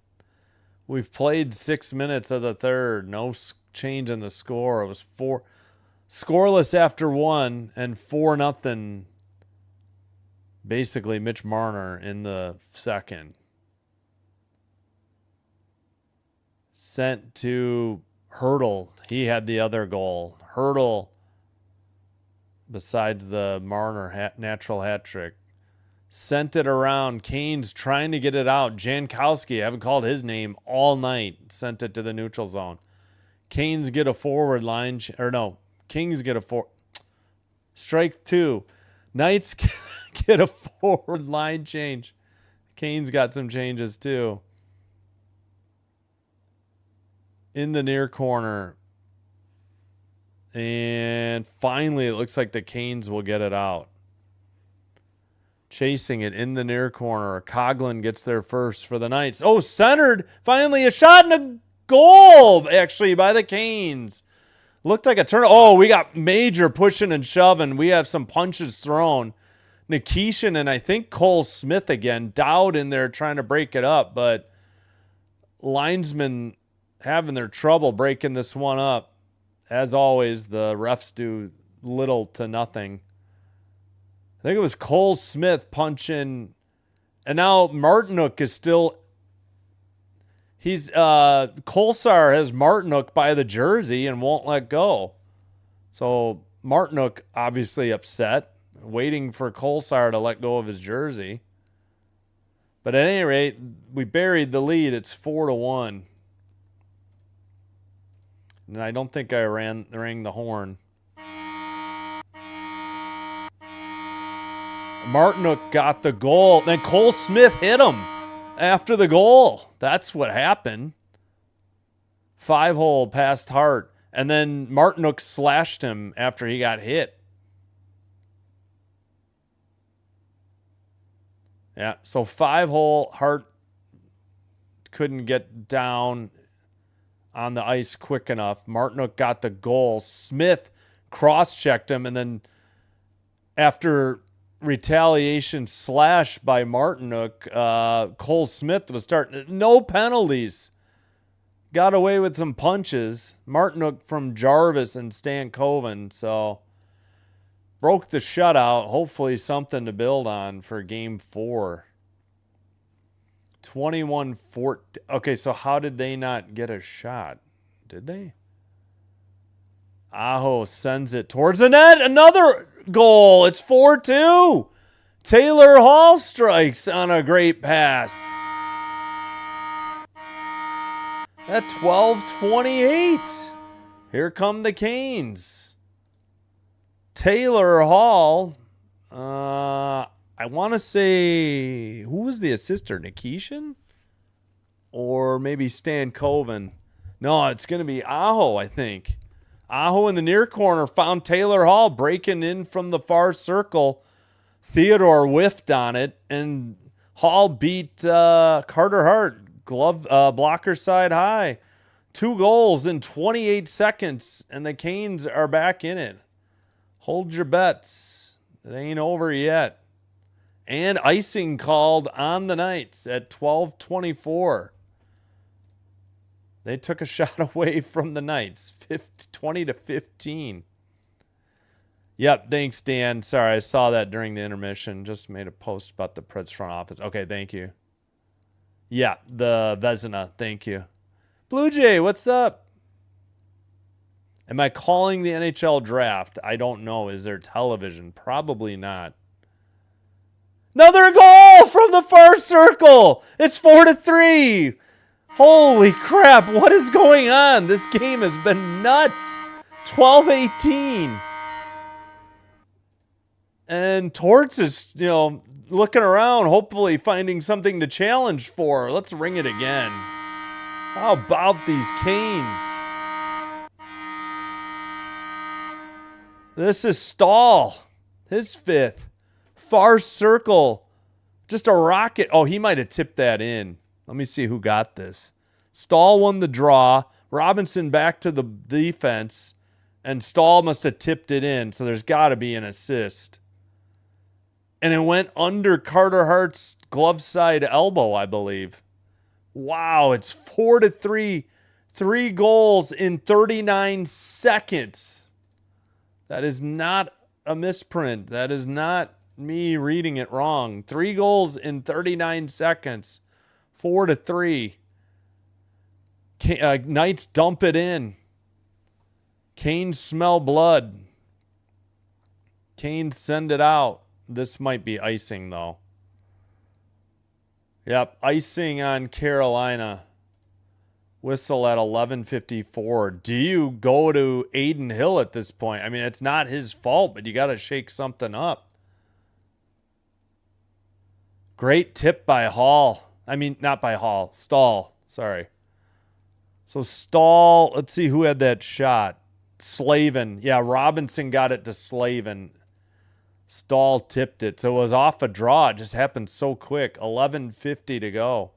We've played 6 minutes of the third. No change in the score. It was scoreless after 1 and 4-0. Basically, Mitch Marner in the second. Sent to Hurdle. He had the other goal. Hurdle, besides the Marner natural hat trick, sent it around. Canes trying to get it out. Jankowski, I haven't called his name all night, sent it to the neutral zone. Canes get a forward line. Kings get a strike 2. Knights get a forward line change. Canes got some changes too. In the near corner. And finally, it looks like the Canes will get it out. Chasing it in the near corner. Coughlin gets there first for the Knights. Oh, centered. Finally, a shot and a goal, actually, by the Canes. Looked like a turn. Oh, we got major pushing and shoving. We have some punches thrown. Nikishin and I think Cole Smith again. Dowd in there trying to break it up, but linesmen having their trouble breaking this one up. As always, the refs do little to nothing. I think it was Cole Smith punching. And now Martinook is still. Kolsar has Martinook by the jersey and won't let go. So Martinook obviously upset, waiting for Kolsar to let go of his jersey. But at any rate, we buried the lead. It's 4-1. And I don't think I rang the horn. Martinook got the goal. Then Cole Smith hit him after the goal. That's what happened. 5-hole past Hart. And then Martinook slashed him after he got hit. Yeah, so 5-hole, Hart couldn't get down on the ice quick enough. Martinook got the goal. Smith cross-checked him, and then after retaliation slash by Martinook, Cole Smith was starting. No penalties. Got away with some punches. Martinook from Jarvis and Stan Coven, so broke the shutout. Hopefully something to build on for game 4. 21-14. Okay, so how did they not get a shot? Did they? Aho sends it towards the net. Another goal. It's 4-2. Taylor Hall strikes on a great pass. At 12:28. Here come the Canes. Taylor Hall. I want to say, who was the assister? Nikishin? Or maybe Stan Coven? No, it's going to be Aho, I think. Aho in the near corner found Taylor Hall breaking in from the far circle. Theodore whiffed on it, and Hall beat Carter Hart. Glove blocker side high. 2 goals in 28 seconds, and the Canes are back in it. Hold your bets. It ain't over yet. And icing called on the Knights at 12:24. They took a shot away from the Knights, 20-15. Yep, thanks, Dan. Sorry, I saw that during the intermission. Just made a post about the Preds front office. Okay, thank you. Yeah, the Vezina, thank you. Blue Jay, what's up? Am I calling the NHL draft? I don't know. Is there television? Probably not. Another goal from the far circle. It's 4-3. Holy crap, what is going on? This game has been nuts. 12-18. And Torts is, looking around, hopefully finding something to challenge for. Let's ring it again. How about these Canes? This is Stahl. His 5th. Far circle. Just a rocket. Oh, he might have tipped that in. Let me see who got this. Stahl won the draw. Robinson back to the defense. And Stahl must have tipped it in. So there's got to be an assist. And it went under Carter Hart's glove side elbow, I believe. Wow, it's 4-3. 3 goals in 39 seconds. That is not a misprint. That is not me reading it wrong. 3 goals in 39 seconds. 4-3. Knights dump it in. Canes smell blood. Canes send it out. This might be icing, though. Yep, icing on Carolina. Whistle at 11:54. Do you go to Aiden Hill at this point? I mean, it's not his fault, but you got to shake something up. Great tip by Hall. I mean, not by Hall. Stahl. Sorry. So Stahl, let's see who had that shot. Slavin. Yeah, Robinson got it to Slavin. Stahl tipped it. So it was off a draw. It just happened so quick. 11:50 to go.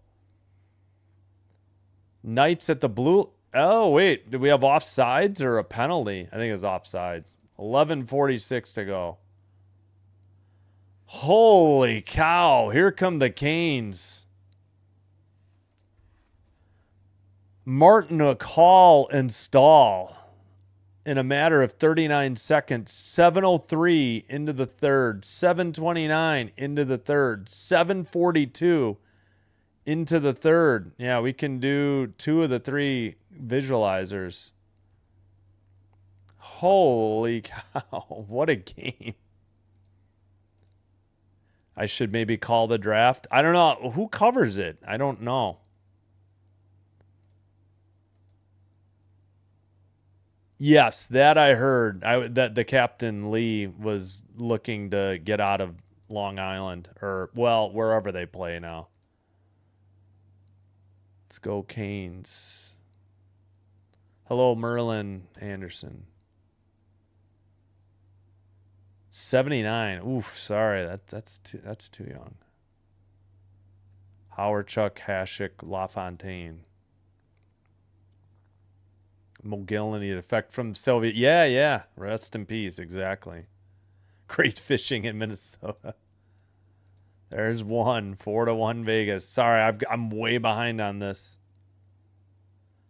Knights at the blue. Oh, wait. Did we have offsides or a penalty? I think it was offsides. 11:46 to go. Holy cow. Here come the Canes. Martinook, Hall, and Stahl. In a matter of 39 seconds, 7:03 into the third, 7:29 into the third, 7:42 into the third. Yeah, we can do 2 of the 3 visualizers. Holy cow, what a game. I should maybe call the draft. I don't know. Who covers it? I don't know. Yes, that I heard. That the Captain Lee was looking to get out of Long Island, or well, wherever they play now. Let's go Canes. Hello, Merlin Anderson. 79. Oof, sorry. That's too young. Howard, Chuck, Hashik, LaFontaine. Mogilny, effect from Soviet. Yeah. Rest in peace. Exactly. Great fishing in Minnesota. There's one. 4-1 Vegas. Sorry, I'm way behind on this.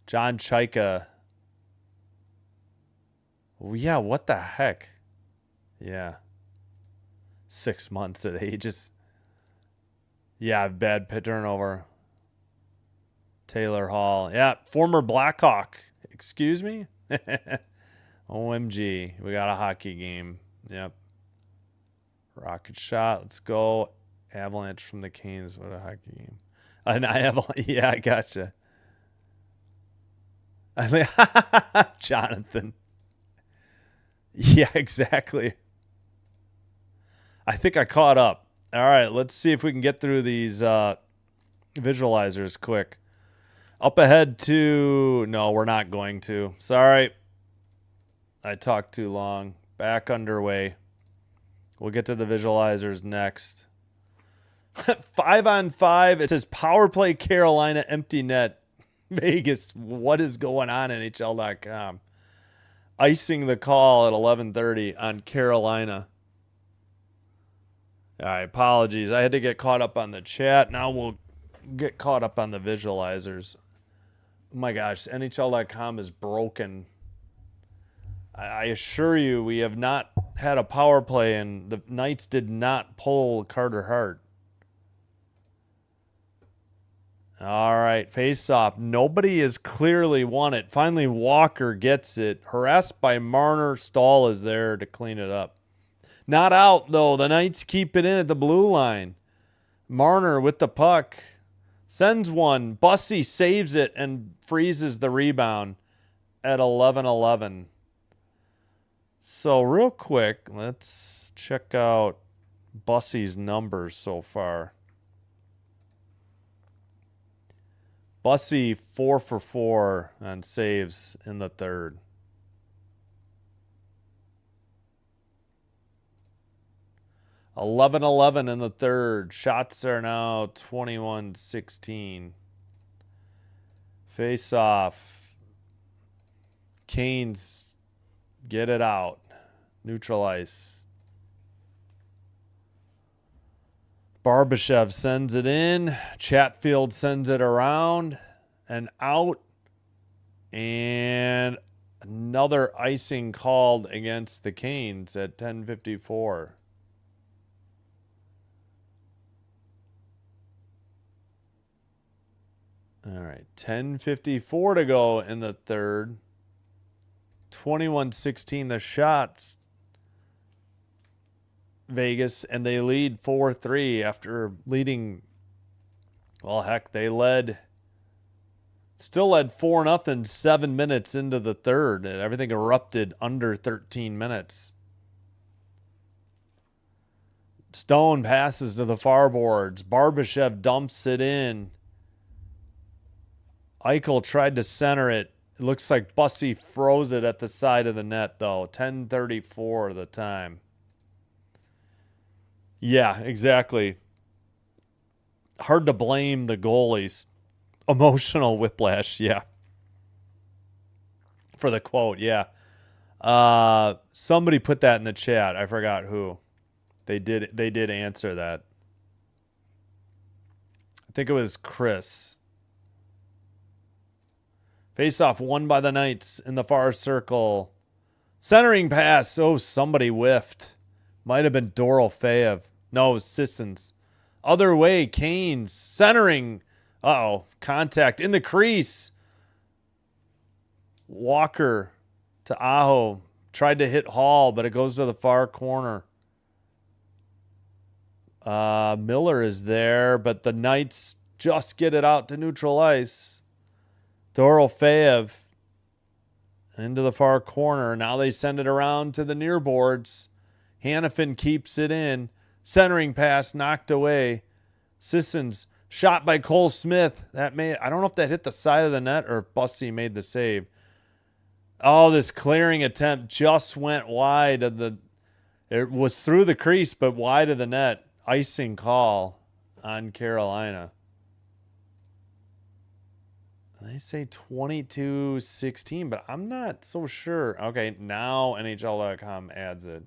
John Chaika. Oh, yeah, what the heck? Yeah. 6 months at ages. Yeah, bad pit turnover. Taylor Hall. Yeah, former Blackhawk. Excuse me? OMG. We got a hockey game. Yep. Rocket shot. Let's go. Avalanche from the Canes. What a hockey game. Yeah, I gotcha. Jonathan. Yeah, exactly. I think I caught up. All right, let's see if we can get through these visualizers quick. Up ahead to... No, we're not going to. Sorry. I talked too long. Back underway. We'll get to the visualizers next. 5-on-5. It says power play Carolina, empty net. Vegas. What is going on, NHL.com? Icing the call at 11:30 on Carolina. All right, apologies. I had to get caught up on the chat. Now we'll get caught up on the visualizers. Oh my gosh, NHL.com is broken. I assure you, we have not had a power play, and the Knights did not pull Carter Hart. All right, face-off. Nobody has clearly won it. Finally, Walker gets it. Harassed by Marner. Stahl is there to clean it up. Not out, though. The Knights keep it in at the blue line. Marner with the puck. Sends one. Bussy saves it and freezes the rebound at 11-11. So real quick, let's check out Bussy's numbers so far. Bussy 4 for 4 on saves in the third. (11-11) in the third. Shots are now 21-16. Face off. Canes get it out. Neutral ice. Barbashev sends it in. Chatfield sends it around and out. And another icing called against the Canes at 10:54. All right, 10:54 to go in the third. 21-16 the shots. Vegas, and they lead 4-3 after leading. Well, heck, they still led 4-0 7 minutes into the third, and everything erupted under 13 minutes. Stone passes to the far boards. Barbashev dumps it in. Eichel tried to center it. It looks like Bussy froze it at the side of the net, though. 10:34 the time. Yeah, exactly. Hard to blame the goalies. Emotional whiplash, yeah. For the quote, yeah. Somebody put that in the chat. I forgot who. They did answer that. I think it was Chris. Face-off won by the Knights in the far circle. Centering pass. Oh, somebody whiffed. Might have been Dorofeyev. No, it was Sissons. Other way, Canes. Centering. Uh-oh. Contact in the crease. Walker to Aho. Tried to hit Hall, but it goes to the far corner. Miller is there, but the Knights just get it out to neutral ice. Dorofeyev. into the far corner. Now they send it around to the near boards. Hannafin keeps it in. Centering pass knocked away. Sissons shot by Cole Smith. I don't know if that hit the side of the net or if Bussy made the save. Oh, this clearing attempt just went wide of the. It was through the crease, but wide of the net. Icing call on Carolina. They say 22-16, but I'm not so sure. Okay, now NHL.com adds it.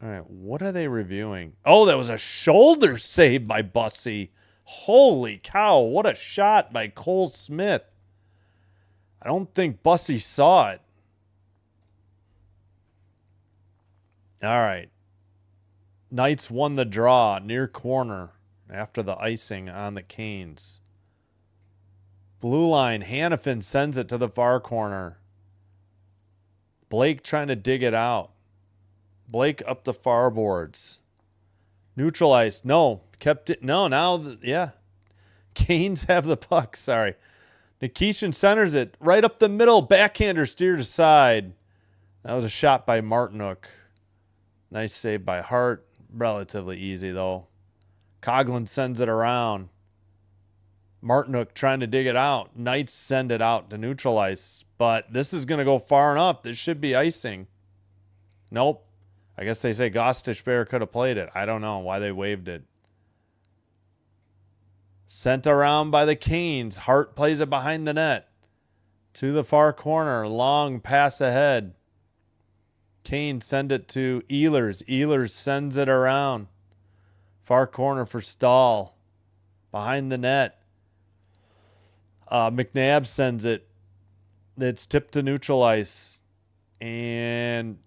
All right, what are they reviewing? Oh, that was a shoulder save by Bussy. Holy cow, what a shot by Cole Smith. I don't think Bussy saw it. All right. Knights won the draw near corner after the icing on the Canes. Blue line, Hannafin sends it to the far corner. Blake trying to dig it out. Blake up the far boards. Neutralized. No. Kept it. No, now, yeah. Canes have the puck. Sorry. Nikishin centers it right up the middle. Backhander steered aside. That was a shot by Martinook. Nice save by Hart. Relatively easy, though. Coughlin sends it around. Martinook trying to dig it out. Knights send it out to neutralize. But this is going to go far enough. This should be icing. Nope. I guess they say Gostish Bear could have played it. I don't know why they waved it. Sent around by the Canes. Hart plays it behind the net. To the far corner. Long pass ahead. Canes send it to Ehlers. Ehlers sends it around. Far corner for Stahl. Behind the net. McNabb sends it. It's tipped to neutral ice. And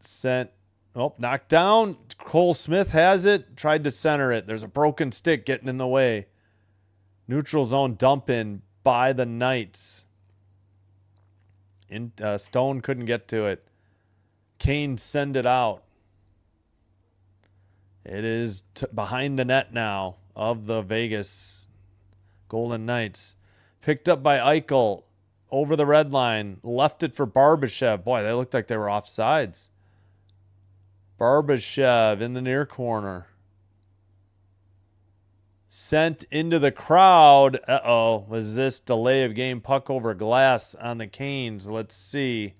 sent. Oh, knocked down. Cole Smith has it. Tried to center it. There's a broken stick getting in the way. Neutral zone dump in by the Knights. Stone couldn't get to it. Kane send it out. It is behind the net now of the Vegas Golden Knights. Picked up by Eichel over the red line. Left it for Barbashev. Boy, they looked like they were offsides. Barbashev in the near corner. Sent into the crowd. Uh-oh. Was this delay of game puck over glass on the Canes? Let's see.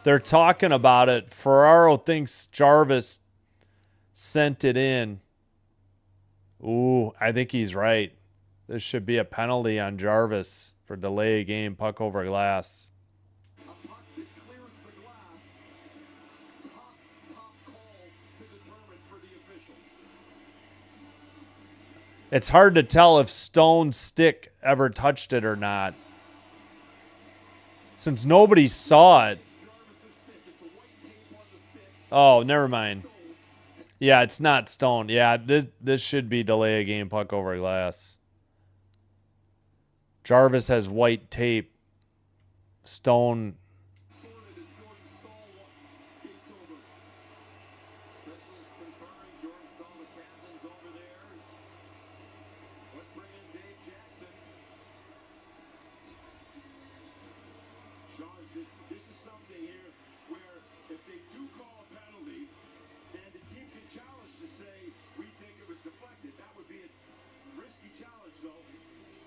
They're talking about it. Ferraro thinks Jarvis sent it in. Ooh, I think he's right. This should be a penalty on Jarvis for delay of game, puck over glass. A puck that clears the glass. Tough call to determine for the officials. It's hard to tell if Stone's stick ever touched it or not. Since nobody saw it. Oh, never mind. Yeah, it's not Stone. Yeah, this should be delay a game puck over glass. Jarvis has white tape. Stone. This is something here where if they do call a penalty, then the team can challenge to say, we think it was deflected. That would be a risky challenge, though.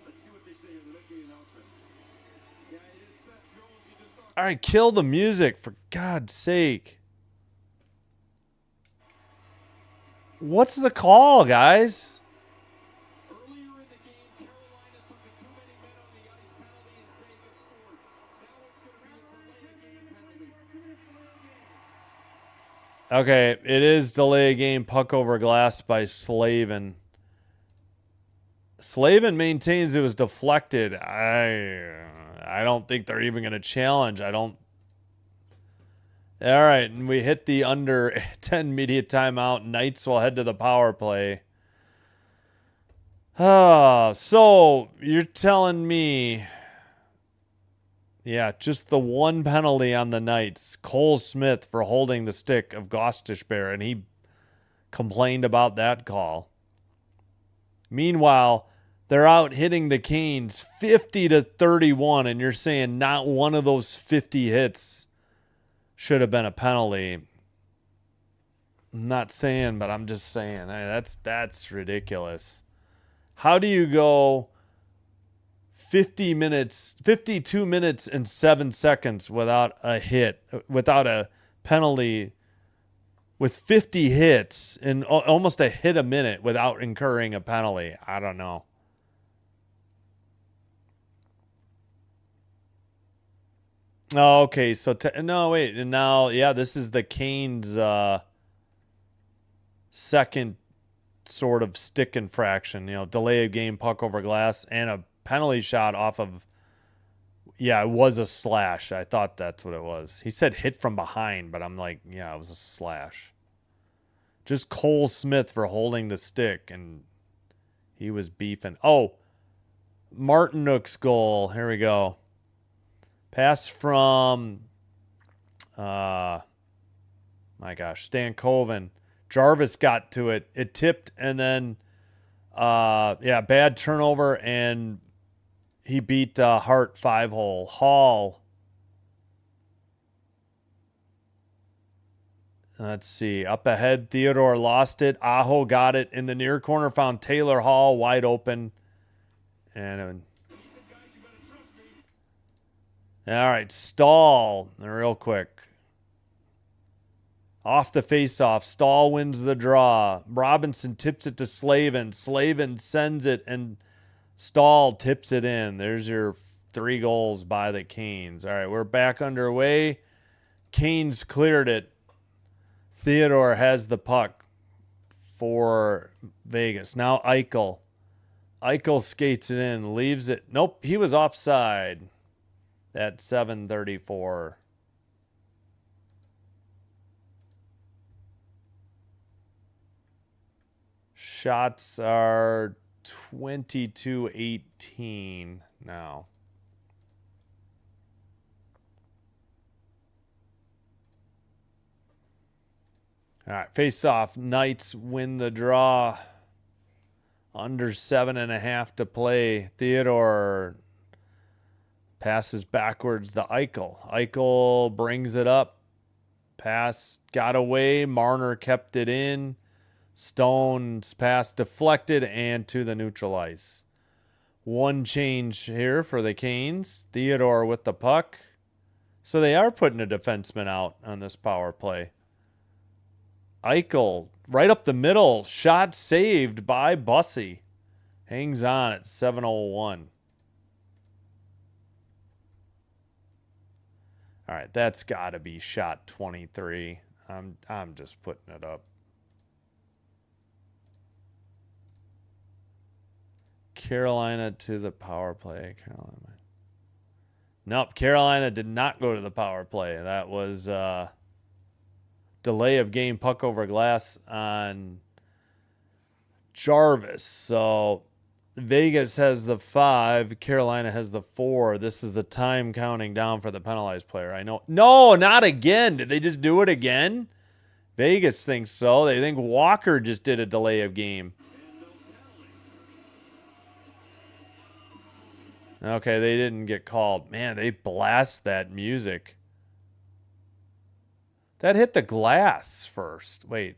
Let's see what they say in the Mickey announcement. Yeah, it is Seth Jones. You just saw. All right, kill the music, for God's sake. What's the call, guys? Earlier in the game, Carolina took a too many men on the ice penalty and Vegas scored. Now it's going to be a delay of game penalty. Okay, it is delay a game puck over glass by Slavin. Slavin maintains it was deflected. I don't think they're even going to challenge. All right, and we hit the under 10 media timeout. Knights will head to the power play. So you're telling me Yeah, just the one penalty on the Knights. Cole Smith for holding the stick of Gostisbehere, and he complained about that call. Meanwhile, they're out hitting the Canes 50-31, and you're saying not one of those 50 hits should have been a penalty. I'm not saying, but I'm just saying. Hey, that's ridiculous. How do you go 52 minutes and 7 seconds without a hit, without a penalty, with 50 hits and almost a hit a minute without incurring a penalty? I don't know. Oh, okay. So no, wait. And now, yeah, this is the Canes' second sort of stick infraction. You know, delay of game, puck over glass, and a penalty shot off of. Yeah, it was a slash. I thought that's what it was. He said hit from behind, but I'm like, yeah, it was a slash. Just Cole Smith for holding the stick, and he was beefing. Oh, Martinook's goal. Here we go. Pass from, my gosh, Stankoven. Jarvis got to it. It tipped, and then, yeah, bad turnover, and he beat Hart 5-hole. Hall. Let's see. Up ahead, Theodore lost it. Aho got it in the near corner, found Taylor Hall wide open. And all right, Stahl, real quick. Off the faceoff, Stahl wins the draw. Robinson tips it to Slavin. Slavin sends it, and Stahl tips it in. There's your 3 goals by the Canes. All right, we're back underway. Canes cleared it. Theodore has the puck for Vegas. Now Eichel. Eichel skates it in, leaves it. Nope, he was offside at 7:34. Shots are 22-18 now. All right, face off. Knights win the draw. Under 7.5 to play. Theodore passes backwards to Eichel. Eichel brings it up. Pass got away. Marner kept it in. Stone's pass deflected and to the neutral ice. One change here for the Canes. Theodore with the puck. So they are putting a defenseman out on this power play. Eichel right up the middle. Shot saved by Bussey. Hangs on at 7:01. All right, that's got to be shot 23. I'm just putting it up. Carolina to the power play. Carolina. Nope, Carolina did not go to the power play. That was delay of game, puck over glass on Jarvis. So Vegas has the 5. Carolina has the 4. This is the time counting down for the penalized player. I know. No, not again. Did they just do it again? Vegas thinks so. They think Walker just did a delay of game. Okay, they didn't get called. Man, they blast that music. That hit the glass first. Wait.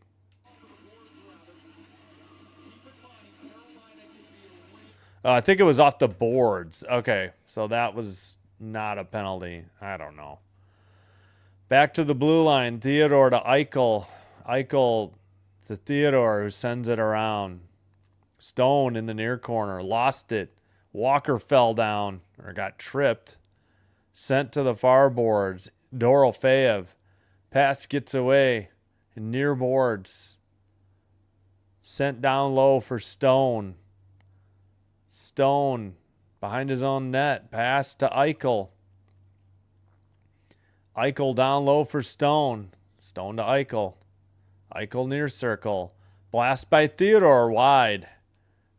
I think it was off the boards. Okay, so that was not a penalty. I don't know. Back to the blue line. Theodore to Eichel. Eichel to Theodore, who sends it around. Stone in the near corner. Lost it. Walker fell down or got tripped. Sent to the far boards. Dorofeev. Pass gets away. And near boards. Sent down low for Stone. Stone behind his own net. Pass to Eichel. Eichel down low for Stone. Stone to Eichel. Eichel near circle. Blast by Theodore wide.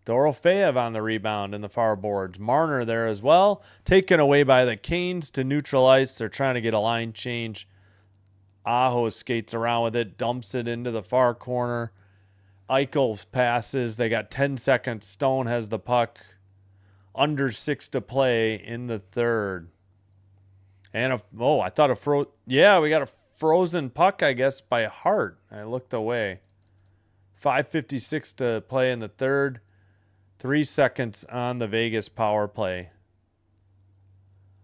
Dorofeev on the rebound in the far boards. Marner there as well. Taken away by the Canes to neutral ice. They're trying to get a line change. Aho skates around with it, dumps it into the far corner. Eichel passes. They got 10 seconds. Stone has the puck. Under 6 to play in the third. And I thought we got a frozen puck, I guess, by Hart. I looked away. 5:56 to play in the third. 3 seconds on the Vegas power play.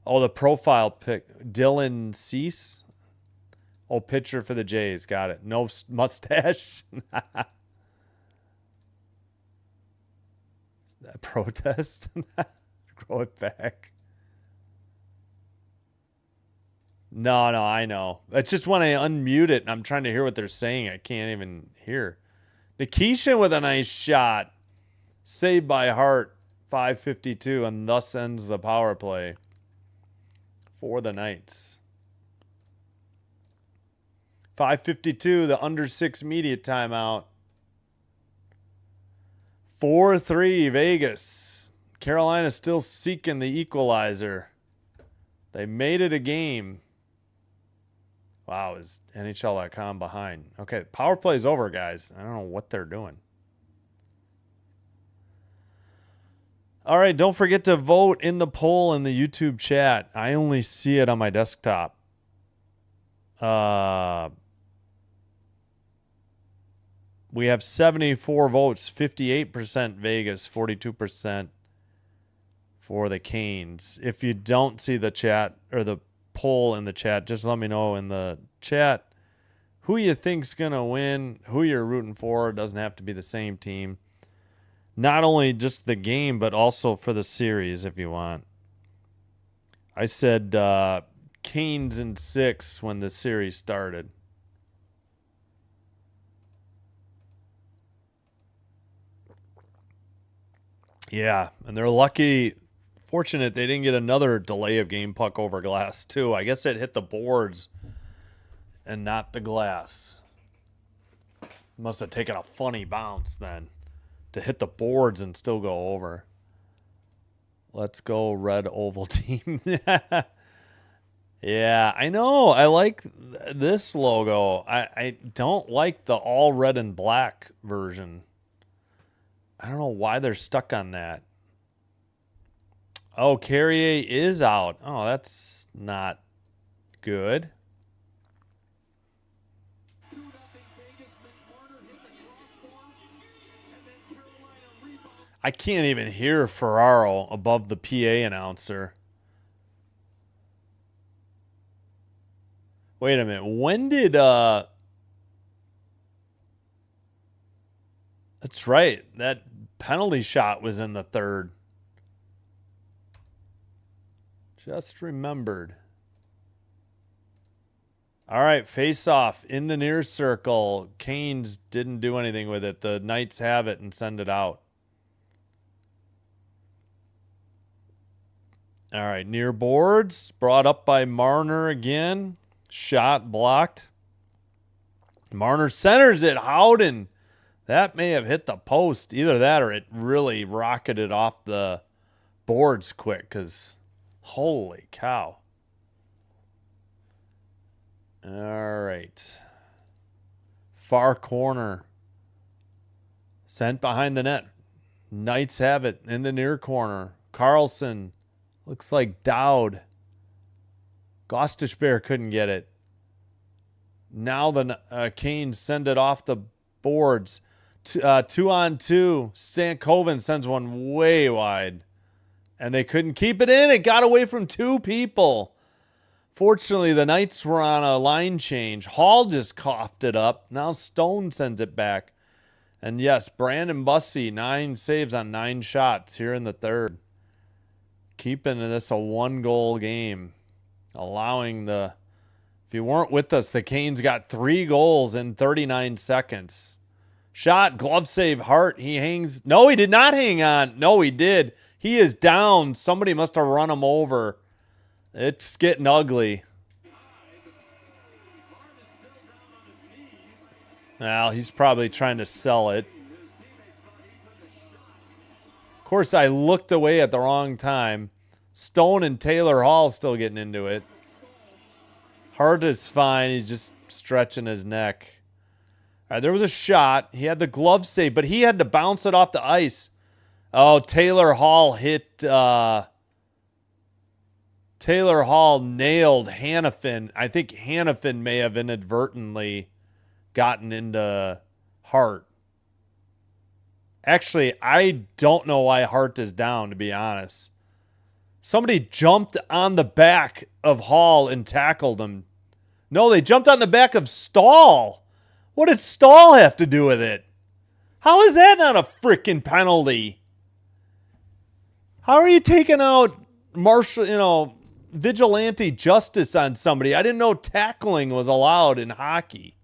Oh, the profile pick, Dylan Cease. Oh, pitcher for the Jays. Got it. No mustache. Is that protest? Grow it back. No, I know. It's just when I unmute it and I'm trying to hear what they're saying, I can't even hear. Nikishin with a nice shot. Saved by Hart. 5:52, and thus ends the power play for the Knights. 5:52, the under 6 media timeout. 4-3 Vegas. Carolina still seeking the equalizer. They made it a game. Wow, is NHL.com behind? Okay, power play's over, guys. I don't know what they're doing. All right, don't forget to vote in the poll in the YouTube chat. I only see it on my desktop. We have 74 votes, 58% Vegas, 42% for the Canes. If you don't see the chat or the poll in the chat, just let me know in the chat who you think's going to win, who you're rooting for. It doesn't have to be the same team. Not only just the game, but also for the series if you want. I said Canes in 6 when the series started. Yeah, and they're fortunate they didn't get another delay of game puck over glass too. I guess it hit the boards and not the glass. Must have taken a funny bounce then to hit the boards and still go over. Let's go red oval team. Yeah, I know. I like this logo. I don't like the all red and black version. I don't know why they're stuck on that. Oh, Carrier is out. Oh, that's not good. I can't even hear Ferraro above the PA announcer. Wait a minute. When did That's right. That penalty shot was in the third. Just remembered. All right, face off in the near circle. Canes didn't do anything with it. The Knights have it and send it out. All right, near boards. Brought up by Marner again. Shot blocked. Marner centers it. Howden. That may have hit the post. Either that or it really rocketed off the boards quick because holy cow. All right. Far corner. Sent behind the net. Knights have it in the near corner. Carlson. Looks like Dowd. Gostishbear couldn't get it. Now the Canes send it off the boards. 2-on-2. Stankoven sends one way wide. And they couldn't keep it in. It got away from 2 people. Fortunately, the Knights were on a line change. Hall just coughed it up. Now Stone sends it back. And yes, Brandon Bussey, 9 saves on 9 shots here in the third. Keeping this a 1-goal game. Allowing the... If you weren't with us, the Canes got 3 goals in 39 seconds. Shot, glove save, Hart. He hangs... No, he did not hang on. No, he did. He is down. Somebody must have run him over. It's getting ugly. Well, he's probably trying to sell it. course, I looked away at the wrong time. Stone and Taylor Hall still getting into it. Hart is fine. He's just stretching his neck. All right, there was a shot. He had the glove save, but he had to bounce it off the ice. Oh, Taylor Hall hit... Taylor Hall nailed Hannafin. I think Hannafin may have inadvertently gotten into Hart. Actually, I don't know why Hart is down, to be honest. Somebody jumped on the back of Hall and tackled him. No, they jumped on the back of Stahl. What did Stahl have to do with it? How is that not a freaking penalty? How are you taking out vigilante justice on somebody? I didn't know tackling was allowed in hockey.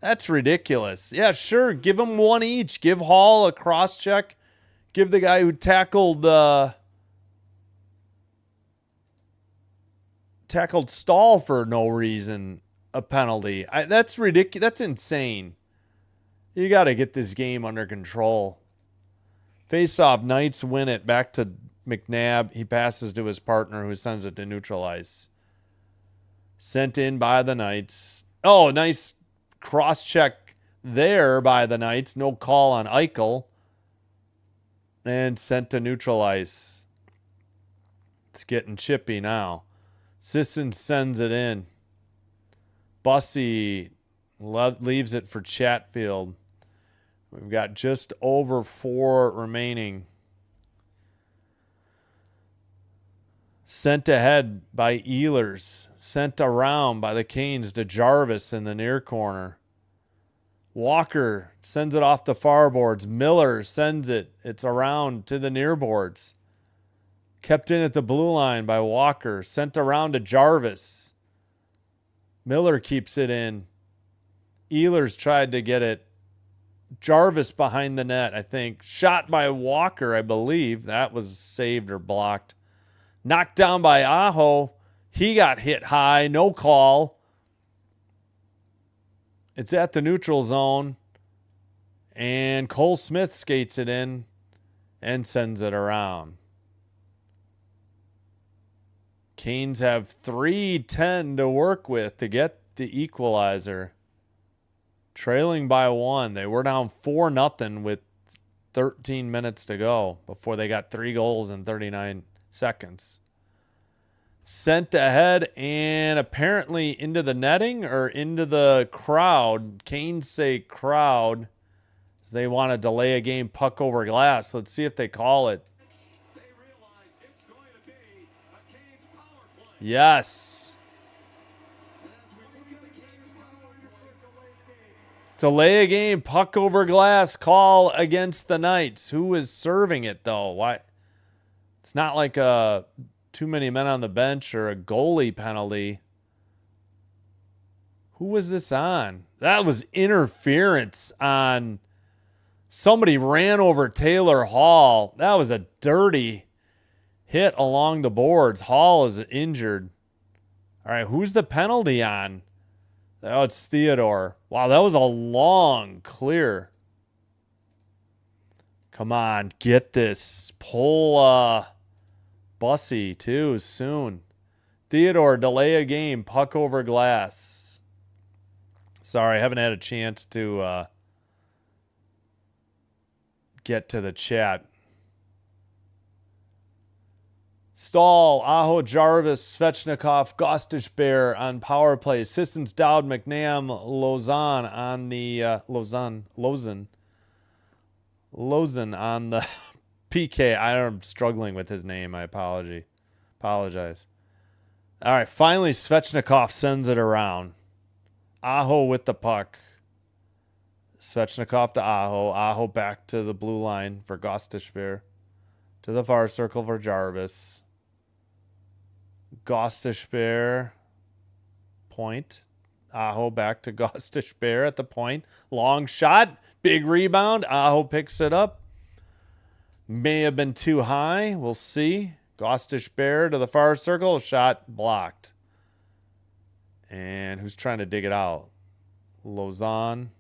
That's ridiculous. Yeah, sure. Give them one each. Give Hall a cross check. Give the guy who tackled Stahl for no reason a penalty. That's ridiculous. That's insane. You got to get this game under control. Face-off, Knights win it. Back to McNabb. He passes to his partner who sends it to neutralize. Sent in by the Knights. Oh, nice cross-check there by the Knights. No call on Eichel. And sent to neutralize. It's getting chippy now. Sisson sends it in. Bussy leaves it for Chatfield. We've got just over 4 remaining. Sent ahead by Ehlers. Sent around by the Canes to Jarvis in the near corner. Walker sends it off the far boards. Miller sends it. It's around to the near boards. Kept in at the blue line by Walker. Sent around to Jarvis. Miller keeps it in. Ehlers tried to get it. Jarvis behind the net, I think. Shot by Walker, I believe. That was saved or blocked. Knocked down by Aho. He got hit high. No call. It's at the neutral zone. And Cole Smith skates it in and sends it around. Canes have 3:10 to work with to get the equalizer. Trailing by 1. They were down 4-0 with 13 minutes to go before they got 3 goals in 39 seconds. Sent ahead and apparently into the netting or into the crowd. Canes say crowd. They want to delay a game, puck over glass. Let's see if they call it. They realize it's going to be a Canes power play. Yes. As we look at the Canes power play, Delay a game, puck over glass, call against the Knights. Who is serving it, though? Why? It's not like too many men on the bench or a goalie penalty. Who was this on? That was interference on... Somebody ran over Taylor Hall. That was a dirty hit along the boards. Hall is injured. All right, who's the penalty on? Oh, it's Theodore. Wow, that was a long clear. Come on, get this. Pull Bussy, too, soon. Theodore, delay a game. Puck over glass. Sorry, I haven't had a chance to get to the chat. Stahl, Aho, Jarvis, Svechnikov, Gostisbehere on power play. Sissons, Dowd, McNabb, Lausanne on the Lausanne on the PK. I'm struggling with his name. I apologize. All right, finally Svechnikov sends it around. Aho with the puck. Svechnikov to Aho. Aho back to the blue line for Gostisbehere. To the far circle for Jarvis. Gostisbehere. Point. Aho back to Gostisbehere at the point. Long shot. Big rebound. Aho picks it up. May have been too high. We'll see. Gostisbehere to the far circle. Shot blocked. And who's trying to dig it out? Lausanne.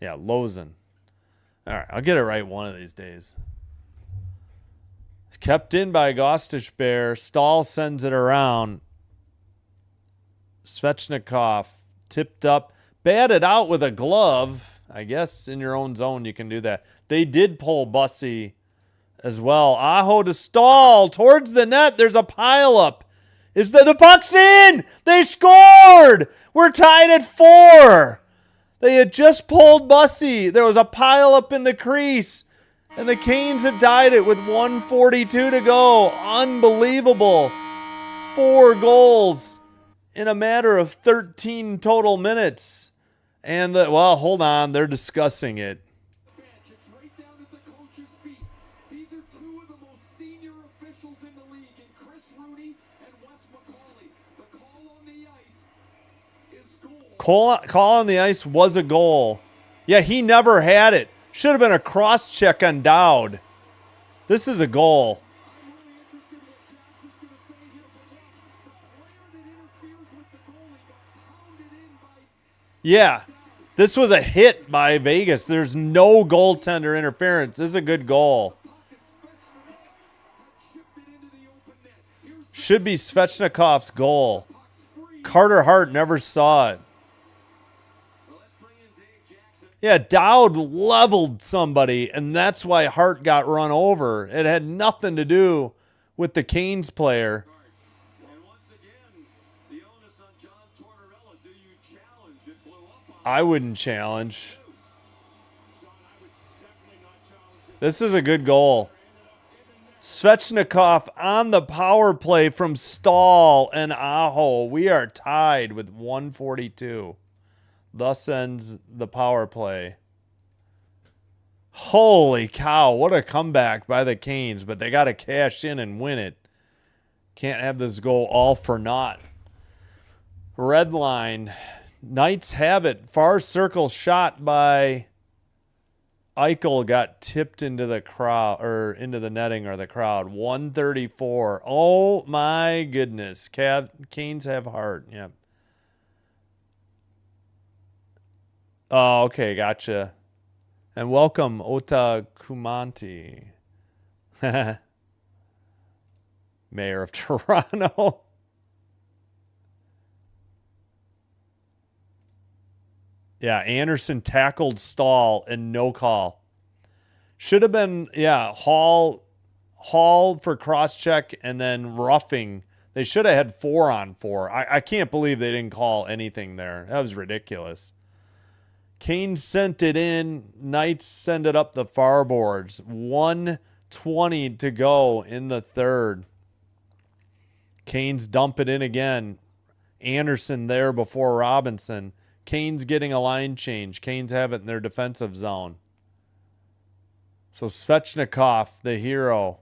Yeah, Lausanne. All right, I'll get it right one of these days. Kept in by Gostish Bear. Stahl sends it around. Svechnikov tipped up. Batted out with a glove. I guess in your own zone you can do that. They did pull Bussy as well. Aho to Stahl towards the net. There's a pileup. Is the puck's in? They scored. We're tied at 4. They had just pulled Bussy. There was a pileup in the crease. And the Canes had tied it with 1:42 to go. Unbelievable. 4 goals in a matter of 13 total minutes. And, well, hold on. They're discussing it. It's right down at the coach's feet. These are 2 of the most senior officials in the league, in Chris Rooney and Wes McCauley. The call on the ice is goal. Call on the ice was a goal. Yeah, he never had it. Should have been a cross check on Dowd. This is a goal. I'm really interested in what Jackson's going to say here, but watch. The player that interferes with the goalie got pounded in by Yeah, this was a hit by Vegas. There's no goaltender interference. This is a good goal. Should be Svechnikov's goal. Carter Hart never saw it. Yeah, Dowd leveled somebody, and that's why Hart got run over. It had nothing to do with the Canes player. And once again, the onus on John Tortorella. Do you challenge? It blew up on I wouldn't challenge. Sean. I would definitely not challenge it. This is a good goal. Svechnikov on the power play from Stahl and Aho. We are tied with 1:42. Thus ends the power play. Holy cow, what a comeback by the Canes, but they got to cash in and win it. Can't have this go all for naught. Red line. Knights have it. Far circle shot by Eichel got tipped into the crowd, or into the netting or the crowd. 134. Oh my goodness. Canes have heart. Yep. Oh, okay, gotcha. And welcome, Ota Kumanti. Mayor of Toronto. Yeah, Anderson tackled Stahl and no call. Should have been, yeah, Hall for cross-check and then roughing. They should have had 4-on-4. I can't believe they didn't call anything there. That was ridiculous. Canes sent it in. Knights send it up the far boards. 1:20 to go in the third. Canes dump it in again. Anderson there before Robinson. Canes getting a line change. Canes have it in their defensive zone. So Svechnikov, the hero.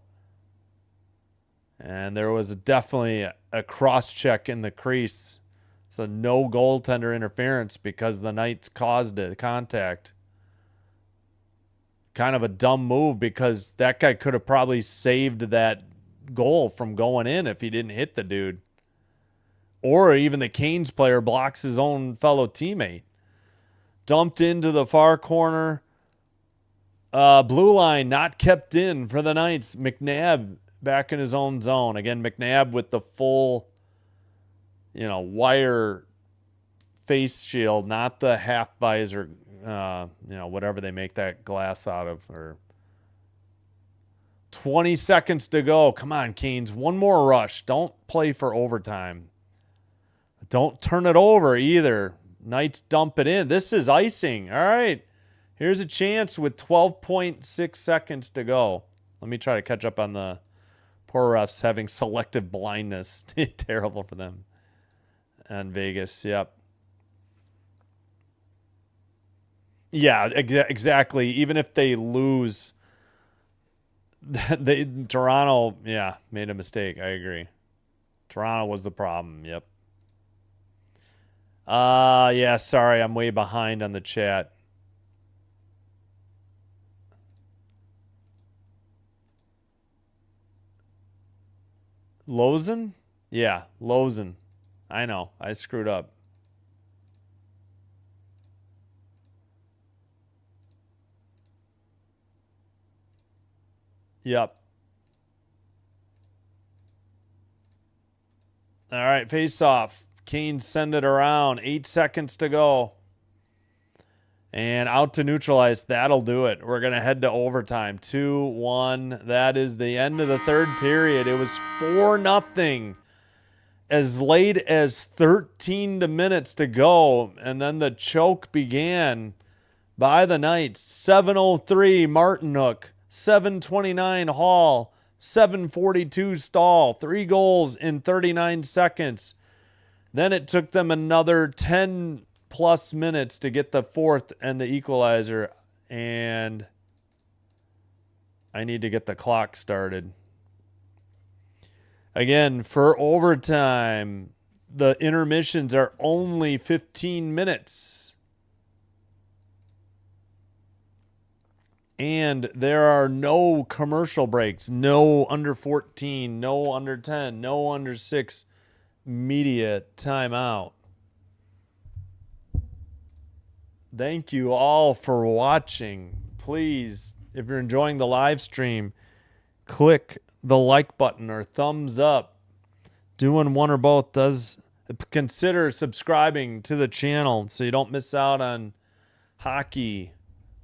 And there was definitely a cross check in the crease. So no goaltender interference because the Knights caused it, contact. Kind of a dumb move because that guy could have probably saved that goal from going in if he didn't hit the dude. Or even the Canes player blocks his own fellow teammate. Dumped into the far corner. Blue line not kept in for the Knights. McNabb back in his own zone. Again, McNabb with the full, wire face shield, not the half visor, whatever they make that glass out of. Or 20 seconds to go. Come on, Canes. One more rush. Don't play for overtime. Don't turn it over either. Knights dump it in. This is icing. All right. Here's a chance with 12.6 seconds to go. Let me try to catch up on the poor refs having selective blindness. Terrible for them. And Vegas, yep. Yeah, exactly. Even if they lose, Toronto, yeah, made a mistake. I agree. Toronto was the problem. Yep. Yeah, sorry, I'm way behind on the chat. Lozen? Yeah, Lozen. I know. I screwed up. Yep. All right, face off. Canes send it around. 8 seconds to go. And out to neutralize. That'll do it. We're going to head to overtime. 2-1. That is the end of the third period. It was 4-0 as late as 13 minutes to go. And then the choke began by the Knights. 7:03 Martinhook. 7:29 Hall. 7:42 Stahl. 3 goals in 39 seconds. Then it took them another 10 plus minutes to get the fourth and the equalizer. And I need to get the clock started. Again, for overtime, the intermissions are only 15 minutes. And there are no commercial breaks, no under 14, no under 10, no under 6 media timeout. Thank you all for watching. Please, if you're enjoying the live stream, click the like button or thumbs up. Doing one or both does. Consider subscribing to the channel so you don't miss out on hockey,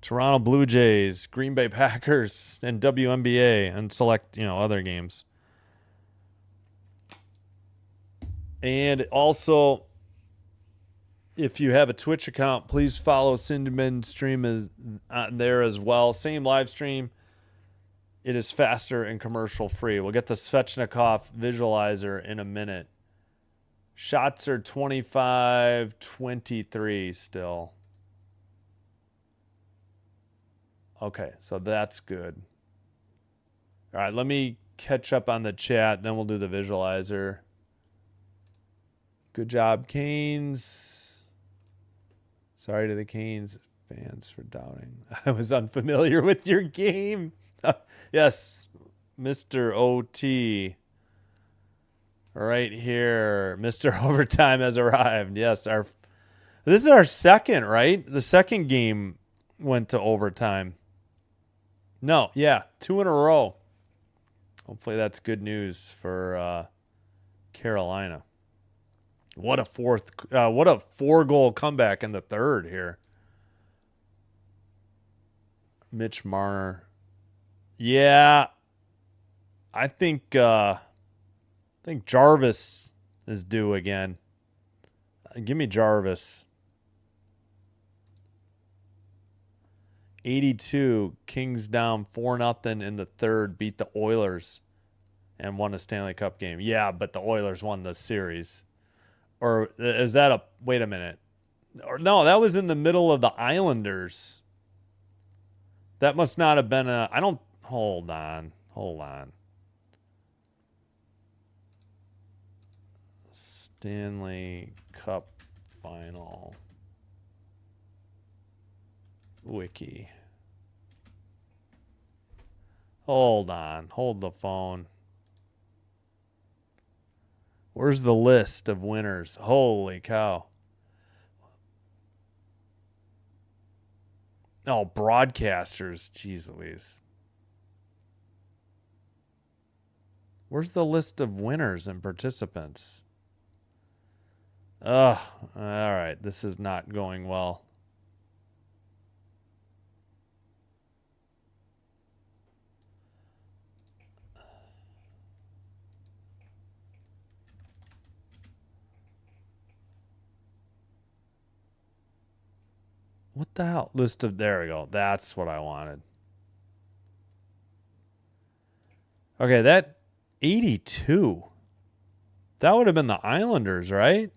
Toronto Blue Jays, Green Bay Packers, and WNBA, and select, other games. And also, if you have a Twitch account, please follow Cinnamon Stream there as well. Same live stream. It is faster and commercial free. We'll get the Svechnikov visualizer in a minute. Shots are 25-23 still. Okay, so that's good. All right, let me catch up on the chat, then we'll do the visualizer. Good job, Canes. Sorry to the Canes fans for doubting. I was unfamiliar with your game. Yes, Mr. OT. Right here. Mr. Overtime has arrived. Yes, this is our second, right? The second game went to overtime. No, yeah, 2 in a row. Hopefully that's good news for Carolina. What a 4-goal comeback in the third here. Mitch Marner. Yeah, I think Jarvis is due again. Give me Jarvis. 82, Kings down 4-0 in the third, beat the Oilers and won a Stanley Cup game. Yeah, but the Oilers won the series. Or is that a – wait a minute. Or no, that was in the middle of the Islanders. That must not have been a – I don't – hold on. Stanley Cup Final. Wiki. Hold on. Hold the phone. Where's the list of winners? Holy cow. Oh, broadcasters. Jeez Louise. Where's the list of winners and participants? Ugh. All right. This is not going well. What the hell? List of, there we go. That's what I wanted. Okay, that 82. That would have been the Islanders, right?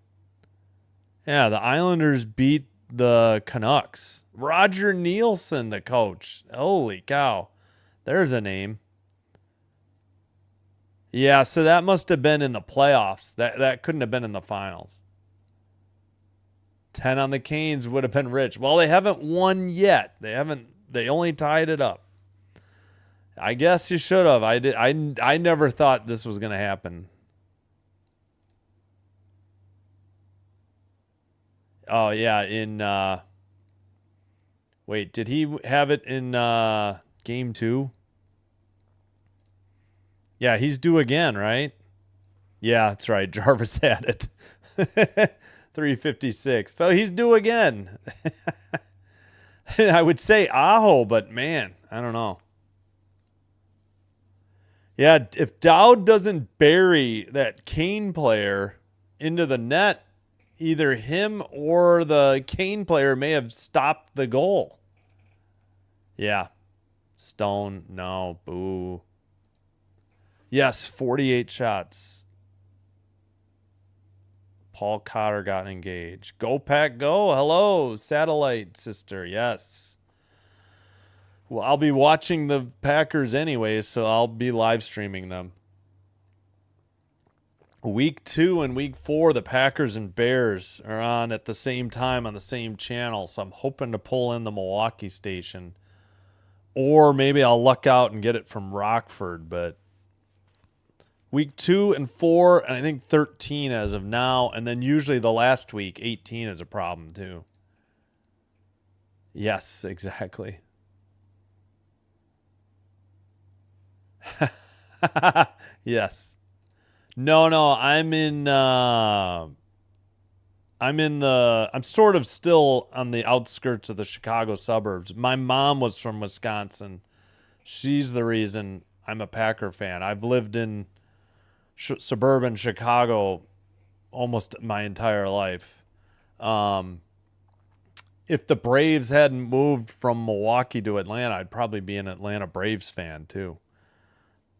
Yeah, the Islanders beat the Canucks. Roger Nielsen, the coach. Holy cow. There's a name. Yeah, so that must have been in the playoffs. That couldn't have been in the finals. 10 on the Canes would have been rich. Well, they haven't won yet. They only tied it up. I guess you should have. I never thought this was going to happen. Oh, yeah, wait, did he have it in game 2? Yeah, he's due again, right? Yeah, that's right. Jarvis had it. 356. So he's due again. I would say Aho, but man, I don't know. Yeah, if Dowd doesn't bury that Kane player into the net, either him or the Kane player may have stopped the goal. Yeah. Stone, no, boo. Yes, 48 shots. Paul Cotter got engaged. Go Pack, go. Hello, satellite sister. Yes. Well, I'll be watching the Packers anyway, so I'll be live streaming them. Week 2 and week 4, the Packers and Bears are on at the same time on the same channel, so I'm hoping to pull in the Milwaukee station. Or maybe I'll luck out and get it from Rockford, but week 2 and 4, and I think 13 as of now, and then usually the last week, 18 is a problem too. Yes, exactly. Yes. No, I'm sort of still on the outskirts of the Chicago suburbs. My mom was from Wisconsin. She's the reason I'm a Packer fan. I've lived in suburban Chicago almost my entire life. If the Braves hadn't moved from Milwaukee to Atlanta, I'd probably be an Atlanta Braves fan too,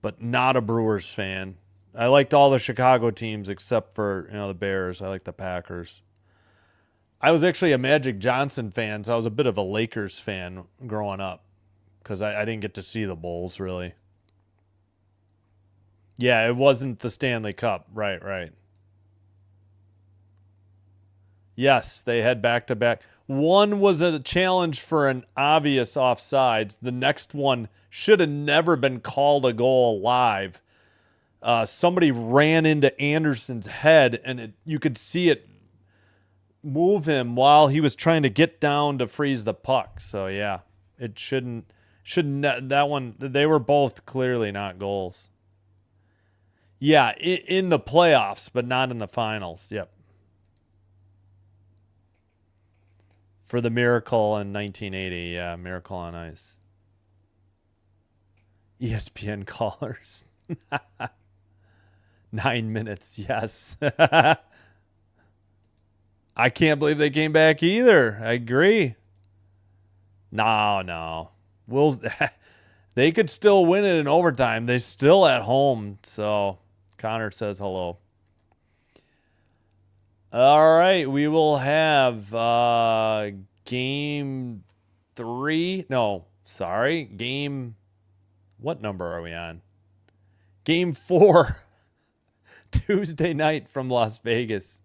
but not a Brewers fan. I liked all the Chicago teams except for, the Bears. I like the Packers. I was actually a Magic Johnson fan, so I was a bit of a Lakers fan growing up because I didn't get to see the Bulls, really. Yeah, it wasn't the Stanley Cup. Right. Yes, they had back-to-back. One was a challenge for an obvious offsides. The next one should have never been called a goal live. Somebody ran into Anderson's head, and you could see it move him while he was trying to get down to freeze the puck. So yeah, it shouldn't. That one, they were both clearly not goals. Yeah, in the playoffs, but not in the finals. Yep. For the Miracle in 1980, yeah, Miracle on Ice. ESPN callers. 9 minutes, yes. I can't believe they came back either. I agree. No. They could still win it in overtime. They're still at home. So Connor says hello. All right, we will have game 3. No, sorry. What number are we on? Game 4. Tuesday night from Las Vegas.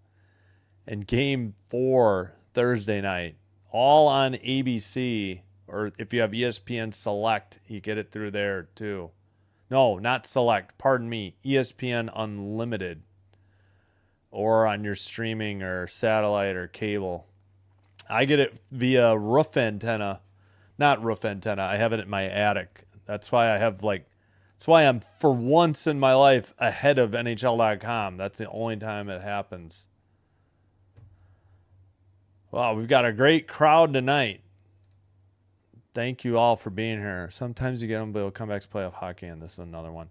And game 4 Thursday night. All on ABC. Or if you have ESPN Select, you get it through there too. No, not Select. Pardon me. ESPN Unlimited. Or on your streaming or satellite or cable. I get it via roof antenna. Not roof antenna. I have it in my attic. That's why I'm, for once in my life, ahead of NHL.com. That's the only time it happens. Wow, we've got a great crowd tonight. Thank you all for being here. Sometimes you get unbelievable comebacks, playoff hockey, and this is another one.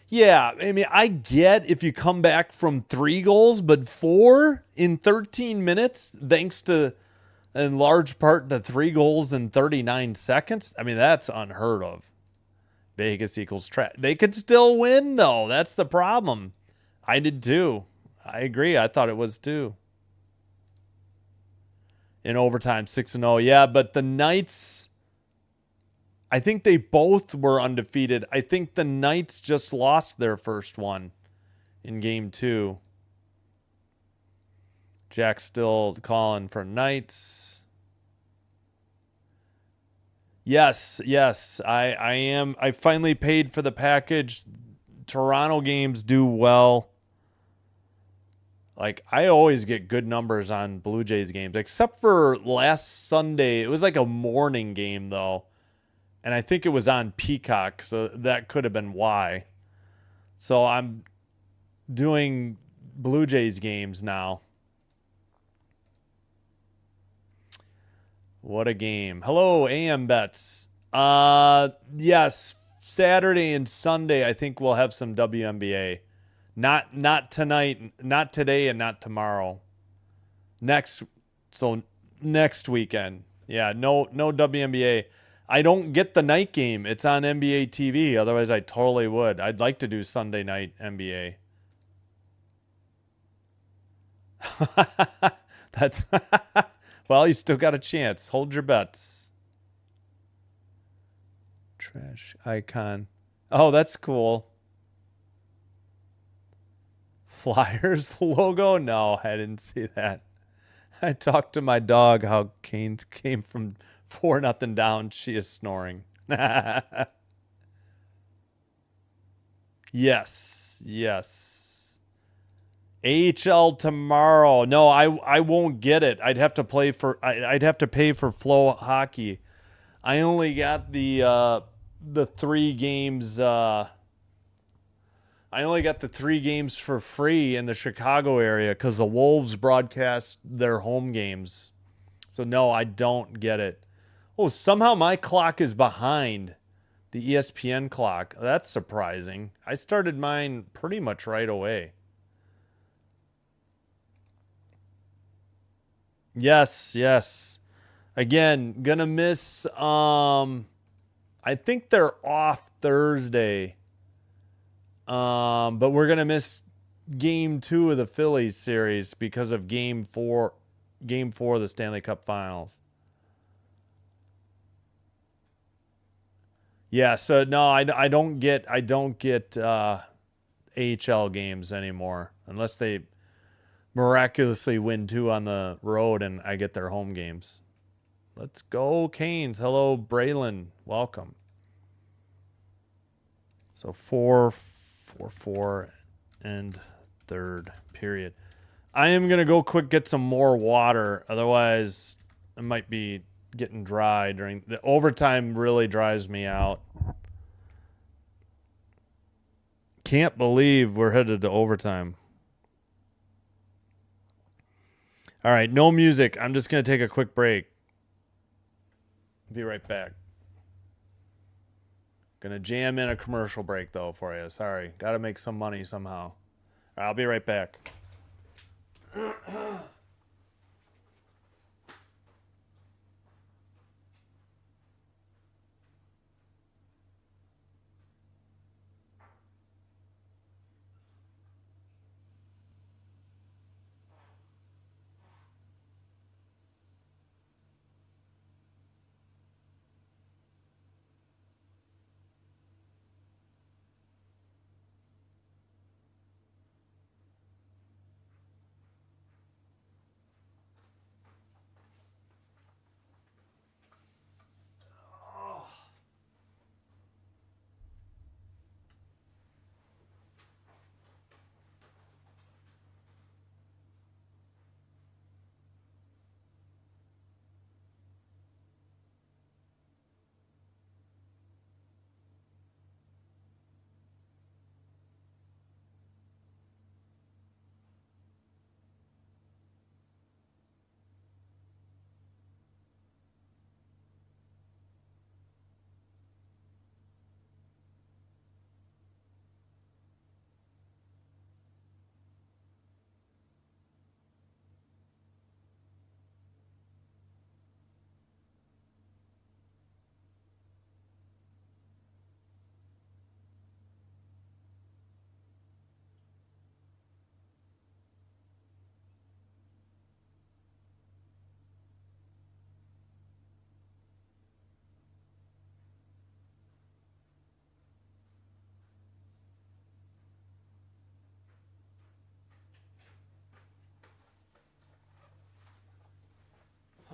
Yeah, I mean, I get if you come back from 3 goals, but 4 in 13 minutes, thanks to, in large part, to 3 goals in 39 seconds. I mean, that's unheard of. Vegas equals trash. They could still win, though. That's the problem. I did too. I agree. I thought it was too. In overtime, 6-0. Yeah, but the Knights, I think they both were undefeated. I think the Knights just lost their first one in game 2. Jack's still calling for Knights. Yes. I am. I finally paid for the package. Toronto games do well. Like, I always get good numbers on Blue Jays games, except for last Sunday. It was like a morning game, though. And I think it was on Peacock, so that could have been why. So I'm doing Blue Jays games now. What a game. Hello, AM Bets. Yes, Saturday and Sunday I think we'll have some WNBA. Not tonight, not today, and not tomorrow. Next weekend. Yeah, no WNBA. I don't get the night game. It's on NBA TV. Otherwise I totally would. I'd like to do Sunday night NBA. That's well, you still got a chance. Hold your bets. Trash icon. Oh, that's cool. Flyers logo? No, I didn't see that. I talked to my dog how Canes came from 4-0 down. She is snoring. Yes. AHL tomorrow. No, I won't get it. I'd have to pay for Flow Hockey. I only got the 3 games. I only got the 3 games for free in the Chicago area because the Wolves broadcast their home games. So no, I don't get it. Oh, somehow my clock is behind the ESPN clock. That's surprising. I started mine pretty much right away. Yes. Again, gonna miss I think they're off Thursday. But we're gonna miss game 2 of the Phillies series because of game 4 of the Stanley Cup Finals. Yeah, so no, I don't get AHL games anymore unless they miraculously win 2 on the road and I get their home games. Let's go Canes. Hello Braylon. Welcome. So 4-4 and third period. I am going to go quick get some more water. Otherwise, it might be getting dry during the overtime. Really dries me out. Can't believe we're headed to overtime. All right, no music. I'm just going to take a quick break. Be right back. Gonna jam in a commercial break though for you. Sorry. Gotta make some money somehow. I'll be right back.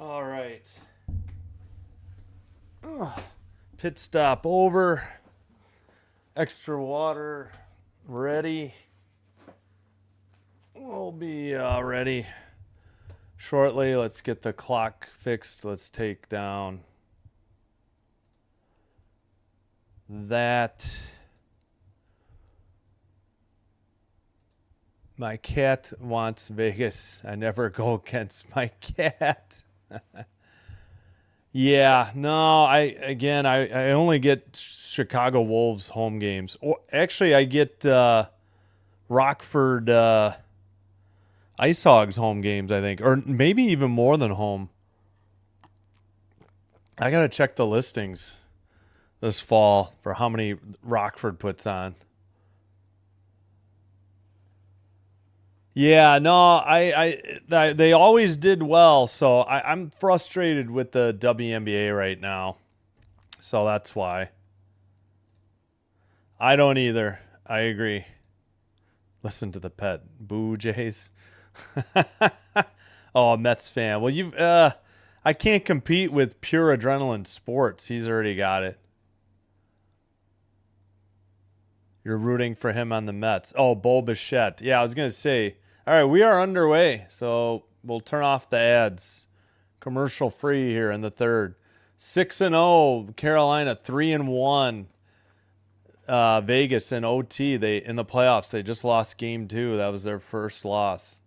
All right. Pit stop over. Extra water ready. We'll be ready shortly. Let's get the clock fixed. Let's take down that. My cat wants Vegas. I never go against my cat. Yeah, no, I only get Chicago Wolves home games. Or actually I get Rockford Ice Hogs home games, I think, or maybe even more than home. I got to check the listings this fall for how many Rockford puts on. Yeah, no, they always did well, so I'm frustrated with the WNBA right now. So that's why. I don't either. I agree. Listen to the pet. Boo Jays. Oh, a Mets fan. Well, I can't compete with Pure Adrenaline Sports. He's already got it. You're rooting for him on the Mets. Oh, Bo Bichette. Yeah, I was going to say. All right, we are underway, so we'll turn off the ads. Commercial free here in the third. 6-0 Carolina, 3-1 Vegas in OT. They in the playoffs. They just lost game 2. That was their first loss.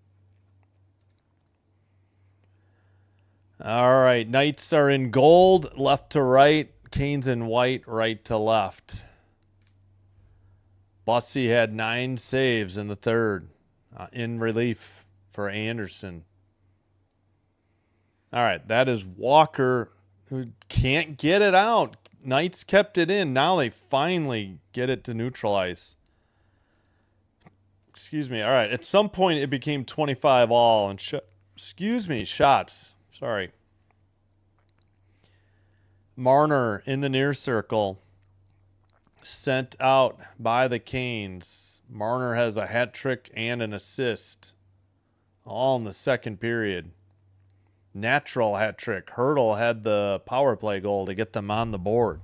All right, Knights are in gold, left to right. Canes in white, right to left. Bussy had 9 saves in the third. In relief for Anderson. All right, that is Walker, who can't get it out. Knights kept it in. Now they finally get it to neutralize. Excuse me. All right, at some point it became 25 all and shots. Sorry. Marner in the near circle. Sent out by the Canes. Marner has a hat trick and an assist. All in the second period. Natural hat trick. Hurdle had the power play goal to get them on the board.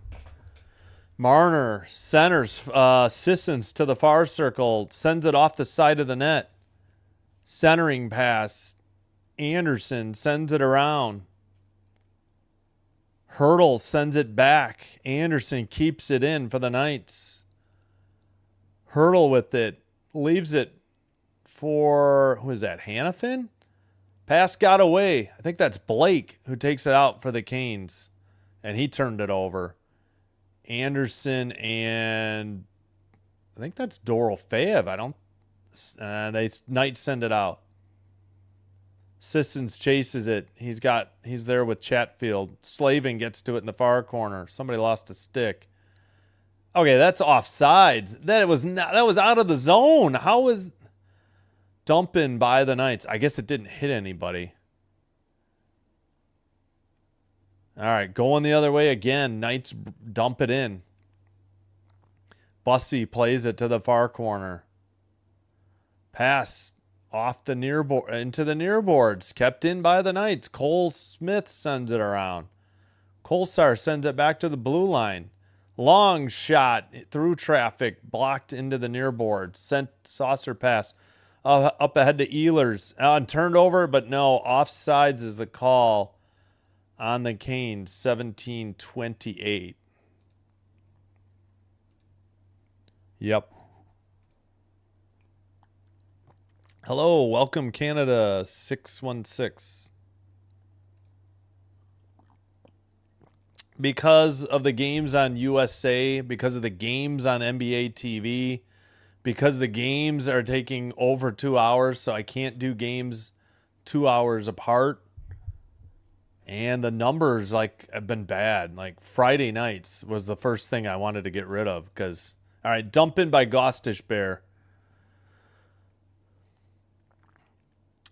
Marner centers Sissons to the far circle. Sends it off the side of the net. Centering pass. Anderson sends it around. Hurdle sends it back. Anderson keeps it in for the Knights. Hurdle with it. Leaves it for, who is that, Hannafin? Pass got away. I think that's Blake who takes it out for the Canes. And he turned it over. Anderson and I think that's Dorofeev. Knights send it out. Sissons chases it. He's there with Chatfield. Slavin gets to it in the far corner. Somebody lost a stick. Okay, that's offsides. That was out of the zone. How was dumping by the Knights? I guess it didn't hit anybody. All right, going the other way again. Knights dump it in. Bussy plays it to the far corner. Pass off the near board into the near boards. Kept in by the Knights. Cole Smith sends it around. Kolsar sends it back to the blue line. Long shot through traffic, blocked into the near board. Sent saucer pass up ahead to Ehlers. And turned over, but no. Offsides is the call on the Canes. 17-28. Yep. Hello, welcome Canada 616. Because of the games on USA, because of the games on NBA TV, because the games are taking over 2 hours, so I can't do games 2 hours apart. And the numbers have been bad. Like Friday nights was the first thing I wanted to get rid of because, all right, dump in by Gostish Bear.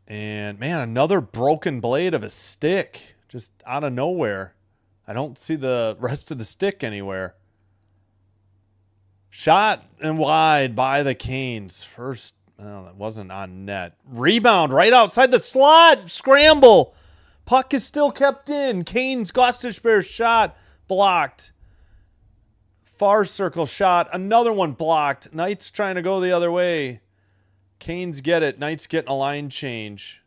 And man, another broken blade of a stick just out of nowhere. I don't see the rest of the stick anywhere. Shot and wide by the Canes. First, that wasn't on net. Rebound right outside the slot. Scramble. Puck is still kept in. Canes, Gostish Bears shot. Blocked. Far circle shot. Another one blocked. Knights trying to go the other way. Canes get it. Knights getting a line change.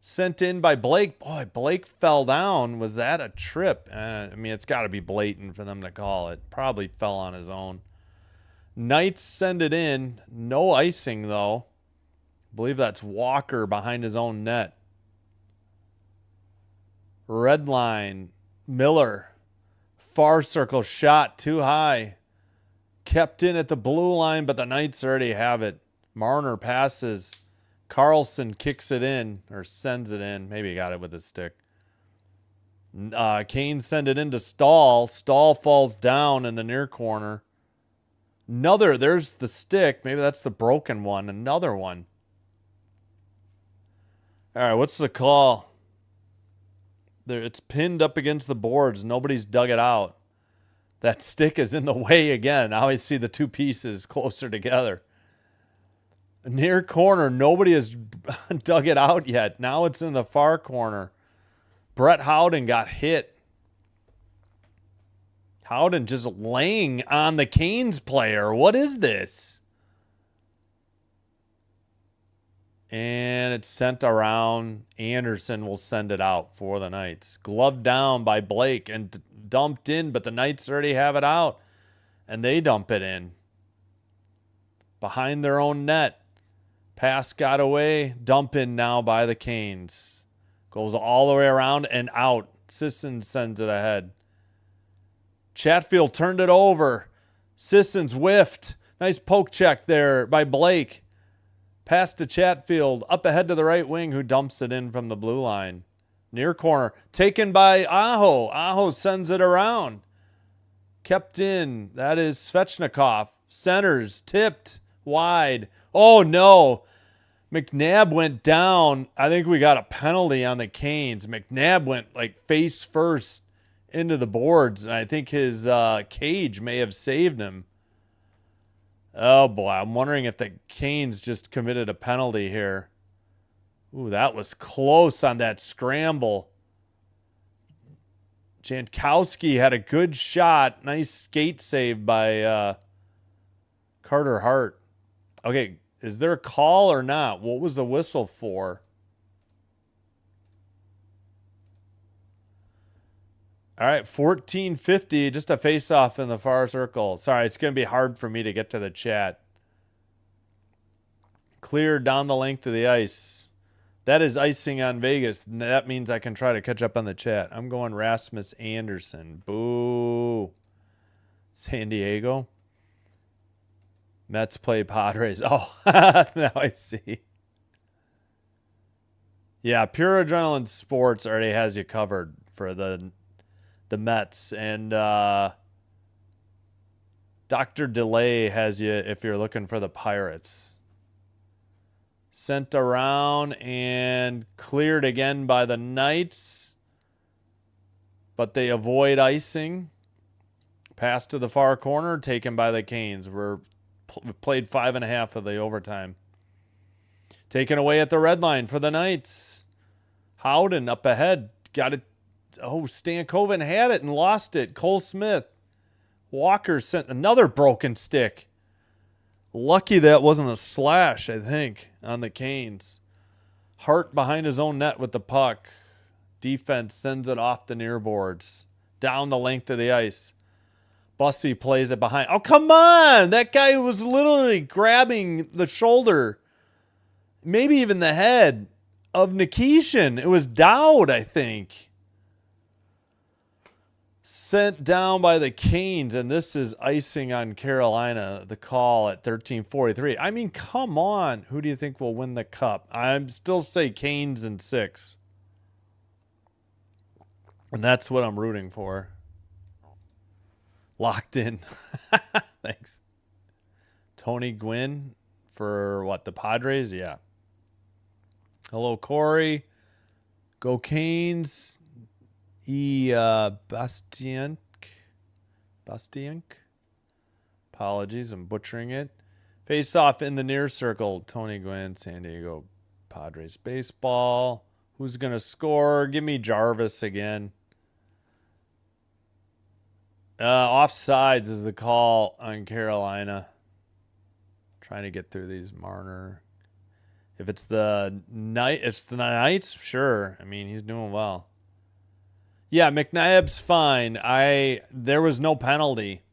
Sent in by Blake. Boy, Blake fell down. Was that a trip? I mean, it's got to be blatant for them to call it. Probably fell on his own. Knights send it in. No icing, though. believe that's Walker behind his own net. Red line, Miller. Far circle shot too high. Kept in at the blue line, but the Knights already have it. Marner passes. Carlson kicks it in, or sends it in. Maybe he got it with his stick. Kane send it into Stahl. Stahl falls down in the near corner. There's the stick. Maybe that's the broken one. Another one. All right, what's the call? There, it's pinned up against the boards. Nobody's dug it out. That stick is in the way again. Now I see the two pieces closer together. Near corner, nobody has dug it out yet. Now it's in the far corner. Brett Howden got hit. Howden just laying on the Canes player. What is this? And it's sent around. Anderson will send it out for the Knights. Gloved down by Blake and dumped in, but the Knights already have it out. And they dump it in. Behind their own net. Pass got away. Dump in now by the Canes. Goes all the way around and out. Sissons sends it ahead. Chatfield turned it over. Sissons whiffed. Nice poke check there by Blake. Pass to Chatfield. Up ahead to the right wing, who dumps it in from the blue line. Near corner. Taken by Aho. Aho sends it around. Kept in. That is Svechnikov. Centers. Tipped. Wide. Oh, no. McNabb went down. I think we got a penalty on the Canes. McNabb went like face first into the boards, and I think his cage may have saved him. Oh, boy. I'm wondering if the Canes just committed a penalty here. Ooh, that was close on that scramble. Jankowski had a good shot. Nice skate save by Carter Hart. Okay, is there a call or not? What was the whistle for? All right, 14:50, just a face-off in the far circle. Sorry, it's going to be hard for me to get to the chat. Clear down the length of the ice. That is icing on Vegas. That means I can try to catch up on the chat. I'm going Rasmus Anderson. Boo. San Diego. Mets play Padres. Oh, now I see. Yeah, Pure Adrenaline Sports already has you covered for the Mets. And Dr. Delay has you if you're looking for the Pirates. Sent around and cleared again by the Knights. But they avoid icing. Pass to the far corner, taken by the Canes. We're played 5.5 of the overtime. Taken away at the red line for the Knights. Howden up ahead. Got it. Oh, Stankoven had it and lost it. Cole Smith. Walker sent another broken stick. Lucky that wasn't a slash, I think, on the Canes. Hart behind his own net with the puck. Defense sends it off the near boards. Down the length of the ice. Bussy plays it behind. Oh, come on. That guy was literally grabbing the shoulder. Maybe even the head of Nikishin. It was Dowd, I think. Sent down by the Canes, and this is icing on Carolina, the call at 13:43. I mean, come on. Who do you think will win the cup? I'm still say Canes in 6. And that's what I'm rooting for. Locked in. Thanks. Tony Gwynn for what? The Padres? Yeah. Hello, Corey. Go Canes. Bastiank. Apologies, I'm butchering it. Face off in the near circle. Tony Gwynn, San Diego Padres baseball. Who's going to score? Give me Jarvis again. Offsides is the call on Carolina. Trying to get through these. Marner. If it's the Knights, sure. I mean, he's doing well. Yeah, McNabb's fine. There was no penalty.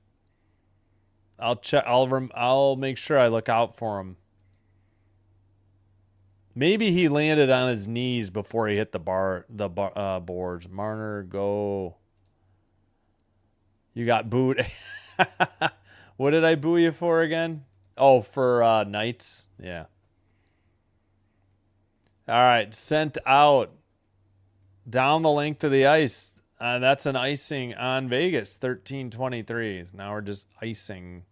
I'll check. I'll make sure I look out for him. Maybe he landed on his knees before he hit the boards. Marner, go. You got booed. What did I boo you for again? Oh, for Knights? Yeah. All right, sent out down the length of the ice. That's an icing on Vegas, 13-23. Now we're just icing.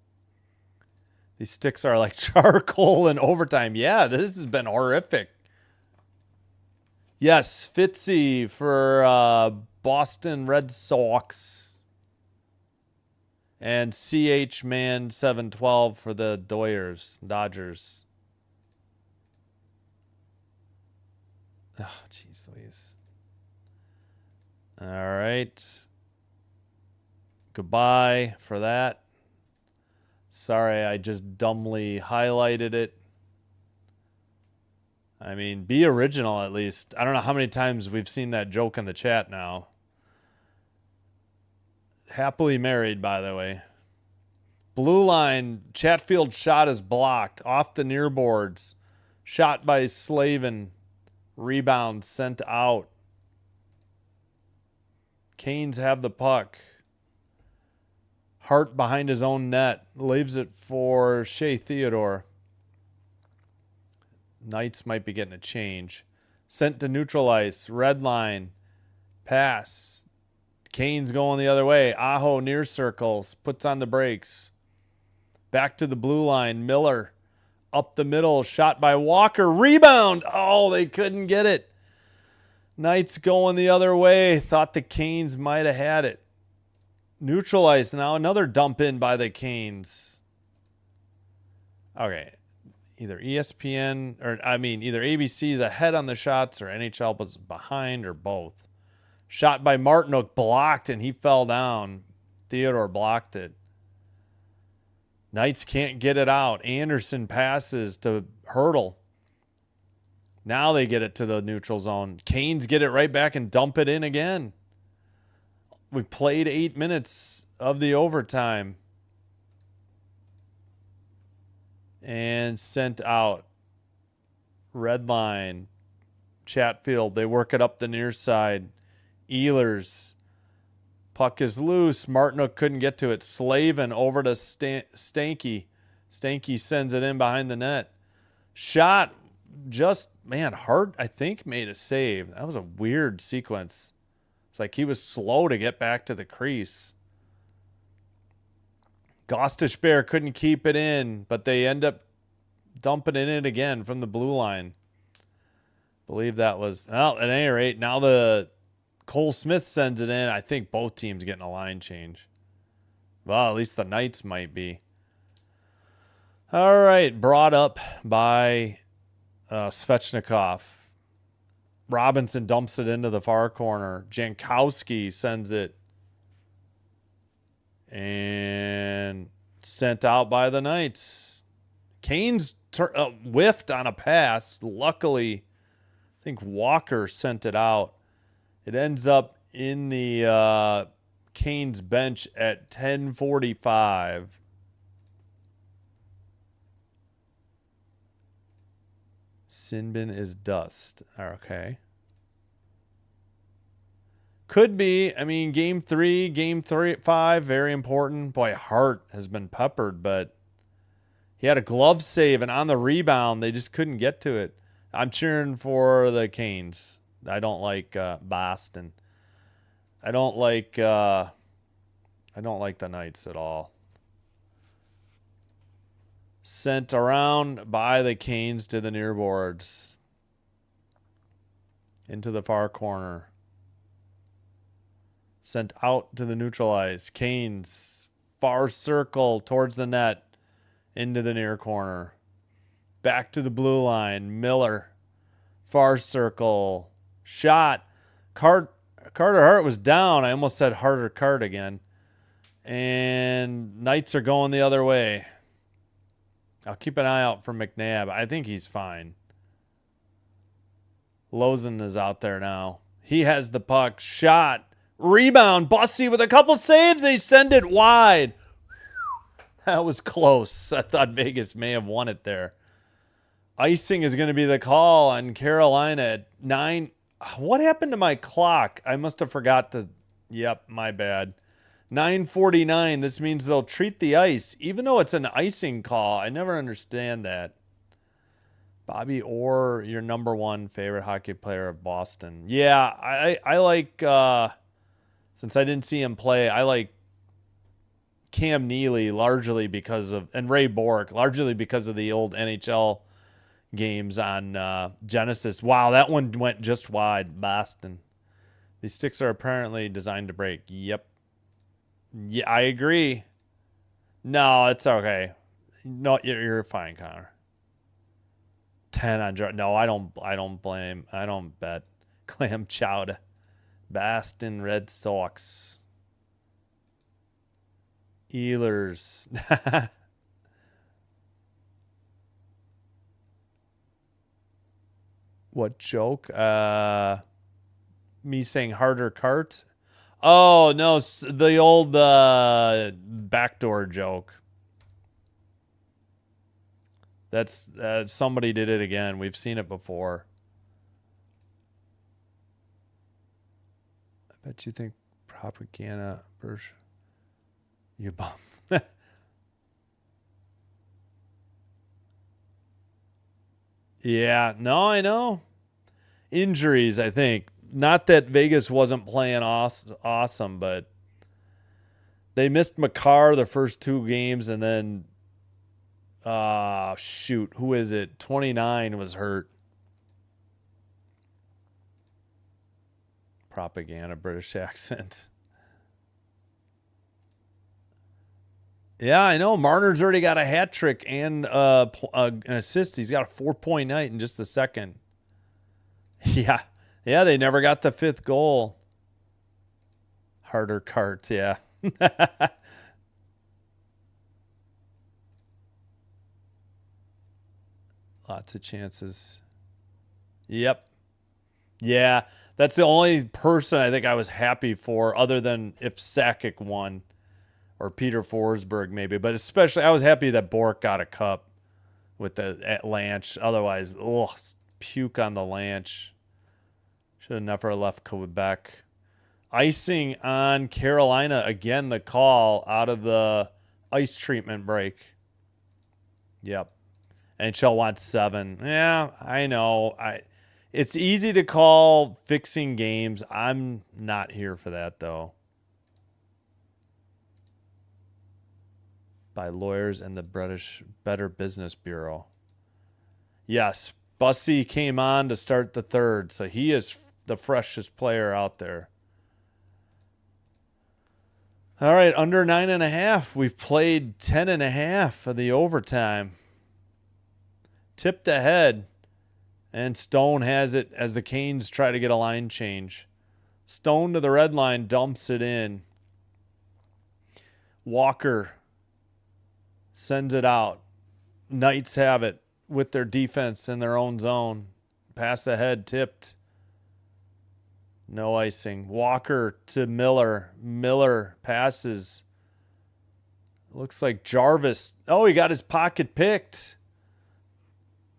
These sticks are like charcoal in overtime. Yeah, this has been horrific. Yes, Fitzy for Boston Red Sox. And CH Man 712 for the Dodgers. Oh, jeez Louise. All right. Goodbye for that. Sorry, I just dumbly highlighted it. I mean, be original at least. I don't know how many times we've seen that joke in the chat now. Happily married, by the way. Blue line, Chatfield shot is blocked. Off the near boards. Shot by Slavin. Rebound sent out. Canes have the puck. Hart behind his own net. Leaves it for Shea Theodore. Knights might be getting a change. Sent to neutral ice. Red line. Pass. Canes going the other way. Aho near circles. Puts on the brakes. Back to the blue line. Miller. Up the middle. Shot by Walker. Rebound. Oh, they couldn't get it. Knights going the other way. Thought the Canes might have had it. Neutral ice. Now another dump in by the Canes. Okay. Either ESPN either ABC's ahead on the shots or NHL was behind or both. Shot by Martinook, blocked, and he fell down. Theodore blocked it. Knights can't get it out. Anderson passes to Hurdle. Now they get it to the neutral zone. Canes get it right back and dump it in again. We played 8 minutes of the overtime. And sent out. Red line. Chatfield. They work it up the near side. Ehlers. Puck is loose. Martinook couldn't get to it. Slavin over to Stanky. Stanky sends it in behind the net. Shot. Hart, I think, made a save. That was a weird sequence. It's like he was slow to get back to the crease. Gostish Bear couldn't keep it in, but they end up dumping it in again from the blue line. Believe that was, well, at any rate, now the Cole Smith sends it in. I think both teams getting a line change. Well, at least the Knights might be. All right, brought up by Svechnikov. Robinson dumps it into the far corner. Jankowski sends it. And sent out by the Knights. Canes whiffed on a pass. Luckily, I think Walker sent it out. It ends up in the Canes bench at 10:45. Sinbin is dust. Okay. Could be. I mean, game 5, very important. Boy, Hart has been peppered, but he had a glove save, and on the rebound, they just couldn't get to it. I'm cheering for the Canes. I don't like Boston. I don't like the Knights at all. Sent around by the Canes to the near boards. Into the far corner. Sent out to the neutral ice. Canes, far circle towards the net. Into the near corner. Back to the blue line. Miller, far circle. Shot. Carter Hart was down. I almost said Harder Cart again. And Knights are going the other way. I'll keep an eye out for McNabb. I think he's fine. Lozen is out there now. He has the puck. Shot. Rebound. Bussy with a couple saves. They send it wide. That was close. I thought Vegas may have won it there. Icing is going to be the call on Carolina at 9. What happened to my clock? I must have forgot to. Yep, my bad. 9:49. This means they'll treat the ice, even though it's an icing call. I never understand that. Bobby Orr, your number one favorite hockey player of Boston. Yeah, I like, since I didn't see him play, I like Cam Neely largely because of, and Ray Bourque, largely because of the old NHL games on Genesis. Wow, that one went just wide. Boston. These sticks are apparently designed to break. Yep. Yeah, I agree. No, it's okay. No, you're fine, Connor. 10 on Jordan. No, I don't blame. I don't bet. Clam chowder. Boston Red Sox. Ehlers. What joke? Me saying harder cart? Oh, no, the old backdoor joke. That's somebody did it again. We've seen it before. I bet you think propaganda version. You bum. Yeah, no, I know. Injuries, I think. Not that Vegas wasn't playing awesome, but they missed McCarr the first two games, and then shoot, who is it? 29 was hurt. Propaganda, British accent. Yeah, I know. Marner's already got a hat trick and an assist. He's got a 4-point night in just the second. Yeah. Yeah, they never got the fifth goal. Harder carts, yeah. Lots of chances. Yep. Yeah, that's the only person I think I was happy for, other than if Sakic won or Peter Forsberg maybe. But especially, I was happy that Bourque got a cup with the Lanch. Otherwise, puke on the Lanch. Should have never left Quebec. Icing on Carolina. Again, the call out of the ice treatment break. Yep. NHL wants 7. Yeah, I know. It's easy to call fixing games. I'm not here for that, though. By lawyers and the British Better Business Bureau. Yes, Bussy came on to start the third, so he is the freshest player out there. All right, under 9.5. We've played 10.5 of the overtime. Tipped ahead, and Stone has it as the Canes try to get a line change. Stone to the red line, dumps it in. Walker sends it out. Knights have it with their defense in their own zone. Pass ahead, tipped. No icing. Walker to Miller. Miller passes. Looks like Jarvis. Oh, he got his pocket picked.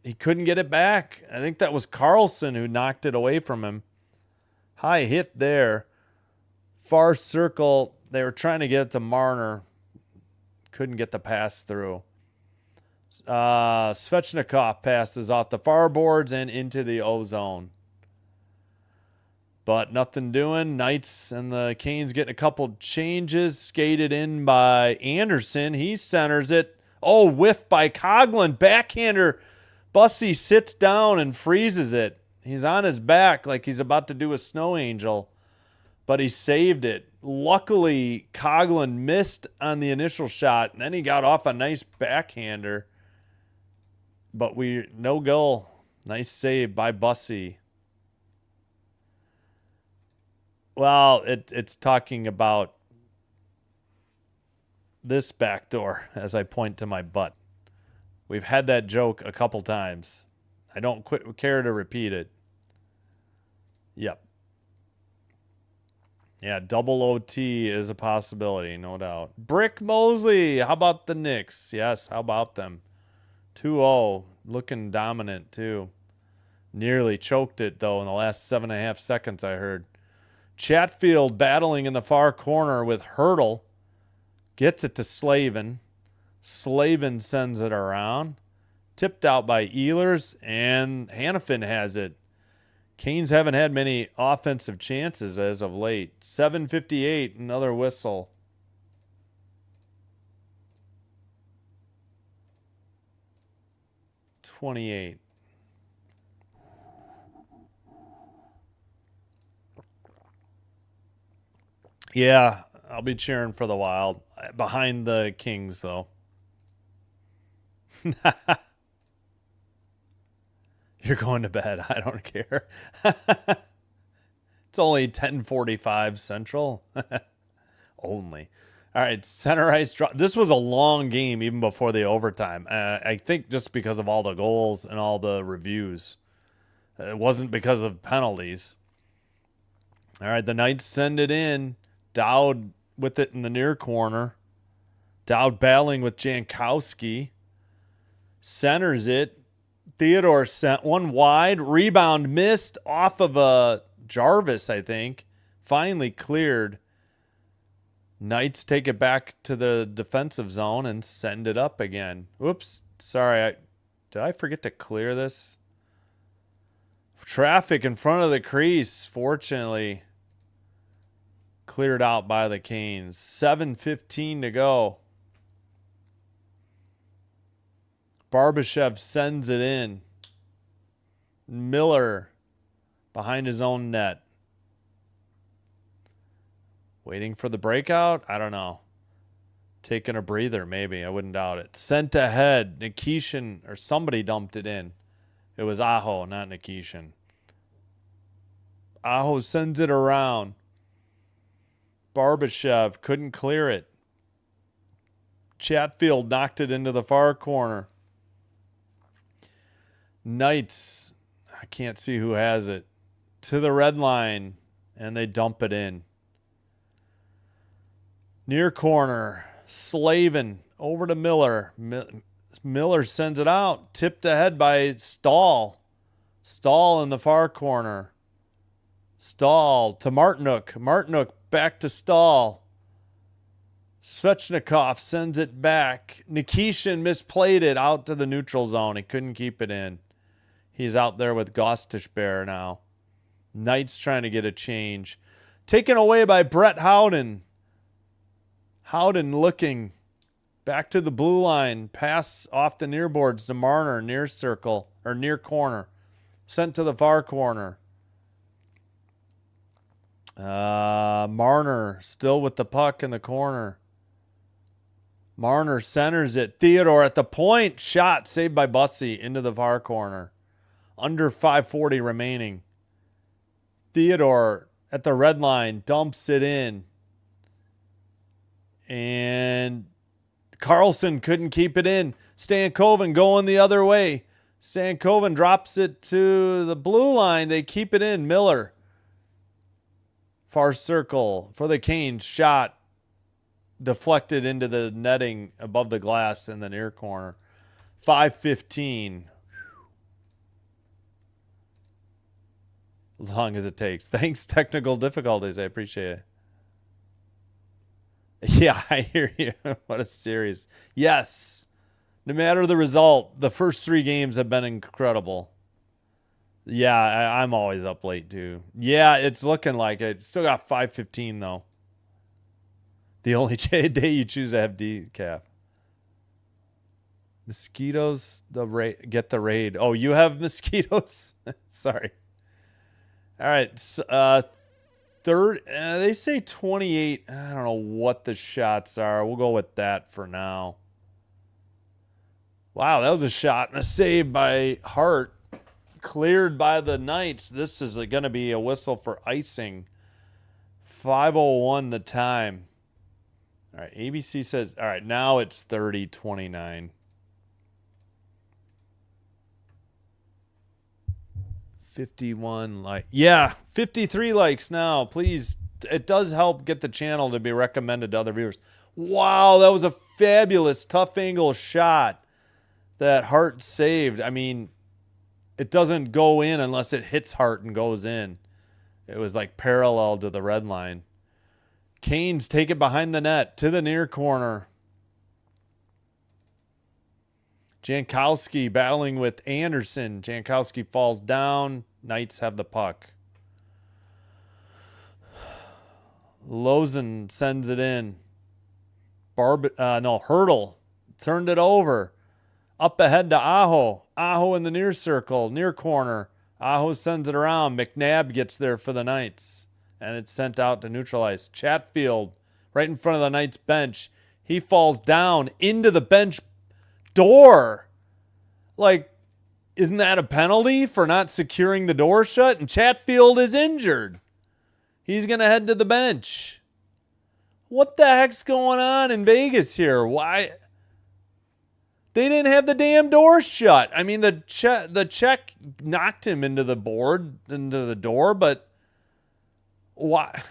He couldn't get it back. I think that was Carlson who knocked it away from him. High hit there. Far circle. They were trying to get it to Marner. Couldn't get the pass through. Svechnikov passes off the far boards and into the O zone. But nothing doing. Knights and the Canes getting a couple changes. Skated in by Anderson. He centers it. Oh, whiffed by Coughlin. Backhander. Bussy sits down and freezes it. He's on his back like he's about to do a snow angel. But he saved it. Luckily, Coughlin missed on the initial shot. And then he got off a nice backhander. But no goal. Nice save by Bussy. Well, it's talking about this backdoor as I point to my butt. We've had that joke a couple times. I don't care to repeat it. Yep. Yeah, double OT is a possibility, no doubt. Brick Mosley, how about the Knicks? Yes, how about them? 2-0. Looking dominant, too. Nearly choked it, though, in the last 7.5 seconds, I heard. Chatfield battling in the far corner with Hurdle. Gets it to Slavin. Slavin sends it around. Tipped out by Ehlers, and Hannafin has it. Canes haven't had many offensive chances as of late. 7:58, another whistle. .28. Yeah, I'll be cheering for the Wild. Behind the Kings, though. You're going to bed. I don't care. It's only 10:45 Central. Only. All right, center ice draw. This was a long game even before the overtime. I think just because of all the goals and all the reviews. It wasn't because of penalties. All right, the Knights send it in. Dowd with it in the near corner. Dowd battling with Jankowski. Centers it. Theodore sent one wide. Rebound missed off of a Jarvis, I think. Finally cleared. Knights take it back to the defensive zone and send it up again. Oops. Sorry. Did I forget to clear this? Traffic in front of the crease, fortunately, cleared out by the Canes. 7:15 to go. Barbashev sends it in. Miller behind his own net. Waiting for the breakout? I don't know. Taking a breather, maybe. I wouldn't doubt it. Sent ahead. Nikishin, or somebody dumped it in. It was Aho, not Nikishin. Aho sends it around. Barbashev couldn't clear it. Chatfield knocked it into the far corner. Knights, I can't see who has it, to the red line, and they dump it in. Near corner, Slavin over to Miller. Miller sends it out, tipped ahead by Stahl. Stahl in the far corner. Stahl to Martinuk. Martinuk back to Stahl. Svechnikov sends it back. Nikishin misplayed it out to the neutral zone. He couldn't keep it in. He's out there with Gostishbear now. Knights trying to get a change. Taken away by Brett Howden. Howden looking back to the blue line. Pass off the near boards to Marner, near circle, or near corner. Sent to the far corner. Marner still with the puck in the corner. Marner centers it. Theodore at the point. Shot saved by Bussey into the far corner. Under 5:40 remaining. Theodore at the red line dumps it in. And Carlson couldn't keep it in. Stankoven going the other way. Stankoven drops it to the blue line. They keep it in. Miller. Far circle for the Canes. Shot deflected into the netting above the glass in the near corner. 5:15. As long as it takes. Thanks, technical difficulties. I appreciate it. Yeah, I hear you. What a series. Yes. No matter the result, the first 3 games have been incredible. Yeah, I'm always up late, too. Yeah, it's looking like it. Still got 5:15, though. The only day you choose to have decaf. Mosquitoes, get the raid. Oh, you have mosquitoes? Sorry. All right. Third, they say 28. I don't know what the shots are. We'll go with that for now. Wow, that was a shot and a save by Hart. Cleared by the Knights. This is going to be a whistle for icing. 5:01 the time. All right, ABC says, all right, now it's 30-29. 51 like, yeah, 53 likes now. Please, it does help get the channel to be recommended to other viewers. Wow, that was a fabulous tough angle shot that Hart saved. I mean, it doesn't go in unless it hits Hart and goes in. It was like parallel to the red line. Canes take it behind the net to the near corner. Jankowski battling with Anderson. Jankowski falls down. Knights have the puck. Lozen sends it in. Hurdle turned it over. Up ahead to Aho. Aho in the near circle, near corner. Aho sends it around. McNabb gets there for the Knights. And it's sent out to neutralize. Chatfield right in front of the Knights bench. He falls down into the bench door. Like, isn't that a penalty for not securing the door shut? And Chatfield is injured. He's going to head to the bench. What the heck's going on in Vegas here? Why? They didn't have the damn door shut. I mean, the check knocked him into the door, but why?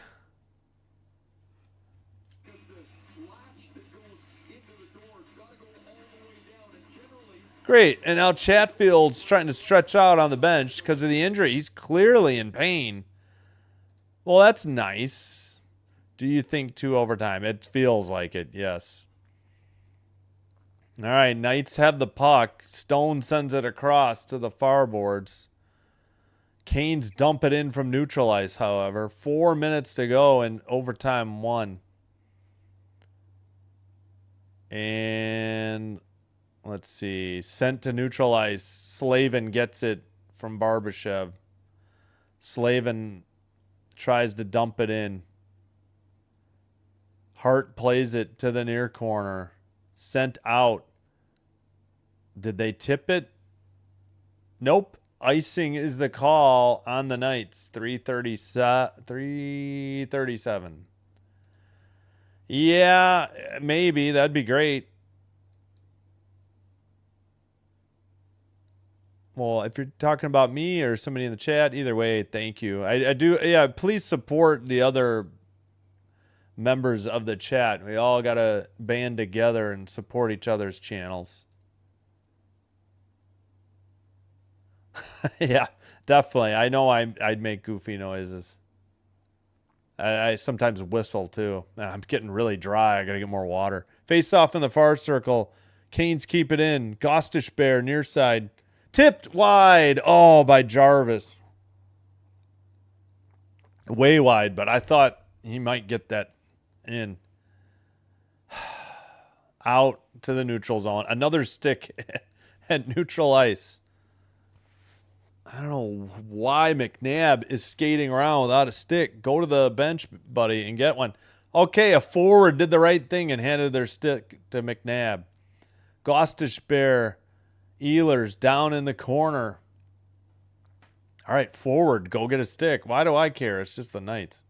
Great. And now Chatfield's trying to stretch out on the bench because of the injury. He's clearly in pain. Well, that's nice. Do you think 2 overtime? It feels like it, yes. All right, Knights have the puck. Stone sends it across to the far boards. Canes dump it in from neutralize, however. 4 minutes to go in overtime 1. And let's see. Sent to neutralize. Slavin gets it from Barbashev. Slavin tries to dump it in. Hart plays it to the near corner. Sent out. Did they tip it? Nope. Icing is the call on the Knights. 3:37. Yeah, maybe. That'd be great. Well, if you're talking about me or somebody in the chat, either way, thank you. I do. Yeah, please support the other members of the chat. We all got to band together and support each other's channels. Yeah, definitely. I know I'd make goofy noises. I sometimes whistle too. I'm getting really dry. I got to get more water. Face off in the far circle. Canes keep it in. Gostish Bear near side. Tipped wide. Oh, by Jarvis. Way wide, but I thought he might get that in. Out to the neutral zone. Another stick at neutral ice. I don't know why McNabb is skating around without a stick. Go to the bench, buddy, and get one. Okay, a forward did the right thing and handed their stick to McNabb. Gostish Bear. Ehlers down in the corner. All right, forward. Go get a stick. Why do I care? It's just the Knights.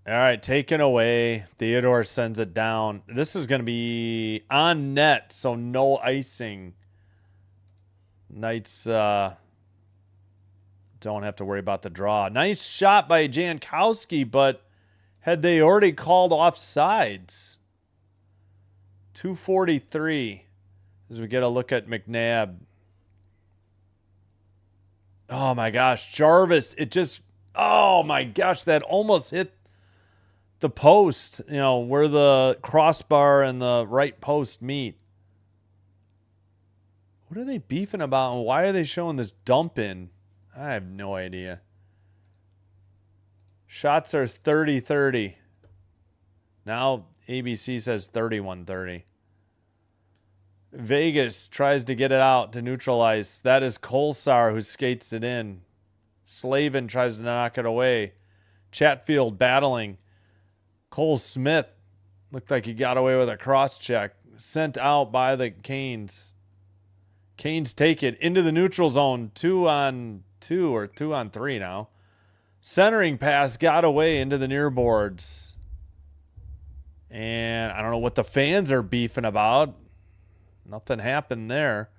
All right, taken away. Theodore sends it down. This is going to be on net, so no icing. Knights don't have to worry about the draw. Nice shot by Jankowski, but had they already called offsides? 2:43 as we get a look at McNabb. Oh, my gosh. Jarvis, it just... Oh, my gosh, that almost hit the post, you know, where the crossbar and the right post meet. What are they beefing about, and why are they showing this dump in? I have no idea. Shots are 30-30. Now ABC says 31-30. Vegas tries to get it out to neutralize. That is Kolsar who skates it in. Slavin tries to knock it away. Chatfield battling. Cole Smith looked like he got away with a cross check. Sent out by the Canes. Canes take it into the neutral zone. 2-on-2 or 2-on-3 now. Centering pass got away into the near boards. And I don't know what the fans are beefing about. Nothing happened there.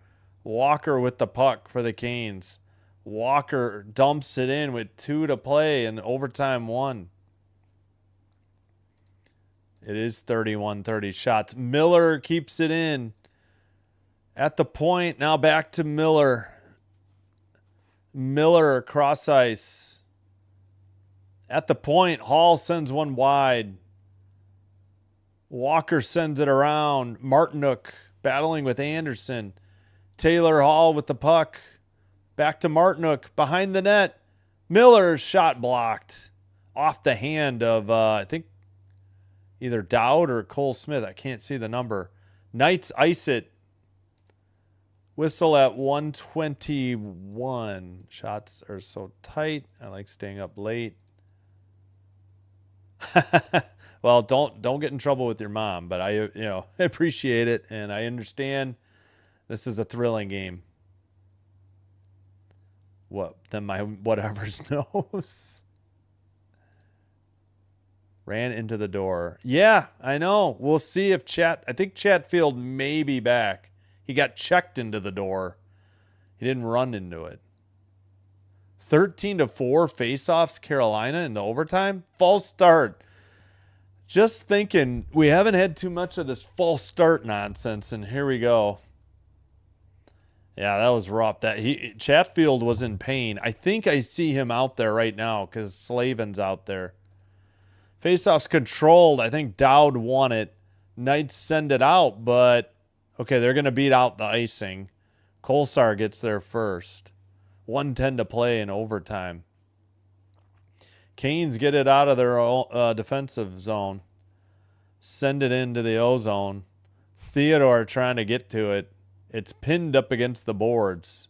Walker with the puck for the Canes. Walker dumps it in with 2 to play in overtime 1. It is 31-30 shots. Miller keeps it in. At the point, now back to Miller. Miller, cross ice. At the point, Hall sends one wide. Walker sends it around. Martinook battling with Anderson. Taylor Hall with the puck. Back to Martinook, behind the net. Miller's shot blocked. Off the hand of, I think, either Dowd or Cole Smith. I can't see the number. Knights ice it. Whistle at 1:21. Shots are so tight. I like staying up late. Well, don't get in trouble with your mom, but I appreciate it, and I understand this is a thrilling game. What? Then my whatever's knows. Ran into the door. Yeah, I know. We'll see if I think Chatfield may be back. He got checked into the door. He didn't run into it. 13-4 faceoffs, Carolina in the overtime. False start. Just thinking, we haven't had too much of this false start nonsense, and here we go. Yeah, that was rough. Chatfield was in pain. I think I see him out there right now because Slavin's out there. Faceoff's controlled. I think Dowd won it. Knights send it out, but okay, they're going to beat out the icing. Kolsar gets there first. 1:10 to play in overtime. Canes get it out of their defensive zone. Send it into the O zone. Theodore trying to get to it. It's pinned up against the boards.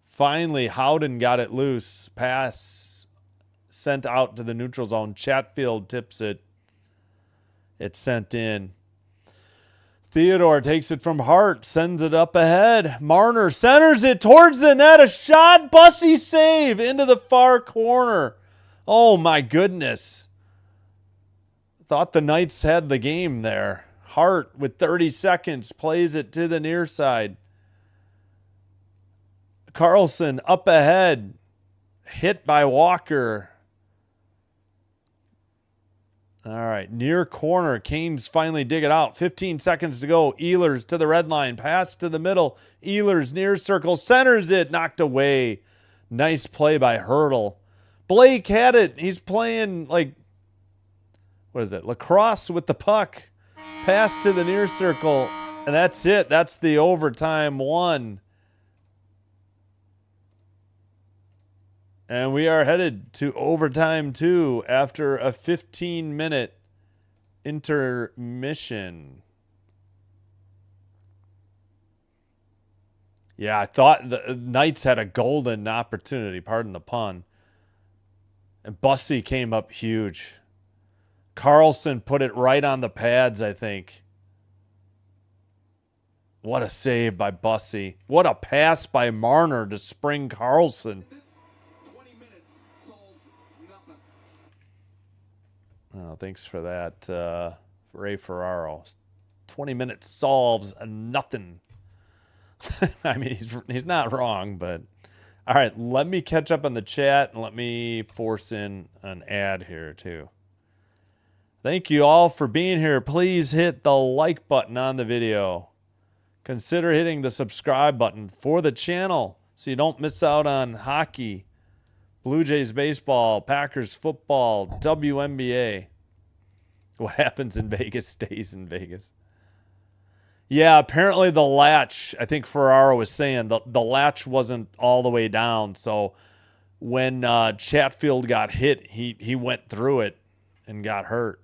Finally, Howden got it loose. Pass sent out to the neutral zone. Chatfield tips it. It's sent in. Theodore takes it from Hart, sends it up ahead. Marner centers it towards the net. A shot, Bussy save into the far corner. Oh, my goodness. Thought the Knights had the game there. Hart, with 30 seconds, plays it to the near side. Carlson up ahead. Hit by Walker. All right, near corner. Canes finally dig it out. 15 seconds to go. Ehlers to the red line. Pass to the middle. Ehlers near circle. Centers it. Knocked away. Nice play by Hurdle. Blake had it. He's playing like, what is it? Lacrosse with the puck. Pass to the near circle. And that's it. That's the overtime one. And we are headed to overtime 2 after a 15-minute intermission. Yeah, I thought the Knights had a golden opportunity, pardon the pun. And Bussy came up huge. Carlson put it right on the pads, I think. What a save by Bussy. What a pass by Marner to spring Carlson. Oh, thanks for that, Ray Ferraro. 20 minutes solves nothing. I mean, he's not wrong, but all right. Let me catch up on the chat and let me force in an ad here too. Thank you all for being here. Please hit the like button on the video. Consider hitting the subscribe button for the channel so you don't miss out on hockey, Blue Jays baseball, Packers football, WNBA. What happens in Vegas stays in Vegas. Yeah, apparently the latch, I think Ferraro was saying, the latch wasn't all the way down. So when Chatfield got hit, he went through it and got hurt.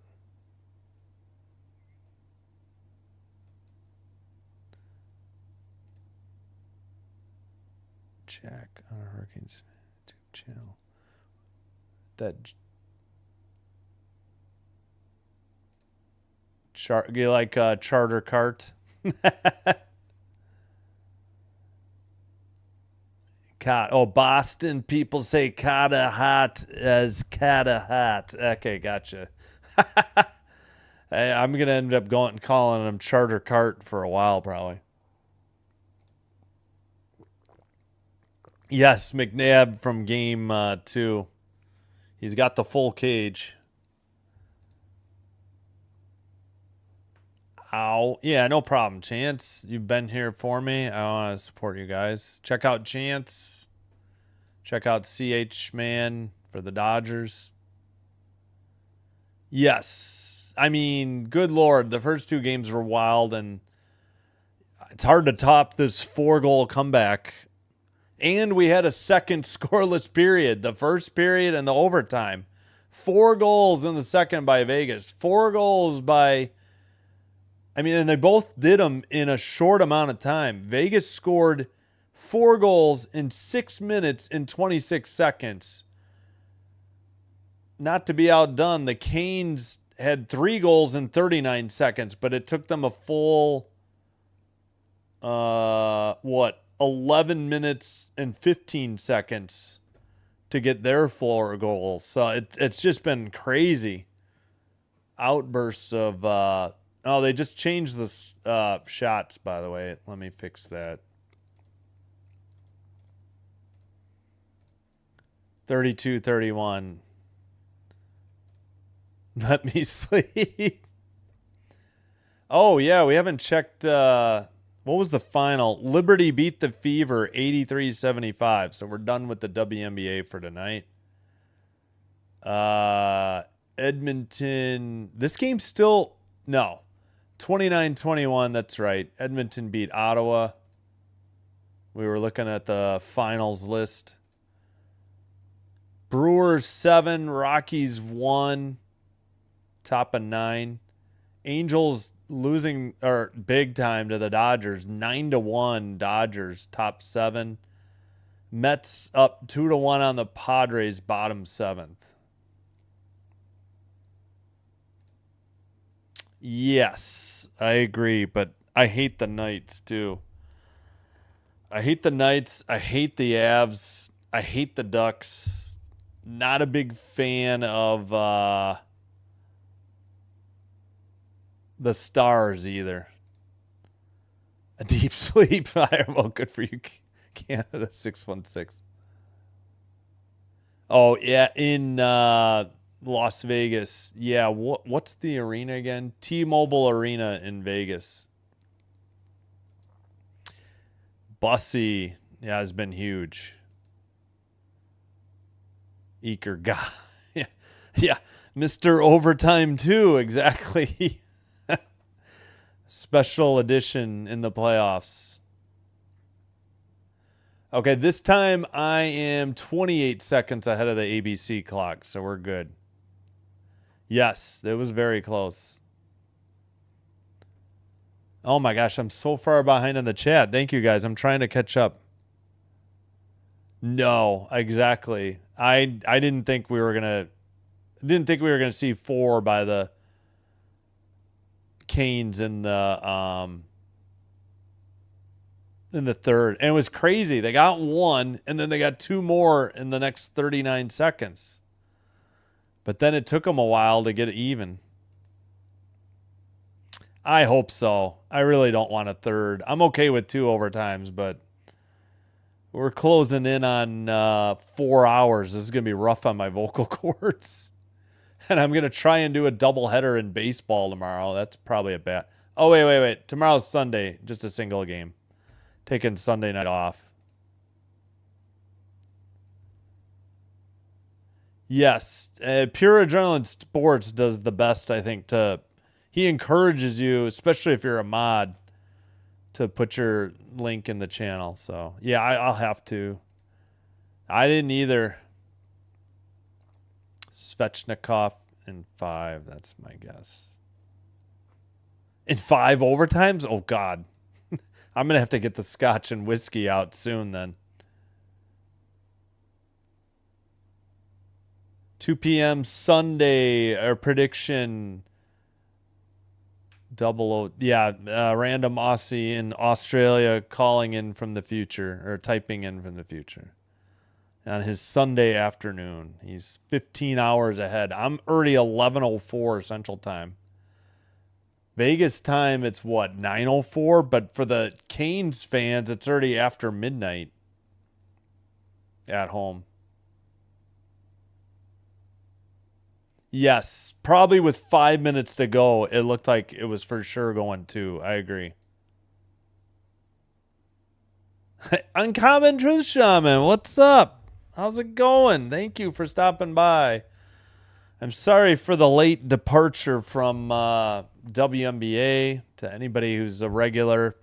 Check on Hurricanes YouTube channel. That you like charter cart? Boston people say "kata hot" as "kata hot." Okay, gotcha. I'm gonna end up calling them charter cart for a while, probably. Yes, McNabb from game 2. He's got the full cage. Ow. Yeah, no problem. Chance, you've been here for me. I want to support you guys. Check out Chance. Check out CH Man for the Dodgers. Yes. I mean, good Lord. The first two games were wild, and it's hard to top this 4-goal comeback. And we had a second scoreless period, the first period and the overtime. 4 goals in the second by Vegas. 4 goals by... I mean, and they both did them in a short amount of time. Vegas scored 4 goals in 6 minutes and 26 seconds. Not to be outdone, the Canes had 3 goals in 39 seconds, but it took them a full, 11 minutes and 15 seconds to get their 4 goals. So it's just been crazy. Outbursts of... they just changed the shots, by the way. Let me fix that. 32-31. Let me sleep. Oh, yeah, we haven't checked... what was the final? Liberty beat the Fever 83-75. So we're done with the WNBA for tonight. Edmonton... This game's still... No. 29-21, that's right. Edmonton beat Ottawa. We were looking at the finals list. Brewers 7, Rockies 1, top of 9. Angels losing big time to the Dodgers, 9-1 Dodgers, top 7. Mets up 2-1 on the Padres, bottom 7th. Yes, I agree, but I hate the Knights too. I hate the Knights. I hate the Avs. I hate the Ducks. Not a big fan of the Stars either. A deep sleep. Well, good for you, Canada 616. Oh yeah, in Las Vegas. Yeah, what's the arena again? T-Mobile Arena in Vegas. Bussy, yeah, has been huge. Eaker guy. Yeah, Mr. Overtime too, exactly. Special edition in the playoffs. Okay, this time I am 28 seconds ahead of the ABC clock, so we're good. Yes, it was very close. Oh my gosh, I'm so far behind in the chat. Thank you guys. I'm trying to catch up. No, exactly. I didn't think we were gonna see 4 by the Canes in the third. And it was crazy. They got 1 and then they got 2 more in the next 39 seconds. But then it took them a while to get it even. I hope so. I really don't want a third. I'm okay with 2 overtimes, but we're closing in on 4 hours. This is going to be rough on my vocal cords. And I'm going to try and do a doubleheader in baseball tomorrow. That's probably a bad... Oh, wait. Tomorrow's Sunday. Just a single game. Taking Sunday night off. Yes. Pure Adrenaline Sports does the best, I think, he encourages you, especially if you're a mod, to put your link in the channel. So, yeah, I'll have to. I didn't either. Svechnikov in 5. That's my guess. In 5 overtimes? Oh, God. I'm going to have to get the scotch and whiskey out soon then. 2 p.m. Sunday, our prediction... random Aussie in Australia calling in from the future, or typing in from the future on his Sunday afternoon. He's 15 hours ahead. I'm already 11:04 Central Time. Vegas time, it's what, 9:04? But for the Canes fans, it's already after midnight at home. Yes, probably with 5 minutes to go, it looked like it was for sure going 2. I agree. Uncommon Truth Shaman, what's up? How's it going? Thank you for stopping by. I'm sorry for the late departure from WNBA to anybody who's a regular.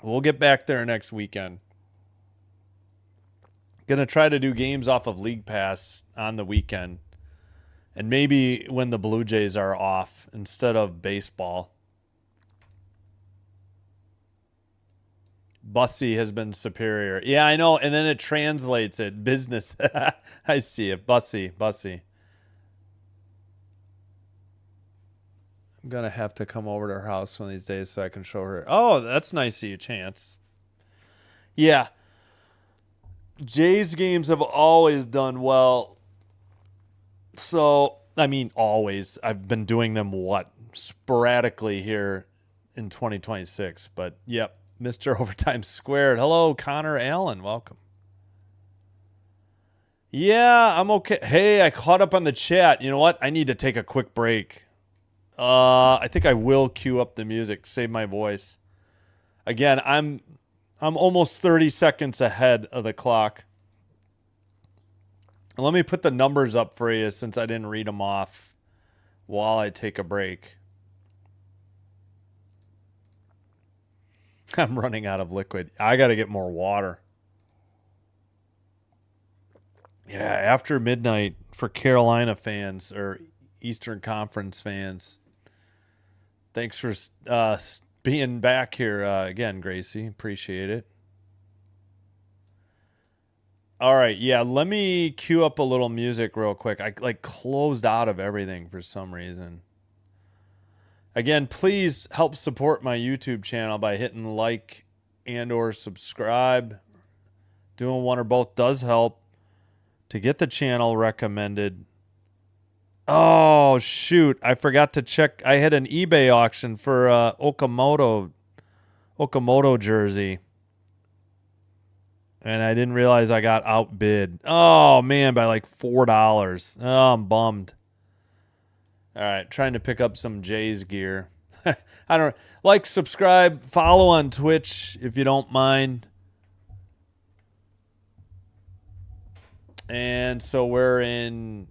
We'll get back there next weekend. Gonna try to do games off of League Pass on the weekend. And maybe when the Blue Jays are off instead of baseball. Bussy has been superior. Yeah, I know. And then it translates it. Business. I see it. Bussy. I'm going to have to come over to her house one of these days so I can show her. Oh, that's nice of you, Chance. Yeah. Jays games have always done well. So, I mean, always. I've been doing them, sporadically here in 2026. But, yep. Mr. Overtime Squared. Hello, Connor Allen. Welcome. Yeah, I'm okay. Hey, I caught up on the chat. You know what? I need to take a quick break. I think I will cue up the music, save my voice. Again, I'm almost 30 seconds ahead of the clock. Let me put the numbers up for you since I didn't read them off while I take a break. I'm running out of liquid. I got to get more water. Yeah, after midnight for Carolina fans or Eastern Conference fans. Thanks for being back here again, Gracie. Appreciate it. All right, yeah, let me cue up a little music real quick. I closed out of everything for some reason. Again, please help support my YouTube channel by hitting like and or subscribe. Doing one or both does help to get the channel recommended. Oh, shoot. I forgot to check. I had an eBay auction for Okamoto jersey. And I didn't realize I got outbid. Oh, man, by like $4. Oh, I'm bummed. All right, trying to pick up some Jays gear. I don't like, subscribe, follow on Twitch if you don't mind. And so we're in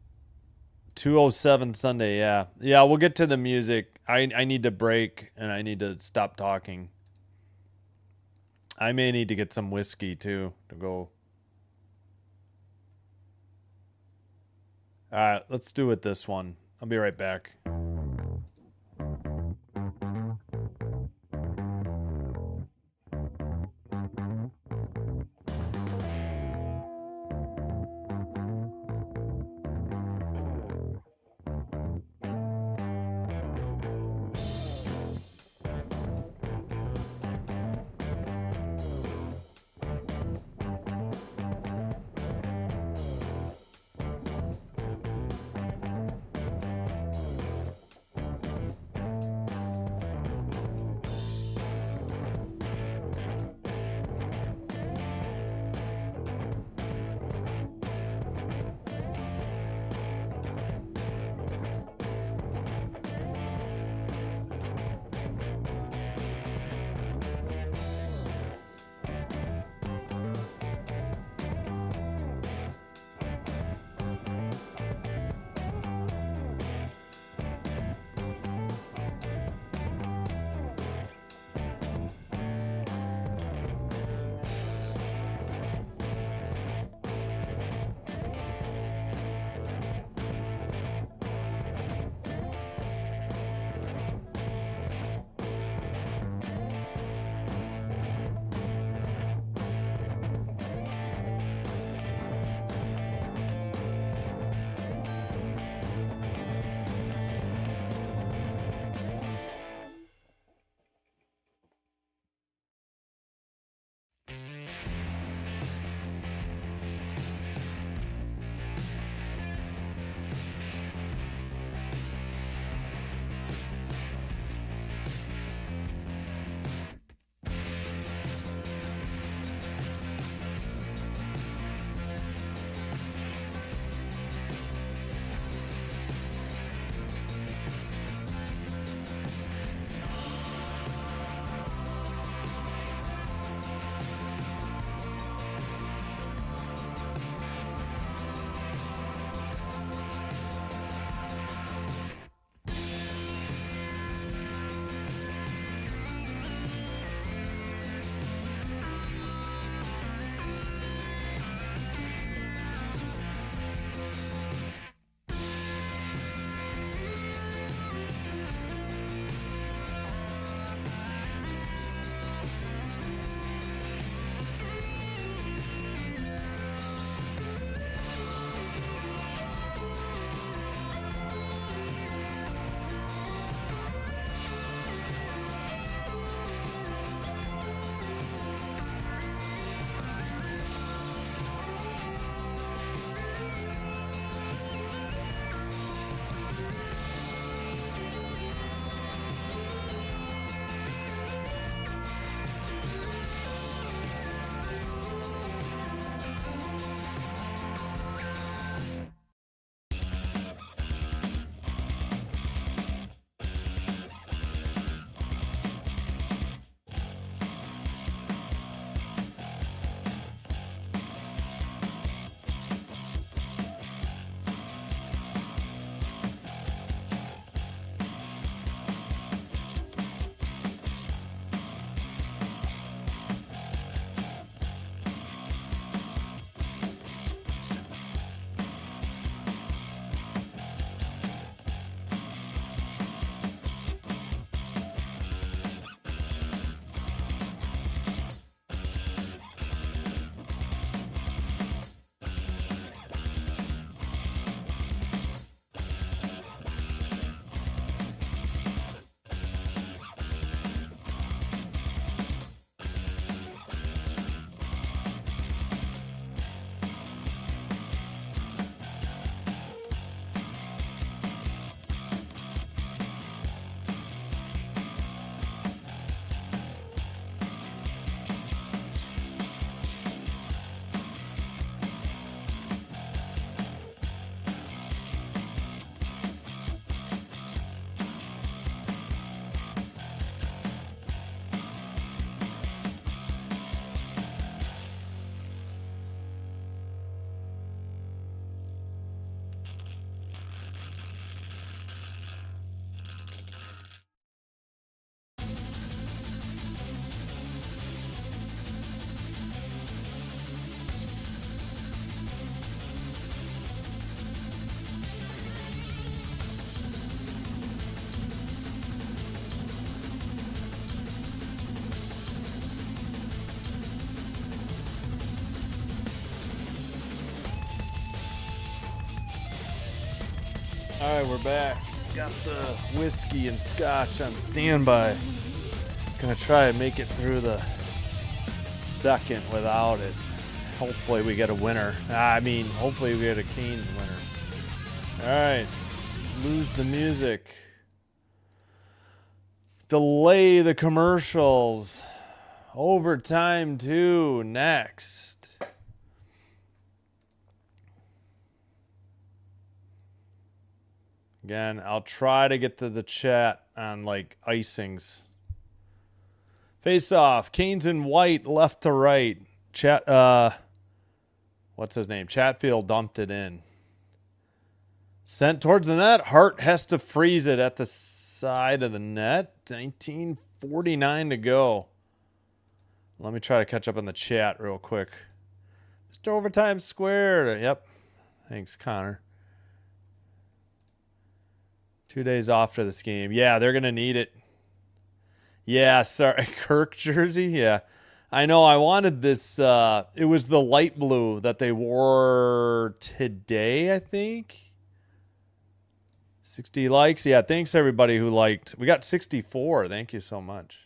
2:07 Sunday, yeah. Yeah, we'll get to the music. I need to break, and I need to stop talking. I may need to get some whiskey, too, to go. All right, let's do it this one. I'll be right back. right, we're back. Got the whiskey and scotch on standby. Gonna try and make it through the second without it. Hopefully we get a winner. Hopefully we get a Canes winner. All right, lose the music. Delay the commercials. Overtime 2 next. Again, I'll try to get to the chat on like icings. Face off. Canes in white, left to right. What's his name? Chatfield dumped it in. Sent towards the net. Hart has to freeze it at the side of the net. 19:49 to go. Let me try to catch up on the chat real quick. Mr. Overtime Squared. Yep. Thanks, Connor. 2 days off to this game. Yeah, they're going to need it. Yeah, sorry. Kirk jersey? Yeah. I know. I wanted this. It was the light blue that they wore today, I think. 60 likes. Yeah, thanks everybody who liked. We got 64. Thank you so much.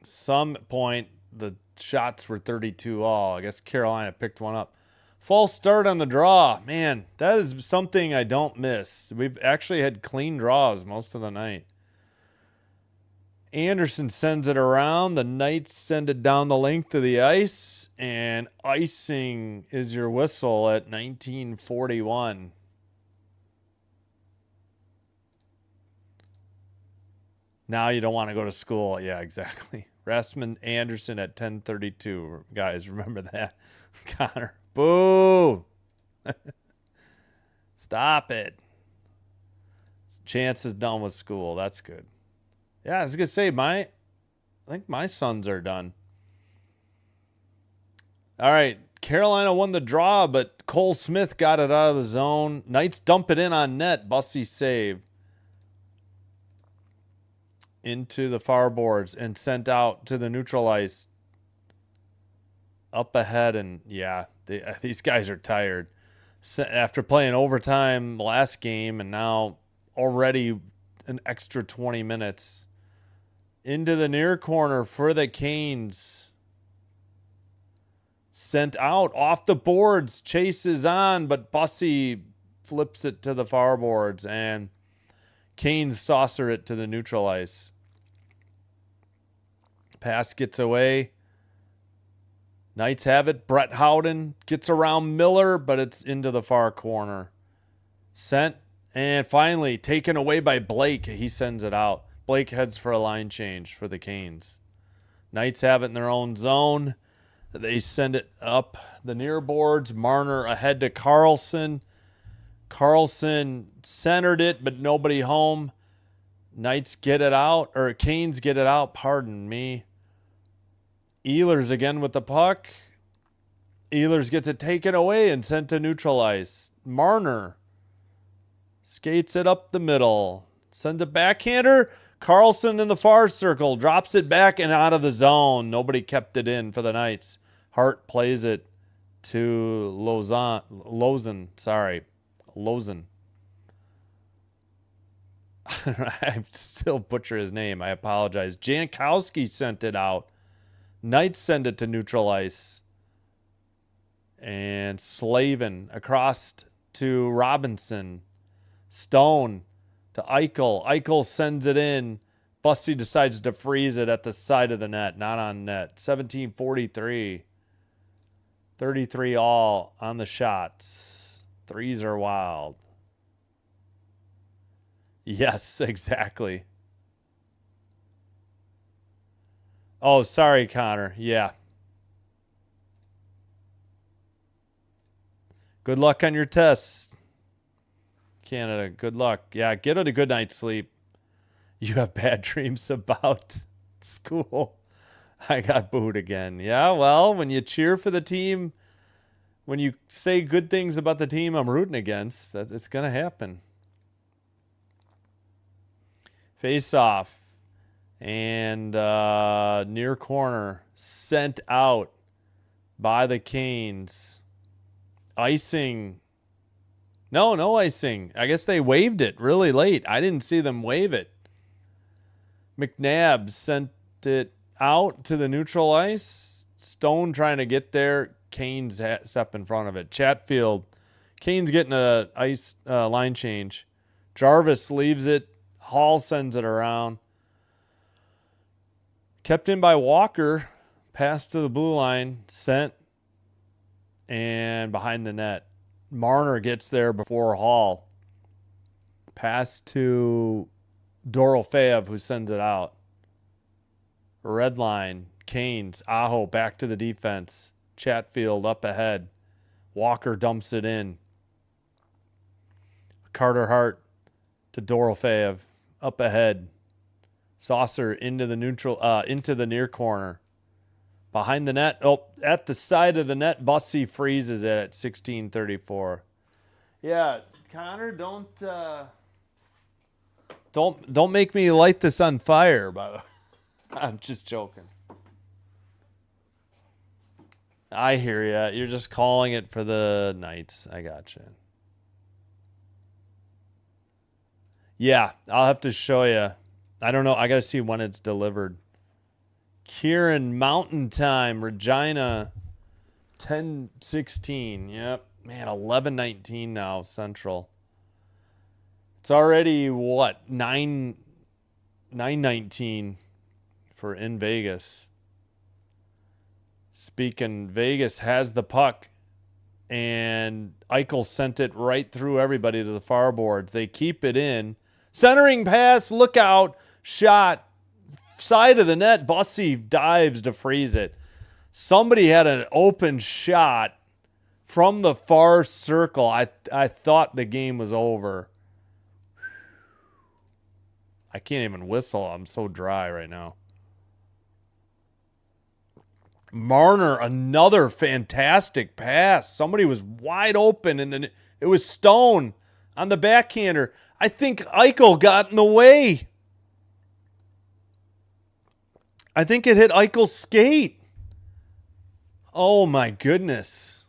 Some point, the shots were 32 all. I guess Carolina picked one up. False start on the draw. Man, that is something I don't miss. We've actually had clean draws most of the night. Anderson sends it around. The Knights send it down the length of the ice. And icing is your whistle at 19:41. Now you don't want to go to school. Yeah, exactly. Rasmus Anderson at 10:32. Guys, remember that. Connor. Boo! Stop it. Chance is done with school. That's good. Yeah, I was going to say, I think my sons are done. All right. Carolina won the draw, but Cole Smith got it out of the zone. Knights dump it in on net. Bussy save. Into the far boards and sent out to the neutral ice. Up ahead, and yeah, these guys are tired. After playing overtime last game and now already an extra 20 minutes. Into the near corner for the Canes. Sent out off the boards. Chases on, but Bussy flips it to the far boards, and Canes saucer it to the neutral ice. Pass gets away. Knights have it. Brett Howden gets around Miller, but it's into the far corner. Sent, and finally taken away by Blake. He sends it out. Blake heads for a line change for the Canes. Knights have it in their own zone. They send it up the near boards. Marner ahead to Carlson. Carlson centered it, but nobody home. Knights get it out, or Canes get it out, pardon me. Ehlers again with the puck. Ehlers gets it taken away and sent to neutral ice. Marner skates it up the middle. Sends a backhander. Carlson in the far circle. Drops it back and out of the zone. Nobody kept it in for the Knights. Hart plays it to Lozen. I still butcher his name. I apologize. Jankowski sent it out. Knights send it to neutral ice. And Slavin across to Robinson. Stone to Eichel. Eichel sends it in. Bussy decides to freeze it at the side of the net, not on net. 17:43. 33 all on the shots. Threes are wild. Yes, exactly. Oh, sorry, Connor. Yeah. Good luck on your tests, Canada. Good luck. Yeah, get a good night's sleep. You have bad dreams about school. I got booed again. Yeah, well, when you cheer for the team, when you say good things about the team I'm rooting against, it's going to happen. Face off. And near corner, sent out by the Canes. Icing No icing. I guess they waved it really late. I didn't see them wave it. McNabb sent it out to the neutral ice. Stone trying to get there. Kane's step in front of it. Chatfield. Kane's getting a ice line change. Jarvis leaves it. Hall sends it around. Kept in by Walker. Pass to the blue line. Sent. And behind the net. Marner gets there before Hall. Pass to Dorofeev, who sends it out. Red line. Canes. Aho back to the defense. Chatfield up ahead. Walker dumps it in. Carter Hart to Dorofeev. Up ahead. Saucer into the into the near corner. Behind the net. Oh, at the side of the net, Bussy freezes it at 16:34. Yeah, Connor, don't make me light this on fire, by the way. I'm just joking. I hear ya. You're just calling it for the Knights. I gotcha. Yeah, I'll have to show you. I don't know. I got to see when it's delivered. Kieran, Mountain Time, Regina, 10:16. Yep. Man, 11:19 now, Central. It's already, what, 9:19 for in Vegas. Speaking, Vegas has the puck, and Eichel sent it right through everybody to the far boards. They keep it in. Centering pass, look out, shot. Side of the net, Bussy dives to freeze it. Somebody had an open shot from the far circle. I thought the game was over. I can't even whistle. I'm so dry right now. Marner, another fantastic pass. Somebody was wide open, and it was Stone on the backhander. I think Eichel got in the way. I think it hit Eichel's skate. Oh, my goodness.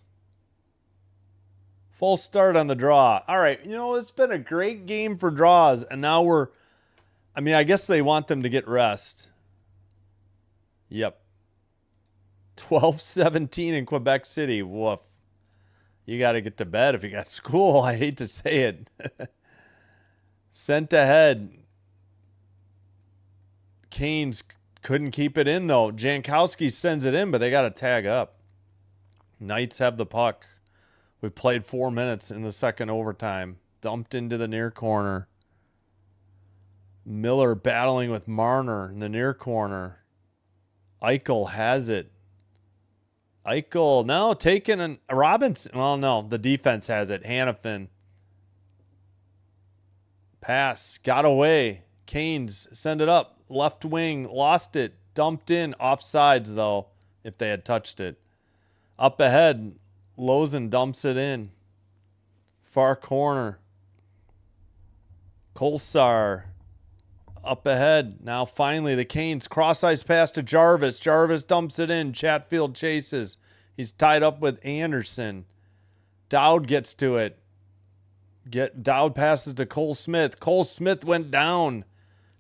Full start on the draw. All right, it's been a great game for draws, and now I guess they want them to get rest. Yep. 12:17 in Quebec City. Woof. You got to get to bed if you got school. I hate to say it. Sent ahead. Canes couldn't keep it in, though. Jankowski sends it in, but they got to tag up. Knights have the puck. We played 4 minutes in the second overtime. Dumped into the near corner. Miller battling with Marner in the near corner. Eichel has it. Eichel now taking a Robinson. Well, no, the defense has it. Hannafin. Pass. Got away. Canes send it up. Left wing. Lost it. Dumped in. Offsides, though, if they had touched it. Up ahead. Lozen dumps it in. Far corner. Kolsar. Up ahead. Now finally the Canes cross-ice pass to Jarvis. Jarvis dumps it in. Chatfield chases. He's tied up with Anderson. Dowd gets to it. Dowd passes to Cole Smith. Cole Smith went down.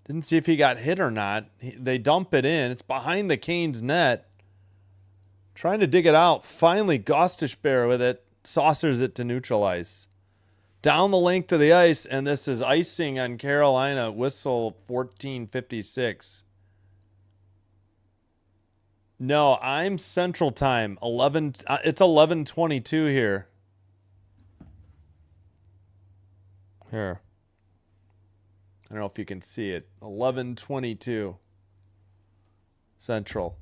Didn't see if he got hit or not. They dump it in. It's behind the Canes net. Trying to dig it out. Finally, Gostishbear with it. Saucers it to neutral ice. Down the length of the ice, and this is icing on Carolina. Whistle 14:56. No, I'm Central Time. 11. It's 11:22 here. Here. I don't know if you can see it. 11:22 Central.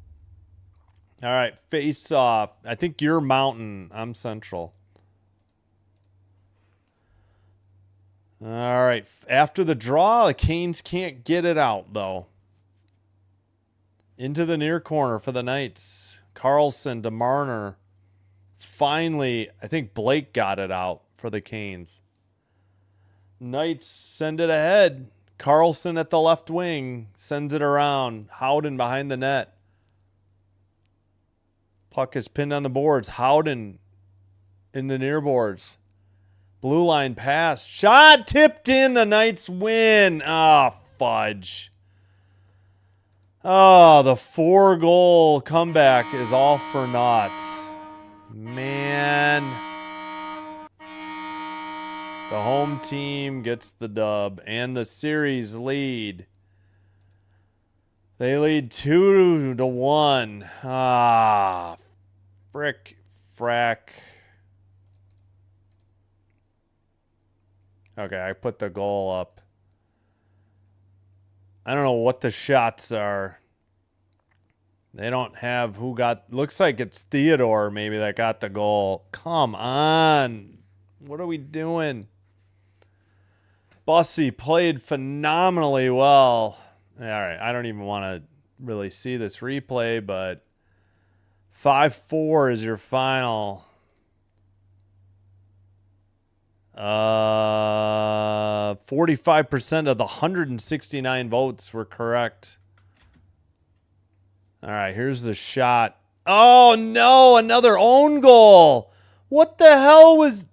All right, face off. I think you're Mountain. I'm Central. All right, after the draw, the Canes can't get it out, though. Into the near corner for the Knights. Carlson to Marner. Finally, I think Blake got it out for the Canes. Knights send it ahead. Carlson at the left wing sends it around. Howden behind the net. Puck is pinned on the boards. Howden in the near boards. Blue line pass. Shot tipped in. The Knights win. Ah, fudge. Oh, the 4-goal comeback is all for naught. Man. The home team gets the dub and the series lead. They lead 2-1. Ah, frick, frack. Okay, I put the goal up. I don't know what the shots are. They don't have who got... Looks like it's Theodore maybe that got the goal. Come on. What are we doing? Bussy played phenomenally well. All right, I don't even want to really see this replay, but 5-4 is your final. 45% of the 169 votes were correct. All right, here's the shot. Oh, no, another own goal. What the hell was...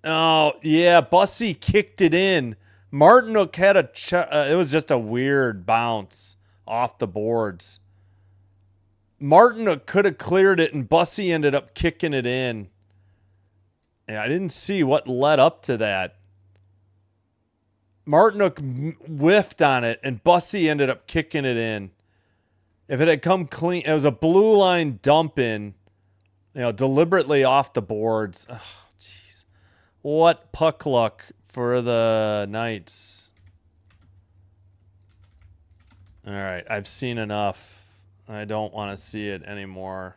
Oh, yeah, Bussy kicked it in. Martinook had a... it was just a weird bounce off the boards. Martinook could have cleared it, and Bussy ended up kicking it in. Yeah, I didn't see what led up to that. Martinook whiffed on it, and Bussy ended up kicking it in. If it had come clean, it was a blue line dump in, deliberately off the boards. Oh, jeez. What puck luck for the Knights. All right, I've seen enough. I don't want to see it anymore.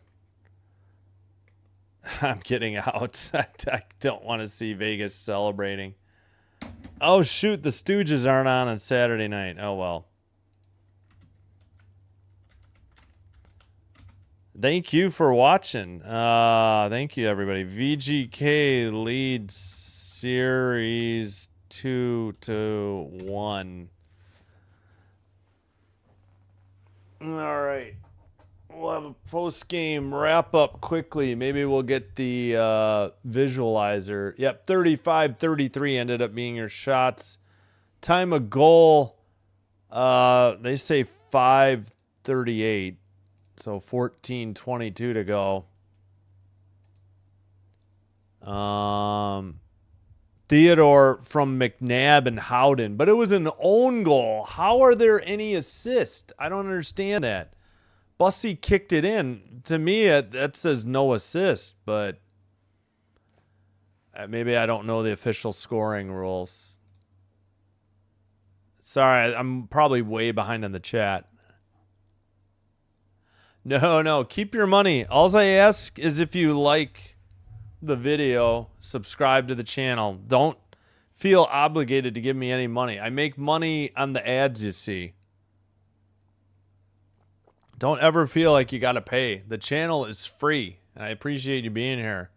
I'm getting out. I don't want to see Vegas celebrating. Oh, shoot. The Stooges aren't on Saturday night. Oh, well. Thank you for watching. Thank you, everybody. VGK leads series 2-1. All right. We'll have a post-game wrap-up quickly. Maybe we'll get the visualizer. Yep, 35-33 ended up being your shots. Time of goal, they say 5:38. So 14:22 to go. Theodore from McNabb and Howden. But it was an own goal. How are there any assists? I don't understand that. Bussy kicked it in. To me, that says no assist, but maybe I don't know the official scoring rules. Sorry, I'm probably way behind in the chat. No, keep your money. All I ask is if you like the video, subscribe to the channel. Don't feel obligated to give me any money. I make money on the ads you see. Don't ever feel like you got to pay. The channel is free, and I appreciate you being here.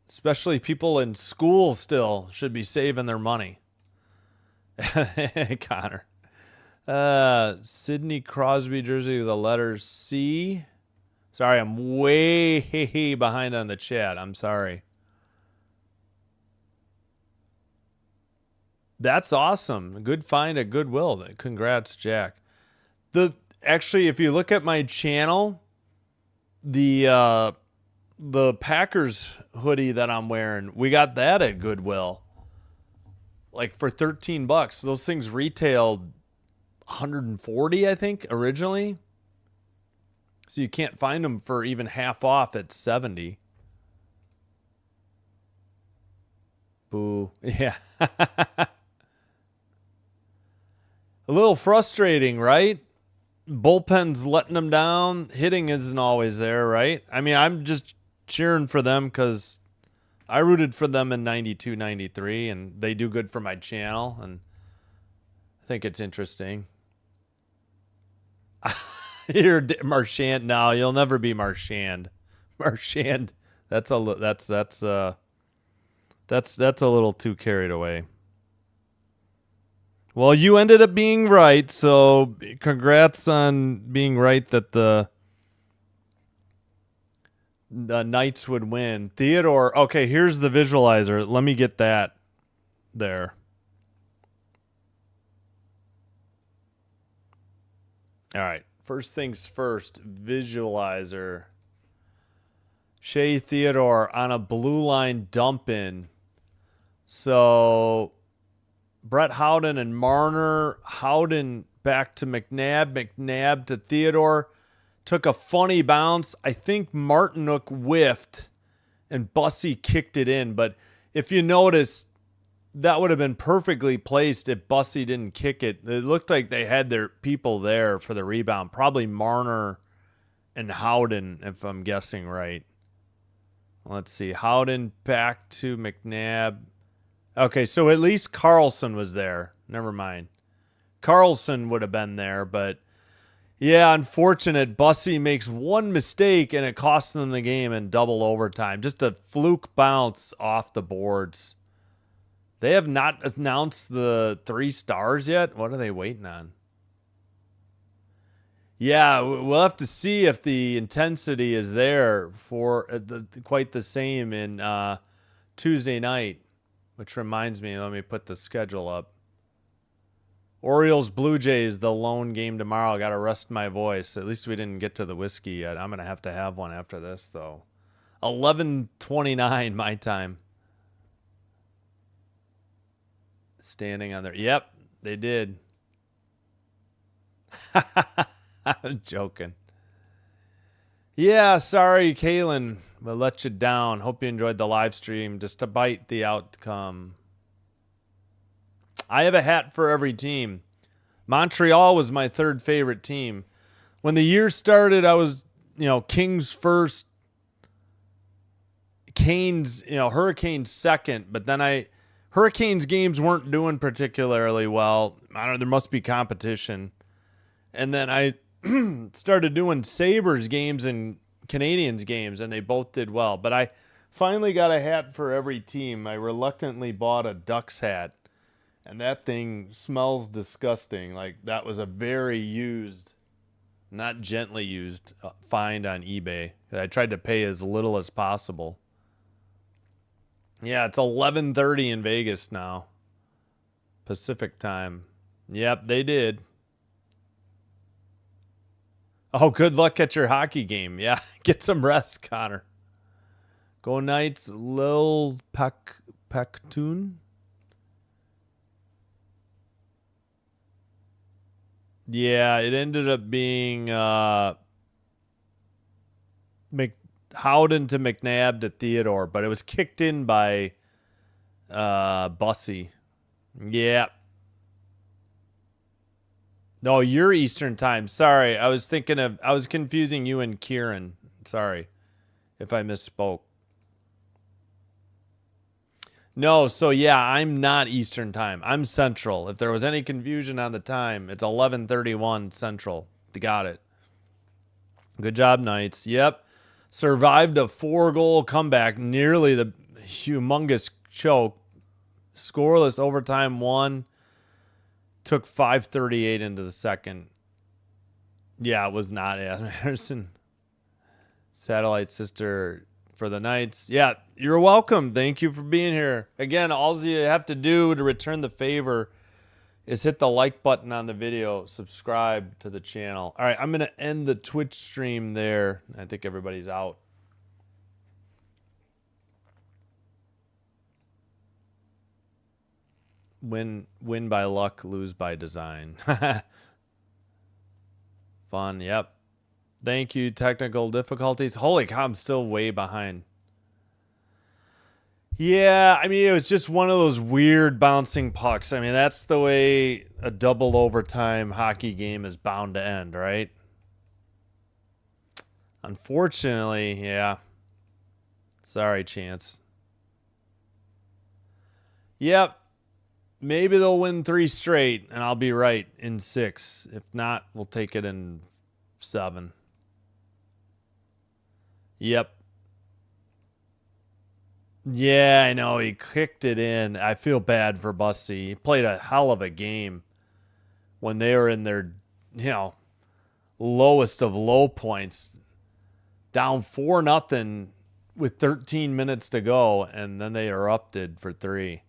Especially people in school still should be saving their money. Connor. Sidney Crosby jersey with the letters C. Sorry, I'm way behind on the chat. I'm sorry. That's awesome. Good find at Goodwill. Congrats, Jack. Actually, if you look at my channel, the Packers hoodie that I'm wearing, we got that at Goodwill. Like for $13. Those things retailed $140, I think, originally. So you can't find them for even half off at $70. Boo. Yeah. A little frustrating, right? Bullpen's letting them down. Hitting isn't always there, right? I mean, I'm just cheering for them because I rooted for them in 92, 93, and they do good for my channel, and I think it's interesting. You're Marchand. No, you'll never be Marchand. Marchand. That's a little too carried away. Well, you ended up being right, so congrats on being right that the the Knights would win. Theodore. Okay, here's the visualizer. Let me get that there. All right. First things first, visualizer. Shea Theodore on a blue line dump in. So Brett Howden and Marner. Howden back to McNabb. McNabb to Theodore. Took a funny bounce. I think Martinook whiffed and Bussy kicked it in. But if you notice, that would have been perfectly placed if Bussy didn't kick it. It looked like they had their people there for the rebound. Probably Marner and Howden, if I'm guessing right. Let's see. Howden back to McNabb. Okay, so at least Carlson was there. Never mind. Carlson would have been there, but yeah, unfortunate. Bussy makes one mistake and it costs them the game in double overtime. Just a fluke bounce off the boards. They have not announced the 3 stars yet. What are they waiting on? Yeah, we'll have to see if the intensity is there for quite the same in Tuesday night, which reminds me, let me put the schedule up. Orioles, Blue Jays, the lone game tomorrow. I got to rest my voice. At least we didn't get to the whiskey yet. I'm going to have one after this, though. 11:29 my time. Standing on there. Yep, they did. I'm joking. Yeah, sorry, Kalen. We'll let you down. Hope you enjoyed the live stream. Just to bite the outcome. I have a hat for every team. Montreal was my 3rd favorite team. When the year started, I was, Kings first, Canes, Hurricanes second, but then Hurricanes games weren't doing particularly well. I don't know, there must be competition. And then I started doing Sabres games and Canadians games, and they both did well. But I finally got a hat for every team. I reluctantly bought a Ducks hat. And that thing smells disgusting. Like that was a very used, not gently used, find on eBay. I tried to pay as little as possible. Yeah, it's 11:30 in Vegas now. Pacific time. Yep, they did. Oh, good luck at your hockey game. Yeah, get some rest, Connor. Go Knights, Lil Pactoon. Yeah, it ended up being Howden to McNabb to Theodore, but it was kicked in by Bussy. Yeah. No, you're Eastern time. Sorry, I was confusing you and Kieran. Sorry if I misspoke. No, so yeah, I'm not Eastern time. I'm Central. If there was any confusion on the time, it's 11:31 Central. Got it. Good job, Knights. Yep. Survived a 4-goal comeback, nearly the humongous choke. Scoreless overtime 1. Took 5:38 into the second. Yeah, it was not Adam Anderson. Satellite sister for the Knights. Yeah, you're welcome. Thank you for being here. Again, all you have to do to return the favor is hit the like button on the video, subscribe to the channel. All right, I'm going to end the Twitch stream there. I think everybody's out. Win by luck, lose by design. Fun, yep. Thank you. Technical difficulties. Holy cow, I'm still way behind. Yeah, I mean, it was just one of those weird bouncing pucks. I mean, that's the way a double overtime hockey game is bound to end, right? Unfortunately, yeah. Sorry, Chance. Yep. Maybe they'll win 3 straight, and I'll be right in 6. If not, we'll take it in 7. Yep. Yeah, I know. He kicked it in. I feel bad for Bussy. He played a hell of a game when they were in their, lowest of low points. down 4-0 with 13 minutes to go, and then they erupted for 3.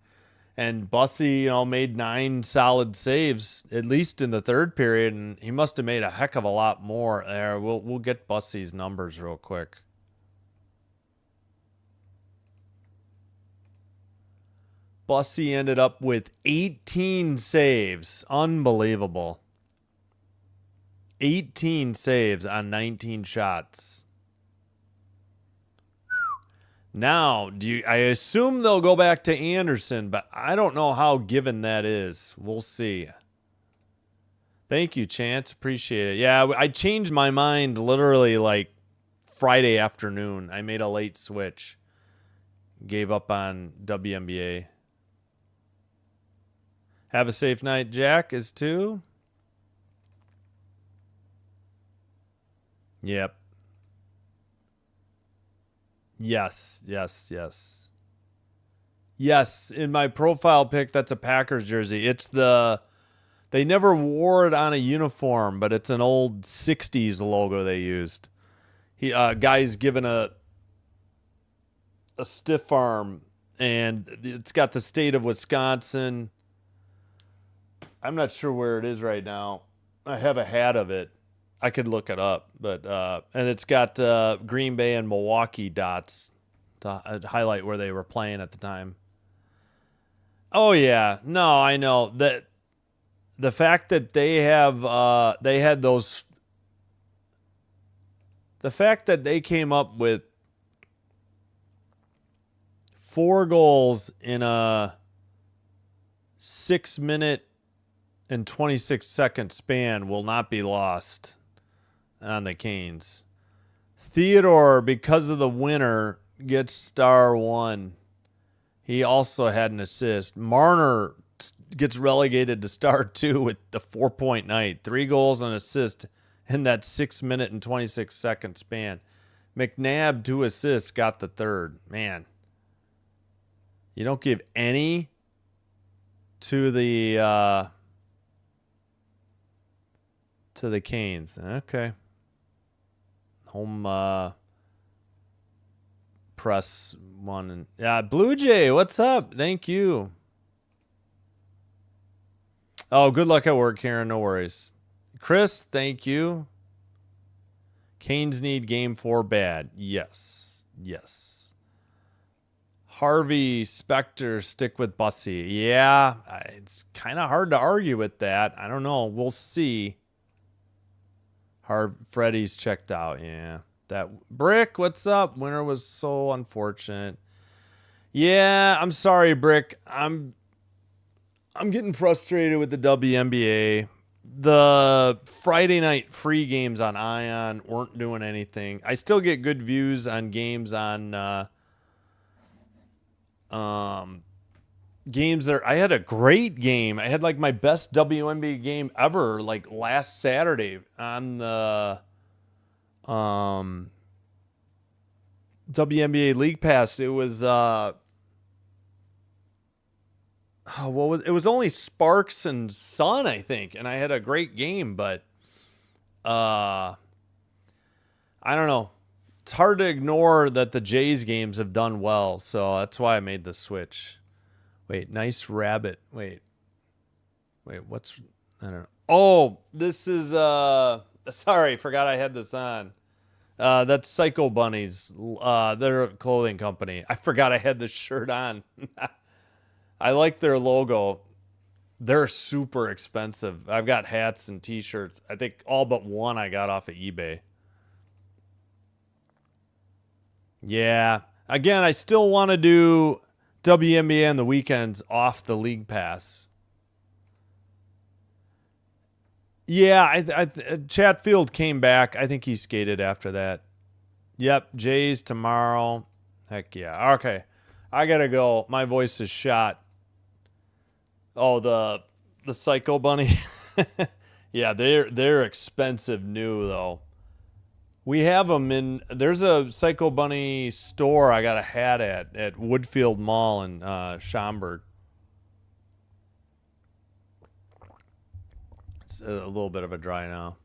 And Bussy, made 9 solid saves, at least in the third period, and he must have made a heck of a lot more there. We'll get Bussy's numbers real quick. Bussy ended up with 18 saves. Unbelievable. 18 saves on 19 shots. Now, I assume they'll go back to Anderson, but I don't know how given that is. We'll see. Thank you, Chance. Appreciate it. Yeah, I changed my mind literally like Friday afternoon. I made a late switch. Gave up on WNBA. Have a safe night, Jack, is 2. Yep. Yes. Yes, in my profile pic, that's a Packers jersey. They never wore it on a uniform, but it's an old 60s logo they used. Guy's given a stiff arm, and it's got the state of Wisconsin. I'm not sure where it is right now. I have a hat of it. I could look it up, but and it's got Green Bay and Milwaukee dots to highlight where they were playing at the time. Oh yeah, no, I know that the fact that they had those, the fact that they came up with 4 goals in a 6-minute and 26-second span will not be lost on the Canes. Theodore, because of the winner, gets star 1. He also had an assist. Marner gets relegated to star 2 with the 4-point night. 3 goals and assist in that 6-minute and 26-second span. McNabb, 2 assists, got the 3rd. Man, you don't give any to the Canes. Okay. Home press one. Yeah, Blue Jay, what's up? Thank you. Oh, good luck at work, Karen. No worries. Chris, thank you. Canes need game 4 bad. Yes. Harvey, Spector, stick with Bussy. Yeah, it's kind of hard to argue with that. I don't know. We'll see. Freddy's checked out. Yeah. That Brick, what's up? Winner was so unfortunate. Yeah, I'm sorry, Brick. I'm getting frustrated with the WNBA. The Friday night free games on Ion weren't doing anything. I still get good views on games on games there. I had a great game. I had like my best WNBA game ever, like last Saturday on the WNBA League Pass. It was it was only Sparks and Sun, I think, and I had a great game, but I don't know. It's hard to ignore that the Jays games have done well, so that's why I made the switch. Wait, nice rabbit. Wait, what's... I don't know. Oh, this is... Sorry, forgot I had this on. That's Psycho Bunnies. They're a clothing company. I forgot I had this shirt on. I like their logo. They're super expensive. I've got hats and t-shirts. I think all but one I got off of eBay. Yeah. Again, I still want to do WNBA on the weekends off the League Pass. Yeah, Chatfield came back. I think he skated after that. Yep, Jays tomorrow. Heck yeah. Okay, I gotta go. My voice is shot. Oh, the Psycho Bunny. Yeah, they're expensive new though. We have them in. There's a Psycho Bunny store I got a hat at Woodfield Mall in Schaumburg. It's a little bit of a dry now.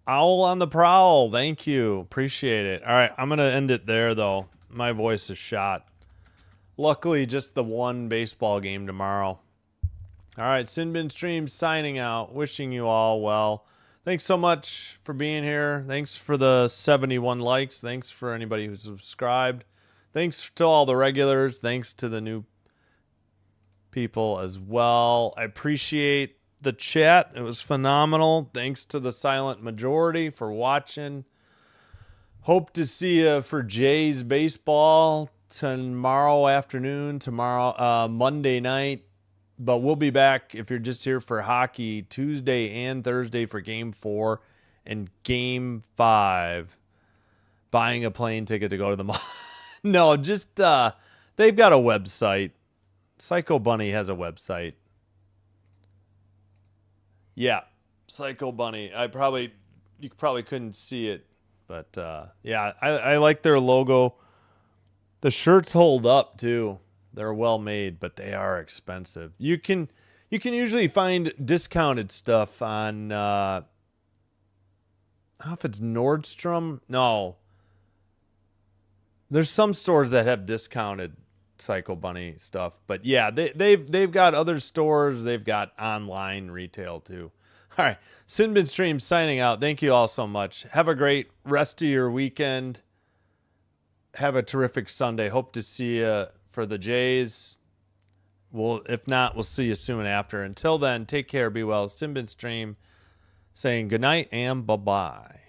Owl on the prowl. Thank you. Appreciate it. All right, I'm going to end it there, though. My voice is shot. Luckily, just the one baseball game tomorrow. All right, Sinbin Stream signing out. Wishing you all well. Thanks so much for being here. Thanks for the 71 likes. Thanks for anybody who subscribed. Thanks to all the regulars. Thanks to the new people as well. I appreciate the chat. It was phenomenal. Thanks to the silent majority for watching. Hope to see you for Jays baseball tomorrow afternoon, Monday night. But we'll be back if you're just here for hockey Tuesday and Thursday for Game 4 and Game 5. Buying a plane ticket to go to the mall. No, just they've got a website. Psycho Bunny has a website. Yeah, Psycho Bunny. You probably couldn't see it, but yeah, I like their logo. The shirts hold up too. They're well made, but they are expensive. You can usually find discounted stuff on I don't know if it's Nordstrom. No. There's some stores that have discounted Psycho Bunny stuff, but yeah, they've got other stores. They've got online retail too. All right, Sinbin Stream signing out. Thank you all so much. Have a great rest of your weekend. Have a terrific Sunday. Hope to see you for the Jays. Well, if not, we'll see you soon after. Until then, take care. Be well. Sinbin Stream saying good night and bye bye.